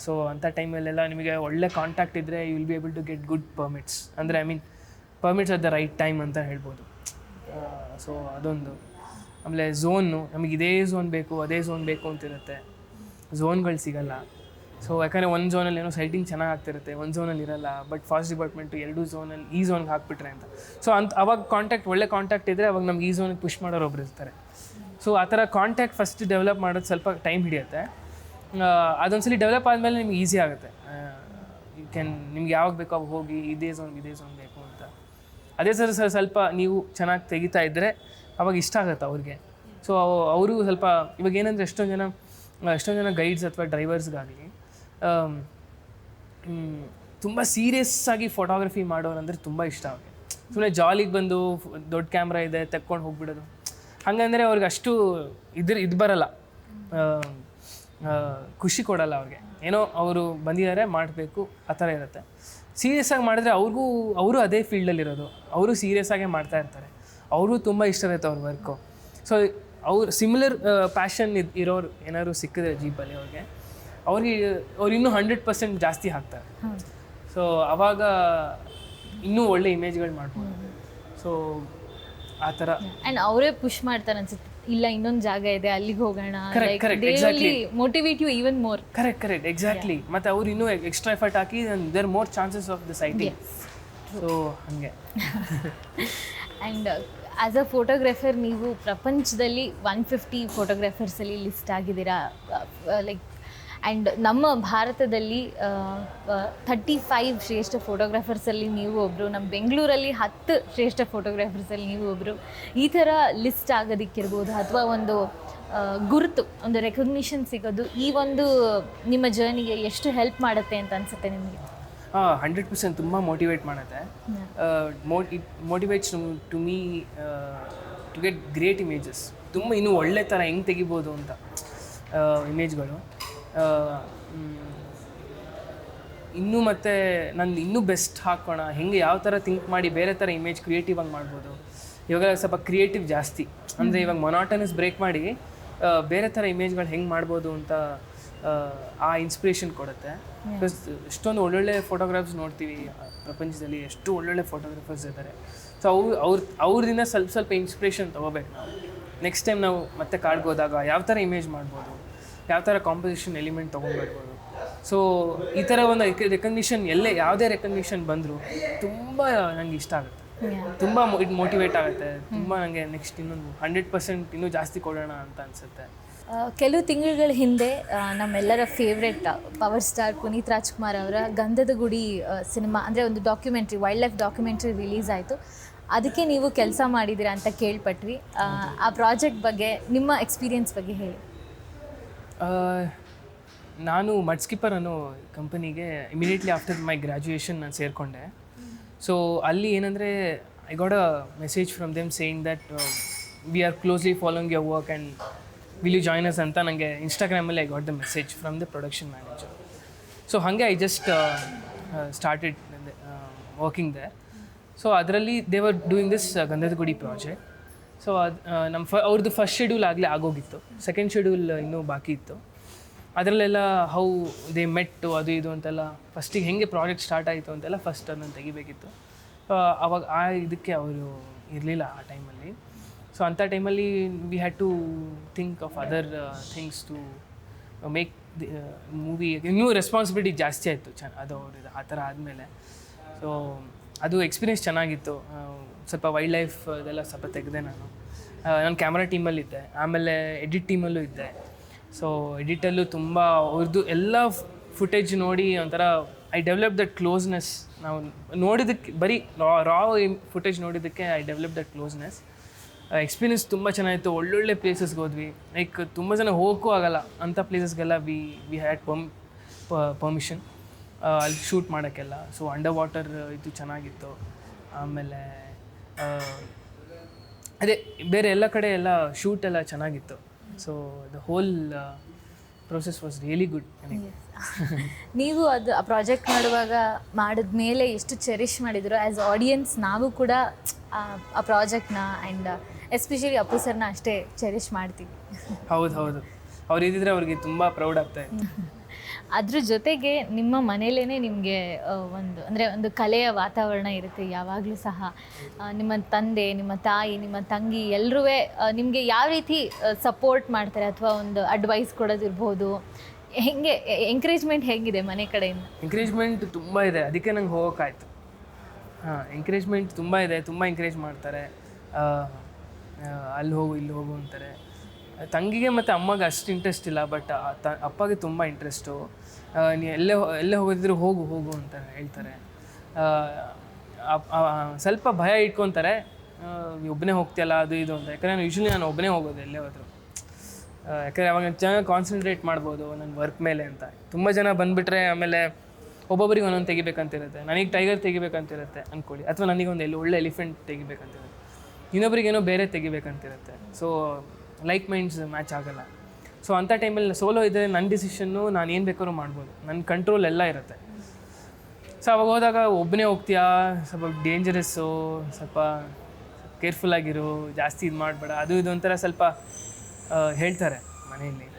ಸೊ ಅಂಥ ಟೈಮಲ್ಲೆಲ್ಲ ನಿಮಗೆ ಒಳ್ಳೆ ಕಾಂಟ್ಯಾಕ್ಟ್ ಇದ್ದರೆ you will be able to get good permits. ಅಂದರೆ permits at the right time ಅಂತ ಹೇಳ್ಬೋದು. ಸೊ ಅದೊಂದು. ಆಮೇಲೆ ಝೋನು, ನಮಗೆ ಇದೇ ಝೋನ್ ಬೇಕು ಅದೇ ಝೋನ್ ಬೇಕು ಅಂತಿರುತ್ತೆ, ಝೋನ್ಗಳು ಸಿಗಲ್ಲ. ಸೊ ಯಾಕಂದರೆ ಒಂದು ಝೋನಲ್ಲಿ ಏನೋ ಸೈಟಿಂಗ್ ಚೆನ್ನಾಗಿ ಆಗ್ತಿರುತ್ತೆ, ಒಂದು ಝೋನಲ್ಲಿ ಇರಲ್ಲ. ಬಟ್ ಫಾರೆಸ್ಟ್ ಡಿಪಾರ್ಟ್ಮೆಂಟು ಎರಡೂ ಝೋನಲ್ಲಿ ಈ ಝೋನ್ಗೆ ಹಾಕ್ಬಿಟ್ರೆ ಅಂತ. ಸೊ ಅವಾಗ ಒಳ್ಳೆ ಕಾಂಟ್ಯಾಕ್ಟ್ ಇದ್ದರೆ ಅವಾಗ ನಮ್ಗೆ ಈ ಝೋನಿಗೆ ಪುಷ್ ಮಾಡೋರು ಒಬ್ರು ಇರ್ತಾರೆ. ಸೊ ಆ ಥರ ಕಾಂಟ್ಯಾಕ್ಟ್ ಫಸ್ಟ್ ಡೆವಲಪ್ ಮಾಡೋದು ಸ್ವಲ್ಪ ಟೈಮ್ ಹಿಡಿಯುತ್ತೆ. ಅದೊಂದ್ಸಲಿ ಡೆವಲಪ್ ಆದಮೇಲೆ ನಿಮ್ಗೆ ಈಸಿ ಆಗುತ್ತೆ. ನಿಮ್ಗೆ ಯಾವಾಗ ಬೇಕೋ ಅವಾಗ ಹೋಗಿ ಇದೇ ಝೋನ್ ಬೇಕು ಅಂತ. ಅದೇ ಸ್ವಲ್ಪ ನೀವು ಚೆನ್ನಾಗಿ ತೆಗಿತಾ ಇದ್ದರೆ ಅವಾಗ ಇಷ್ಟ ಆಗುತ್ತೆ ಅವ್ರಿಗೆ. ಸೊ ಅವರು ಸ್ವಲ್ಪ ಇವಾಗ ಏನಂದರೆ ಎಷ್ಟೊಂದು ಜನ ಗೈಡ್ಸ್ ಅಥವಾ ಡ್ರೈವರ್ಸ್ಗಾಗಲಿ ತುಂಬ ಸೀರಿಯಸ್ಸಾಗಿ ಫೋಟೋಗ್ರಫಿ ಮಾಡೋರಂದರೆ ತುಂಬ ಇಷ್ಟ ಅವ್ರಿಗೆ. ಸುಮ್ಮನೆ ಜಾಲಿಗೆ ಬಂದು ದೊಡ್ಡ ಕ್ಯಾಮ್ರಾ ಇದೆ ತೆಕ್ಕೊಂಡು ಹೋಗ್ಬಿಡೋದು, ಹಾಗಂದರೆ ಅವ್ರಿಗೆ ಅಷ್ಟು ಇದು ಬರಲ್ಲ, ಖುಷಿ ಕೊಡಲ್ಲ ಅವ್ರಿಗೆ. ಏನೋ ಅವರು ಬಂದಿದ್ದಾರೆ ಮಾಡಬೇಕು ಆ ಥರ ಇರುತ್ತೆ. ಸೀರಿಯಸ್ಸಾಗಿ ಮಾಡಿದ್ರೆ ಅವರು ಅದೇ ಫೀಲ್ಡಲ್ಲಿರೋದು, ಅವರು ಸೀರಿಯಸ್ಸಾಗೇ ಮಾಡ್ತಾ ಇರ್ತಾರೆ, ಅವ್ರಿಗೂ ತುಂಬ ಇಷ್ಟ ಇರುತ್ತೆ ಅವ್ರ ವರ್ಕು. ಸೊ ಅವ್ರು ಸಿಮಿಲರ್ ಪ್ಯಾಷನ್ ಇರೋರು ಏನಾದ್ರು ಸಿಕ್ಕಿದ್ರೆ ಜೀಪಲ್ಲಿ ಅವ್ರು ಇನ್ನೂ 100% ಜಾಸ್ತಿ ಹಾಕ್ತಾರೆ. ಸೊ ಆವಾಗ ಇನ್ನೂ ಒಳ್ಳೆ ಇಮೇಜ್ಗಳು ಮಾಡ್ಬೋದು. ಸೊ ಆ ಥರ. ಆ್ಯಂಡ್ ಅವರೇ ಪುಷ್ ಮಾಡ್ತಾರೆ ಅನ್ಸುತ್ತೆ, ಇಲ್ಲ ಇನ್ನೊಂದು ಜಾಗ ಇದೆ ಅಲ್ಲಿಗೆ ಹೋಗೋಣ, motivate you even more. Correct exactly. ಮತ್ತು ಅವ್ರು ಇನ್ನೂ ಎಕ್ಸ್ಟ್ರಾ ಎಫರ್ಟ್ ಹಾಕಿ there more chances of the sighting. So ಹಾಗೆ. ಆ್ಯಂಡ್ ಆ್ಯಸ್ ಅ ಫೋಟೋಗ್ರಾಫರ್ ನೀವು ಪ್ರಪಂಚದಲ್ಲಿ 150 ಫೋಟೋಗ್ರಾಫರ್ಸಲ್ಲಿ ಲಿಸ್ಟ್ ಆಗಿದ್ದೀರಾ. ಲೈಕ್ ಆ್ಯಂಡ್ ನಮ್ಮ ಭಾರತದಲ್ಲಿ 35 ಶ್ರೇಷ್ಠ ಫೋಟೋಗ್ರಾಫರ್ಸಲ್ಲಿ ನೀವು ಒಬ್ಬರು, ನಮ್ಮ ಬೆಂಗಳೂರಲ್ಲಿ 10 ಶ್ರೇಷ್ಠ ಫೋಟೋಗ್ರಾಫರ್ಸಲ್ಲಿ ನೀವು ಒಬ್ಬರು. ಈ ಥರ ಲಿಸ್ಟ್ ಆಗೋದಕ್ಕಿರ್ಬೋದು ಅಥವಾ ಒಂದು ಗುರುತು, ಒಂದು ರೆಕಗ್ನಿಷನ್ ಸಿಗೋದು ಈ ಒಂದು ನಿಮ್ಮ ಜರ್ನಿಗೆ ಎಷ್ಟು ಹೆಲ್ಪ್ ಮಾಡುತ್ತೆ ಅಂತ ಅನಿಸುತ್ತೆ ನಿಮಗೆ? 100% ತುಂಬ ಮೋಟಿವೇಟ್ ಮಾಡುತ್ತೆ. It motivates to me to get great images. ತುಂಬ ಇನ್ನೂ ಒಳ್ಳೆ ಥರ ಹೆಂಗೆ ತೆಗಿಬೋದು ಅಂತ ಇಮೇಜ್ಗಳು. ಇನ್ನೂ ಮತ್ತು ನಾನು ಇನ್ನೂ ಬೆಸ್ಟ್ ಹಾಕೋಣ, ಹೆಂಗೆ ಯಾವ ಥರ ಥಿಂಕ್ ಮಾಡಿ ಬೇರೆ ಥರ ಇಮೇಜ್ ಕ್ರಿಯೇಟಿವ್ ಆಗಿ ಮಾಡ್ಬೋದು. ಇವಾಗ ಸ್ವಲ್ಪ ಕ್ರಿಯೇಟಿವ್ ಜಾಸ್ತಿ, ಅಂದರೆ ಇವಾಗ ಮೊನಾಟನಸ್ ಬ್ರೇಕ್ ಮಾಡಿ ಬೇರೆ ಥರ ಇಮೇಜ್ಗಳು ಹೆಂಗೆ ಮಾಡ್ಬೋದು ಅಂತ ಆ ಇನ್ಸ್ಪಿರೇಷನ್ ಕೊಡುತ್ತೆ. ಬಿಕಾಸ್ ಎಷ್ಟೊಂದು ಒಳ್ಳೊಳ್ಳೆ ಫೋಟೋಗ್ರಾಫ್ಸ್ ನೋಡ್ತೀವಿ ಪ್ರಪಂಚದಲ್ಲಿ, ಎಷ್ಟು ಒಳ್ಳೊಳ್ಳೆ ಫೋಟೋಗ್ರಾಫರ್ಸ್ ಇದ್ದಾರೆ. ಸೊ ಅವ್ರದಿಂದ ಸ್ವಲ್ಪ ಇನ್ಸ್ಪಿರೇಷನ್ ತೊಗೋಬೇಕು ನಾವು. ನೆಕ್ಸ್ಟ್ ಟೈಮ್ ನಾವು ಮತ್ತೆ ಕಾಡ್ಗೆ ಹೋದಾಗ ಯಾವ ಥರ ಇಮೇಜ್ ಮಾಡ್ಬೋದು, ಯಾವ ಥರ ಕಾಂಪೋಸಿಷನ್ ಎಲಿಮೆಂಟ್ ತೊಗೊಂಡ್ಬರ್ಬೋದು. ಸೊ ಈ ಥರ ಒಂದು ರೆಕಗ್ನಿಷನ್ ಯಾವುದೇ ರೆಕಗ್ನಿಷನ್ ಬಂದರೂ ತುಂಬ ನನಗೆ ಇಷ್ಟ ಆಗುತ್ತೆ, ತುಂಬ ಮೋಟಿವೇಟ್ ಆಗುತ್ತೆ, ತುಂಬ ನನಗೆ ನೆಕ್ಸ್ಟ್ ಇನ್ನೊಂದು 100% ಇನ್ನೂ ಜಾಸ್ತಿ ಕೊಡೋಣ ಅಂತ ಅನಿಸುತ್ತೆ. ಕೆಲವು ತಿಂಗಳುಗಳ ಹಿಂದೆ ನಮ್ಮೆಲ್ಲರ favourite power star Puneeth Rajkumar ಅವರ ಗಂಧದ ಗುಡಿ ಸಿನಿಮಾ, ಅಂದರೆ ಒಂದು documentary, wild life documentary release ಆಯಿತು. ಅದಕ್ಕೆ ನೀವು ಕೆಲಸ ಮಾಡಿದ್ದೀರಾ ಅಂತ ಕೇಳ್ಪಟ್ವಿ. ಆ ಪ್ರಾಜೆಕ್ಟ್ ಬಗ್ಗೆ ನಿಮ್ಮ ಎಕ್ಸ್ಪೀರಿಯನ್ಸ್ ಬಗ್ಗೆ ಹೇಳಿ. ನಾನು ಮಡ್ಸ್ಕಿಪ್ಪರ್ ಅನ್ನೋ ಕಂಪನಿಗೆ ಇಮಿಡಿಯೇಟ್ಲಿ ಆಫ್ಟರ್ ಮೈ ಗ್ರ್ಯಾಜುಯೇಷನ್ ನಾನು ಸೇರಿಕೊಂಡೆ. ಸೊ ಅಲ್ಲಿ ಏನಂದರೆ I got a message from them saying that we are closely following your work and will you join us ಅಂತ ನನಗೆ ಇನ್ಸ್ಟಾಗ್ರಾಮಲ್ಲಿ I got the message from the production manager. So ಹಾಗೆ I just started working there. So ಅದರಲ್ಲಿ they were doing this Gandhada Gudi project. So ಅದು ಅವ್ರದ್ದು first schedule ಆಗಲೇ ಆಗೋಗಿತ್ತು, second schedule ಇನ್ನೂ ಬಾಕಿ ಇತ್ತು. ಅದರಲ್ಲೆಲ್ಲ ಹೌ ದೇ ಮೆಟ್ಟು ಅದು ಇದು ಅಂತೆಲ್ಲ, ಫಸ್ಟಿಗೆ ಹೆಂಗೆ ಪ್ರಾಜೆಕ್ಟ್ ಸ್ಟಾರ್ಟ್ ಆಯಿತು ಅಂತೆಲ್ಲ ಫಸ್ಟ್ ಅದನ್ನು ತೆಗಿಬೇಕಿತ್ತು. ಅವಾಗ ಇದಕ್ಕೆ ಅವರು ಇರಲಿಲ್ಲ ಆ ಟೈಮಲ್ಲಿ. ಸೊ ಅಂಥ ಟೈಮಲ್ಲಿ we had to think of other things to make the movie. ಇನ್ನೂ ರೆಸ್ಪಾನ್ಸಿಬಿಲಿಟಿ ಜಾಸ್ತಿ ಆಯಿತು ಅದು ಅವ್ರದ್ದು ಆ ಥರ ಆದಮೇಲೆ. ಸೊ ಅದು ಎಕ್ಸ್ಪೀರಿಯೆನ್ಸ್ ಚೆನ್ನಾಗಿತ್ತು. ಸ್ವಲ್ಪ ವೈಲ್ಡ್ ಲೈಫ್ ಇದೆಲ್ಲ ಸ್ವಲ್ಪ ತೆಗೆದೆ ನಾನು ಕ್ಯಾಮ್ರಾ ಟೀಮಲ್ಲಿದ್ದೆ, ಆಮೇಲೆ ಎಡಿಟ್ ಟೀಮಲ್ಲೂ ಇದ್ದೆ. ಸೊ ಎಡಿಟಲ್ಲೂ ತುಂಬ ಅವ್ರದ್ದು ಎಲ್ಲ ಫುಟೇಜ್ ನೋಡಿ ಒಂಥರ ಐ ಡೆವಲಪ್ ದಟ್ ಕ್ಲೋಸ್ನೆಸ್. ನಾವು ನೋಡಿದ್ದಕ್ಕೆ ಬರೀ ರಾ ಫುಟೇಜ್ ನೋಡಿದ್ದಕ್ಕೆ I develop that closeness. Experience ತುಂಬ ಚೆನ್ನಾಗಿತ್ತು. ಒಳ್ಳೊಳ್ಳೆ ಪ್ಲೇಸಸ್ಗೆ ಹೋದ್ವಿ, ಲೈಕ್ ತುಂಬ ಜನ ಹೋಗೋಕ್ಕೂ ಆಗಲ್ಲ ಅಂಥ ಪ್ಲೇಸಸ್ಗೆಲ್ಲ ವಿ ಹ್ಯಾಡ್ ಪರ್ಮಿಷನ್ ಅಲ್ಲಿ ಶೂಟ್ ಮಾಡೋಕ್ಕೆಲ್ಲ. ಸೊ ಅಂಡರ್ ವಾಟರ್ ಇದು ಚೆನ್ನಾಗಿತ್ತು. ಆಮೇಲೆ ಅದೇ ಬೇರೆ ಎಲ್ಲ ಕಡೆ ಎಲ್ಲ ಶೂಟ್ ಎಲ್ಲ ಚೆನ್ನಾಗಿತ್ತು. So the whole process was really good. ನೀವು ಅದು ಆ ಪ್ರಾಜೆಕ್ಟ್ ಮಾಡಿದ್ಮೇಲೆ ಎಷ್ಟು ಚೆರಿಷ್ ಮಾಡಿದ್ರು ಆ್ಯಸ್ ಆಡಿಯನ್ಸ್, ನಾವು ಕೂಡ ಆ ಪ್ರಾಜೆಕ್ಟ್ನ ಆ್ಯಂಡ್ ಎಸ್ಪೆಷಲಿ ಅಪ್ಪು ಸರ್ನ ಅಷ್ಟೇ ಚೆರಿಷ್ ಮಾಡ್ತೀವಿ. ಹೌದು, ಅವ್ರು ಇದ್ದಿದ್ರೆ ಅವ್ರಿಗೆ ತುಂಬ ಪ್ರೌಡ್ ಆಗ್ತಾ ಇತ್ತು. ಅದ್ರ ಜೊತೆಗೆ ನಿಮ್ಮ ಮನೇಲೇ ನಿಮಗೆ ಒಂದು ಕಲೆಯ ವಾತಾವರಣ ಇರುತ್ತೆ ಯಾವಾಗಲೂ ಸಹ. ನಿಮ್ಮ ತಂದೆ, ನಿಮ್ಮ ತಾಯಿ, ನಿಮ್ಮ ತಂಗಿ ಎಲ್ಲರೂ ನಿಮಗೆ ಯಾವ ರೀತಿ ಸಪೋರ್ಟ್ ಮಾಡ್ತಾರೆ ಅಥವಾ ಒಂದು ಅಡ್ವೈಸ್ ಕೊಡೋದಿರ್ಬೋದು, ಹೆಂಗೆ ಎಂಕರೇಜ್ಮೆಂಟ್ ಹೇಗಿದೆ ಮನೆ ಕಡೆಯಿಂದ? ಎಂಕರೇಜ್ಮೆಂಟ್ ತುಂಬ ಇದೆ, ಅದಕ್ಕೆ ನಂಗೆ ಹೋಗೋಕ್ಕಾಯ್ತು. ಎಂಕರೇಜ್ಮೆಂಟ್ ತುಂಬ ಇದೆ, ತುಂಬ ಎಂಕರೇಜ್ ಮಾಡ್ತಾರೆ. ಅಲ್ಲಿ ಹೋಗು ಇಲ್ಲಿ ಹೋಗು ಅಂತಾರೆ. ತಂಗಿಗೆ ಮತ್ತು ಅಮ್ಮಗೆ ಅಷ್ಟು ಇಂಟ್ರೆಸ್ಟ್ ಇಲ್ಲ, ಬಟ್ ಅಪ್ಪಗೆ ತುಂಬ ಇಂಟ್ರೆಸ್ಟು. ನೀ ಎಲ್ಲೇ ಹೋಗೋದಿದ್ರು ಹೋಗು ಹೋಗು ಅಂತ ಹೇಳ್ತಾರೆ. ಸ್ವಲ್ಪ ಭಯ ಇಟ್ಕೊತಾರೆ, ಒಬ್ಬನೇ ಹೋಗ್ತೀಯಲ್ಲ ಅದು ಇದು ಅಂತ. ಯಾಕಂದರೆ ನಾನು ಒಬ್ಬನೇ ಹೋಗೋದು ಎಲ್ಲೇ ಹೋದ್ರು. ಯಾಕಂದರೆ ಅವಾಗ ಚೆನ್ನಾಗಿ ಕಾನ್ಸಂಟ್ರೇಟ್ ಮಾಡ್ಬೋದು ನನ್ನ ವರ್ಕ್ ಮೇಲೆ ಅಂತ. ತುಂಬ ಜನ ಬಂದುಬಿಟ್ರೆ ಆಮೇಲೆ ಒಬ್ಬೊಬ್ಬರಿಗೆ ಒಂದೊಂದು ತೆಗಿಬೇಕಂತಿರುತ್ತೆ. ನನಗೆ ಟೈಗರ್ ತೆಗಿಬೇಕಂತಿರುತ್ತೆ ಅಂದ್ಕೊಳ್ಳಿ, ಅಥವಾ ನನಗೊಂದು ಒಳ್ಳೆ ಎಲಿಫೆಂಟ್ ತೆಗಿಬೇಕಂತಿರುತ್ತೆ, ಇನ್ನೊಬ್ರಿಗೇನೋ ಬೇರೆ ತೆಗಿಬೇಕಂತಿರುತ್ತೆ. ಸೊ ಲೈಕ್ ಮೈಂಡ್ಸ್ ಮ್ಯಾಚ್ ಆಗೋಲ್ಲ. ಸೊ ಅಂಥ ಟೈಮಲ್ಲಿ ಸೋಲೋ ಇದ್ದರೆ ನನ್ನ ಡಿಸಿಷನ್ನು ನಾನು ಏನು ಬೇಕಾದ್ರೂ ಮಾಡ್ಬೋದು, ನನ್ನ ಕಂಟ್ರೋಲ್ ಎಲ್ಲ ಇರುತ್ತೆ. ಸೊ ಅವಾಗ ಹೋದಾಗ ಒಬ್ಬನೇ ಹೋಗ್ತೀಯಾ, ಸ್ವಲ್ಪ ಡೇಂಜರಸ್ಸು, ಸ್ವಲ್ಪ ಕೇರ್ಫುಲ್ಲಾಗಿರು, ಜಾಸ್ತಿ ಇದು ಮಾಡಬೇಡ, ಅದು ಇದು ಒಂಥರ ಸ್ವಲ್ಪ ಹೇಳ್ತಾರೆ ಮನೆಯಲ್ಲಿ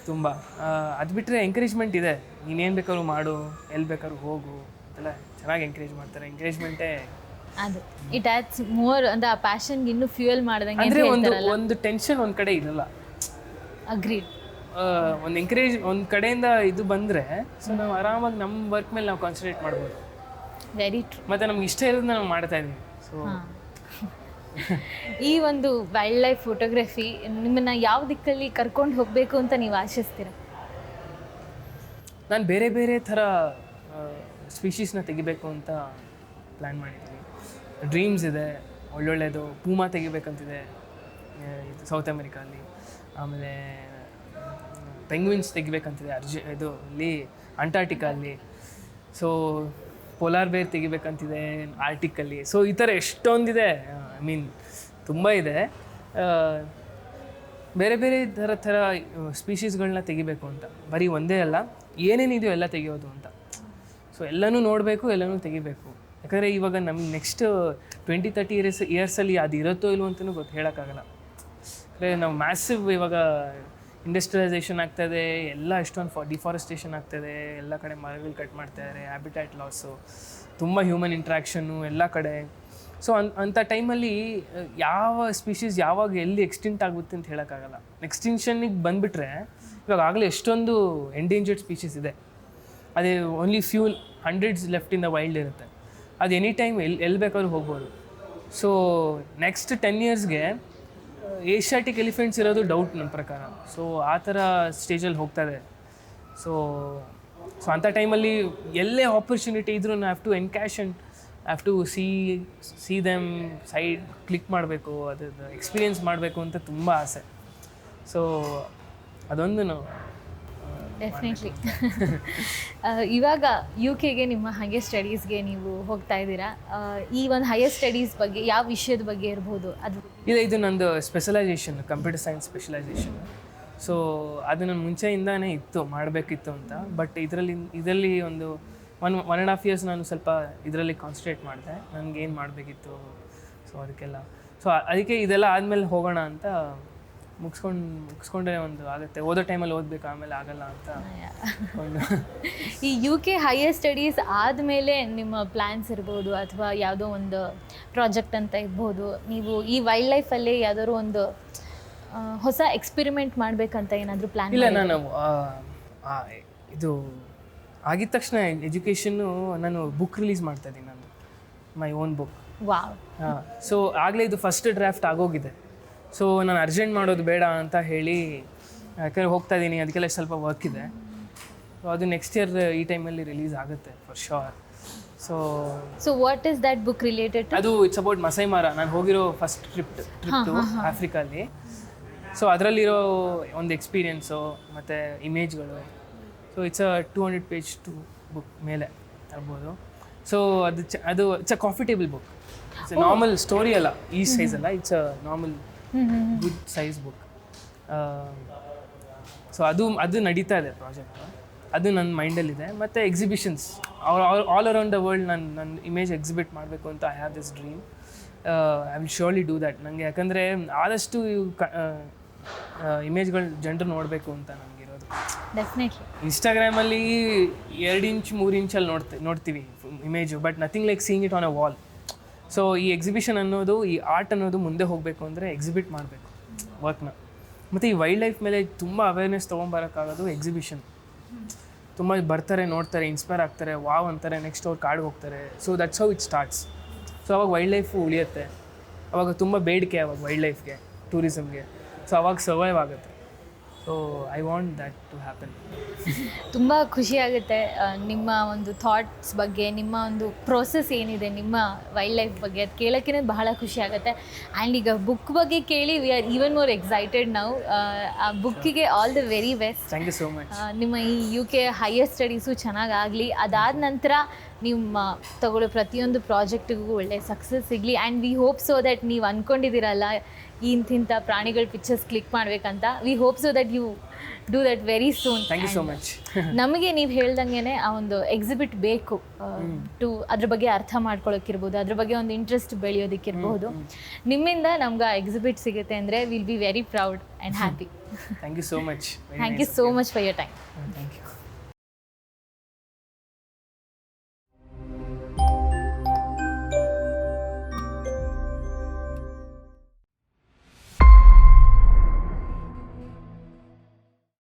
ತುಂಬ. ಅದು ಬಿಟ್ಟರೆ ಎಂಕರೇಜ್ಮೆಂಟ್ ಇದೆ, ನೀನೇನು ಬೇಕಾದ್ರೂ ಮಾಡು, ಎಲ್ಲಿ ಬೇಕಾದ್ರೂ ಹೋಗು ಅಂತೆಲ್ಲ ಚೆನ್ನಾಗಿ ಎಂಕರೇಜ್ ಮಾಡ್ತಾರೆ. ಎಂಕರೇಜ್ಮೆಂಟೇ ಅದು ಇಟ್ ಆ್ಯಡ್ಸ್ ಮೋರ್ ಅಂದರೆ ಆ ಪ್ಯಾಷನ್ಗೆ ಇನ್ನೂ ಫ್ಯೂಯಲ್ ಮಾಡ್ದಂಗೆ. ಅಂದರೆ ಒಂದು ಟೆನ್ಷನ್ ಒಂದು ಕಡೆ ಇರಲ್ಲ. ಅಗ್ರೀಡ್. ಒಂದು ಕಡೆಯಿಂದ ಇದು ಬಂದರೆ ಸೊ ನಾವು ಆರಾಮಾಗಿ ನಮ್ಮ ವರ್ಕ್ ಮೇಲೆ ನಾವು ಕಾನ್ಸಂಟ್ರೇಟ್ ಮಾಡ್ಬೋದು. Very true. ಮತ್ತು ನಮ್ಗೆ ಇಷ್ಟ ಇರೋದನ್ನ ನಾವು ಮಾಡ್ತಾ ಇದ್ದೀವಿ. ಸೊ ಈ ಒಂದು ವೈಲ್ಡ್ ಲೈಫ್ ಫೋಟೋಗ್ರಫಿ ನಿಮ್ಮನ್ನು ಯಾವ ದಿಕ್ಕಲ್ಲಿ ಕರ್ಕೊಂಡು ಹೋಗಬೇಕು ಅಂತ ನೀವು ಆಶಿಸ್ತೀರ? ನಾನು ಬೇರೆ ಬೇರೆ ಥರ ಸ್ಪೀಷೀಸ್ನ ತೆಗಿಬೇಕು ಅಂತ ಪ್ಲ್ಯಾನ್ ಮಾಡಿದ್ದೀನಿ. ಡ್ರೀಮ್ಸ್ ಇದೆ ಒಳ್ಳೊಳ್ಳೆಯದು. ಪೂಮಾ ತೆಗಿಬೇಕಂತಿದೆ ಇದು ಸೌತ್ ಅಮೆರಿಕಲ್ಲಿ. ಆಮೇಲೆ ಪೆಂಗ್ವಿನ್ಸ್ ತೆಗಿಬೇಕಂತಿದೆ ಇಲ್ಲಿ ಅಂಟಾರ್ಟಿಕಾ ಅಲ್ಲಿ. ಸೊ ಪೋಲಾರ್ ಬೇರ್ ತೆಗಿಬೇಕಂತಿದೆ ಆರ್ಟಿಕಲ್ಲಿ. ಸೊ ಈ ಥರ ಎಷ್ಟೊಂದಿದೆ, ಐ ಮೀನ್ ತುಂಬ ಇದೆ. ಬೇರೆ ಬೇರೆ ಥರ ಸ್ಪೀಷೀಸ್ಗಳನ್ನ ತೆಗಿಬೇಕು ಅಂತ. ಬರೀ ಒಂದೇ ಅಲ್ಲ, ಏನೇನಿದೆಯೋ ಎಲ್ಲ ತೆಗಿಯೋದು ಅಂತ. ಸೊ ಎಲ್ಲನೂ ನೋಡಬೇಕು, ಎಲ್ಲನೂ ತೆಗಿಬೇಕು. ಯಾಕಂದರೆ ಇವಾಗ ನಮ್ಗೆ ನೆಕ್ಸ್ಟ್ 20-30 ಇಯರ್ಸಲ್ಲಿ ಅದು ಇರುತ್ತೋ ಇಲ್ವೋ ಅಂತಲೂ ಹೇಳೋಕ್ಕಾಗಲ್ಲ. ಅಂದರೆ ನಾವು ಮ್ಯಾಸಿವ್ ಇವಾಗ ಇಂಡಸ್ಟ್ರಿಯಲೈಸೇಷನ್ ಆಗ್ತಾಯಿದೆ, ಎಲ್ಲ ಎಷ್ಟೊಂದು ಡಿಫಾರೆಸ್ಟೇಷನ್ ಆಗ್ತಾಯಿದೆ, ಎಲ್ಲ ಕಡೆ ಮರಗಳು ಕಟ್ ಮಾಡ್ತಾಯಿದ್ದಾರೆ, ಹ್ಯಾಬಿಟ್ಯಾಟ್ ಲಾಸು, ತುಂಬ ಹ್ಯೂಮನ್ ಇಂಟ್ರ್ಯಾಕ್ಷನ್ನು ಎಲ್ಲ ಕಡೆ. ಸೊ ಅಂಥ ಟೈಮಲ್ಲಿ ಯಾವ ಸ್ಪೀಷೀಸ್ ಯಾವಾಗ ಎಲ್ಲಿ ಎಕ್ಸ್ಟಿಂಕ್ಟ್ ಆಗುತ್ತೆ ಅಂತ ಹೇಳೋಕ್ಕಾಗಲ್ಲ. ಎಕ್ಸ್ಟಿಂಕ್ಷನ್ನಿಗೆ ಬಂದುಬಿಟ್ರೆ ಇವಾಗ ಆಗಲೇ ಎಷ್ಟೊಂದು ಎಂಡೇಂಜರ್ಡ್ ಸ್ಪೀಷೀಸ್ ಇದೆ. ಅದೇ only few hundreds left in the wild ಇರುತ್ತೆ. ಅದು ಎನಿ ಟೈಮ್ ಎಲ್ಲಿ ಬೇಕಾದ್ರೂ ಹೋಗ್ಬೋದು. ಸೊ ನೆಕ್ಸ್ಟ್ 10 ಇಯರ್ಸ್ಗೆ ಏಷ್ಯಾಟಿಕ್ ಎಲಿಫೆಂಟ್ಸ್ ಇರೋದು ಡೌಟ್ ನನ್ನ ಪ್ರಕಾರ. ಸೊ ಆ ಥರ ಸ್ಟೇಜಲ್ಲಿ ಹೋಗ್ತಾಯಿದೆ. ಸೊ ಅಂಥ ಟೈಮಲ್ಲಿ ಎಲ್ಲೇ ಆಪರ್ಚುನಿಟಿ ಇದ್ರೂ have to encash and have to see them side click ಮಾಡಬೇಕು, ಅದ್ರದ್ದು ಎಕ್ಸ್ಪೀರಿಯೆನ್ಸ್ ಮಾಡಬೇಕು ಅಂತ ತುಂಬ ಆಸೆ. ಸೊ ಅದೊಂದು ನಾವು ಡೆಫಿನೆಟ್ಲಿ. ಇವಾಗ UK ನಿಮ್ಮ ಹೈಯರ್ ಸ್ಟಡೀಸ್ಗೆ ನೀವು ಹೋಗ್ತಾ ಇದ್ದೀರಾ. ಈ ಒಂದು ಹೈಯರ್ ಸ್ಟಡೀಸ್ ಬಗ್ಗೆ ಯಾವ ವಿಷಯದ ಬಗ್ಗೆ ಇರ್ಬೋದು? ಇದು ನಂದು specialisation, computer science specialisation. So ಅದು ನನ್ನ ಮುಂಚೆಯಿಂದಾನೇ ಇತ್ತು, ಮಾಡಬೇಕಿತ್ತು ಅಂತ. ಬಟ್ ಇದರಲ್ಲಿ ಒಂದು 1.5 years ನಾನು ಸ್ವಲ್ಪ ಇದರಲ್ಲಿ ಕಾನ್ಸಂಟ್ರೇಟ್ ಮಾಡಿದೆ, ನನಗೇನು ಮಾಡಬೇಕಿತ್ತು. ಸೊ ಅದಕ್ಕೆ ಇದೆಲ್ಲ ಆದಮೇಲೆ ಹೋಗೋಣ ಅಂತ ಮುಗಿಸ್ಕೊಂಡ್ರೆ ಒಂದು ಆಗುತ್ತೆ. ಓದೋ ಟೈಮಲ್ಲಿ ಓದಬೇಕು, ಆಮೇಲೆ ಆಗಲ್ಲ ಅಂತ ಒಂದು. ಈ UK ಹೈಯರ್ ಸ್ಟಡೀಸ್ ಆದಮೇಲೆ ನಿಮ್ಮ ಪ್ಲ್ಯಾನ್ಸ್ ಇರ್ಬೋದು, ಅಥವಾ ಯಾವುದೋ ಒಂದು ಪ್ರಾಜೆಕ್ಟ್ ಅಂತ ಇರ್ಬೋದು, ನೀವು ಈ ವೈಲ್ಡ್ ಲೈಫಲ್ಲಿ ಯಾವುದಾದ್ರು ಒಂದು ಹೊಸ ಎಕ್ಸ್ಪೆರಿಮೆಂಟ್ ಮಾಡಬೇಕಂತ ಏನಾದರೂ ಪ್ಲ್ಯಾನ್? ಇಲ್ಲ, ನಾನು ಇದು ಆಗಿದ ತಕ್ಷಣ ಎಜುಕೇಷನ್ನು ನಾನು ಬುಕ್ ರಿಲೀಸ್ ಮಾಡ್ತಾಯಿದ್ದೀನಿ, ನಾನು my own book. Wow. So ಆಗಲೇ ಇದು ಫಸ್ಟ್ ಡ್ರಾಫ್ಟ್ ಆಗೋಗಿದೆ. ಸೊ ನಾನು ಅರ್ಜೆಂಟ್ ಮಾಡೋದು ಬೇಡ ಅಂತ ಹೇಳಿ, ಯಾಕಂದರೆ ಹೋಗ್ತಾ ಇದ್ದೀನಿ, ಅದಕ್ಕೆಲ್ಲ ಸ್ವಲ್ಪ ವರ್ಕ್ ಇದೆ. ಸೊ ಅದು ನೆಕ್ಸ್ಟ್ ಇಯರ್ ಈ ಟೈಮಲ್ಲಿ ರಿಲೀಸ್ ಆಗುತ್ತೆ for sure. So what is that book related? ಅದು ಇಟ್ಸ್ ಅಬೌಟ್ ಮಸೈ ಮಾರ. ನಾನು ಹೋಗಿರೋ ಫಸ್ಟ್ ಟ್ರಿಪ್ ಆಫ್ರಿಕಾಲಿ. ಸೊ ಅದರಲ್ಲಿರೋ ಒಂದು ಎಕ್ಸ್ಪೀರಿಯೆನ್ಸು ಮತ್ತು ಇಮೇಜ್ಗಳು. So it's a 200 page book ಮೇಲೆ ತರ್ಬೋದು. ಸೊ ಅದು it's a coffee table book. It's a normal story ಅಲ್ಲ, ಈ ಸೈಜ್ ಅಲ್ಲ, it's a normal good size book. So ಅದು ನಡೀತಾ ಇದೆ ಪ್ರಾಜೆಕ್ಟ್. ಅದು ನನ್ನ ಮೈಂಡಲ್ಲಿದೆ. ಮತ್ತು exhibitions all around the world ನನ್ನ ಇಮೇಜ್ ಎಕ್ಸಿಬಿಟ್ ಮಾಡಬೇಕು ಅಂತ I have this dream. I will surely do that. ನನಗೆ ಯಾಕಂದರೆ ಆದಷ್ಟು ಇಮೇಜ್ಗಳು ಜನರು ನೋಡಬೇಕು ಅಂತ ನನಗಿರೋದು. ಡೆಫಿನೆಟ್ಲಿ. ಇನ್ಸ್ಟಾಗ್ರಾಮಲ್ಲಿ 2 ಇಂಚ್ 3 ಇಂಚಲ್ಲಿ ನೋಡ್ತೀವಿ image, but nothing like seeing it on a wall. So ಈ ಎಕ್ಸಿಬಿಷನ್ ಅನ್ನೋದು, ಈ ಆರ್ಟ್ ಅನ್ನೋದು ಮುಂದೆ ಹೋಗಬೇಕು ಅಂದರೆ ಎಕ್ಸಿಬಿಟ್ ಮಾಡಬೇಕು ವರ್ಕ್ನ. ಮತ್ತು ಈ ವೈಲ್ಡ್ ಲೈಫ್ ಮೇಲೆ ತುಂಬ ಅವೇರ್ನೆಸ್ ತೊಗೊಂಬರೋಕ್ಕಾಗೋದು ಎಕ್ಸಿಬಿಷನ್. ತುಂಬ ಬರ್ತಾರೆ, ನೋಡ್ತಾರೆ, ಇನ್ಸ್ಪೈರ್ ಆಗ್ತಾರೆ, ವಾವ್ ಅಂತಾರೆ, ನೆಕ್ಸ್ಟ್ ಅವ್ರು ಕಾಡಿಗೆ ಹೋಗ್ತಾರೆ. So that's how it starts. So ಅವಾಗ ವೈಲ್ಡ್ ಲೈಫು ಉಳಿಯುತ್ತೆ, ಅವಾಗ ತುಂಬ ಬೇಡಿಕೆ ಅವಾಗ ವೈಲ್ಡ್ ಲೈಫ್ಗೆ, ಟೂರಿಸಮ್ಗೆ. ಸೊ ಅವಾಗ ಸರ್ವೈವ್ ಆಗುತ್ತೆ. So I want that to happen. ತುಂಬ ಖುಷಿಯಾಗುತ್ತೆ ನಿಮ್ಮ ಒಂದು ಥಾಟ್ಸ್ ಬಗ್ಗೆ, ನಿಮ್ಮ ಒಂದು ಪ್ರೋಸೆಸ್ ಏನಿದೆ ನಿಮ್ಮ ವೈಲ್ಡ್ ಲೈಫ್ ಬಗ್ಗೆ ಅದು ಕೇಳೋಕ್ಕೇ ಬಹಳ ಖುಷಿ ಆಗುತ್ತೆ. ಆ್ಯಂಡ್ ಈಗ ಬುಕ್ ಬಗ್ಗೆ ಕೇಳಿ we are even more excited ನಾವು. ಆ ಬುಕ್ಕಿಗೆ all the very best. Thank you so much. ನಿಮ್ಮ ಈ UK ಹೈಯರ್ ಸ್ಟಡೀಸು ಚೆನ್ನಾಗಾಗಲಿ, ಅದಾದ ನಂತರ ನಿಮ್ಮ ತಗೊಳ್ಳೋ ಪ್ರತಿಯೊಂದು ಪ್ರಾಜೆಕ್ಟಿಗೂ ಒಳ್ಳೆ ಸಕ್ಸಸ್ ಸಿಗಲಿ. And we hope so that ನೀವು ಅಂದ್ಕೊಂಡಿದ್ದೀರಲ್ಲ ಇಂತಿಂಥ ಪ್ರಾಣಿಗಳ ಪಿಕ್ಚರ್ಸ್ ಕ್ಲಿಕ್ ಮಾಡಬೇಕಂತ, we hope so that you do that very soon. Thank you so much. ನಮಗೆ ನೀವು ಹೇಳ್ದಂಗೆ ಆ ಒಂದು ಎಕ್ಸಿಬಿಟ್ ಬೇಕು ಟು ಅದ್ರ ಬಗ್ಗೆ ಅರ್ಥ ಮಾಡ್ಕೊಳ್ಳೋಕ್ಕಿರ್ಬೋದು, ಅದ್ರ ಬಗ್ಗೆ ಒಂದು ಇಂಟ್ರೆಸ್ಟ್ ಬೆಳೆಯೋದಕ್ಕಿರ್ಬೋದು. ನಿಮ್ಮಿಂದ ನಮ್ಗೆ ಆ ಎಕ್ಸಿಬಿಟ್ ಸಿಗುತ್ತೆ ಅಂದರೆ will be very proud and happy. Thank you so much. Thank you so much for your time.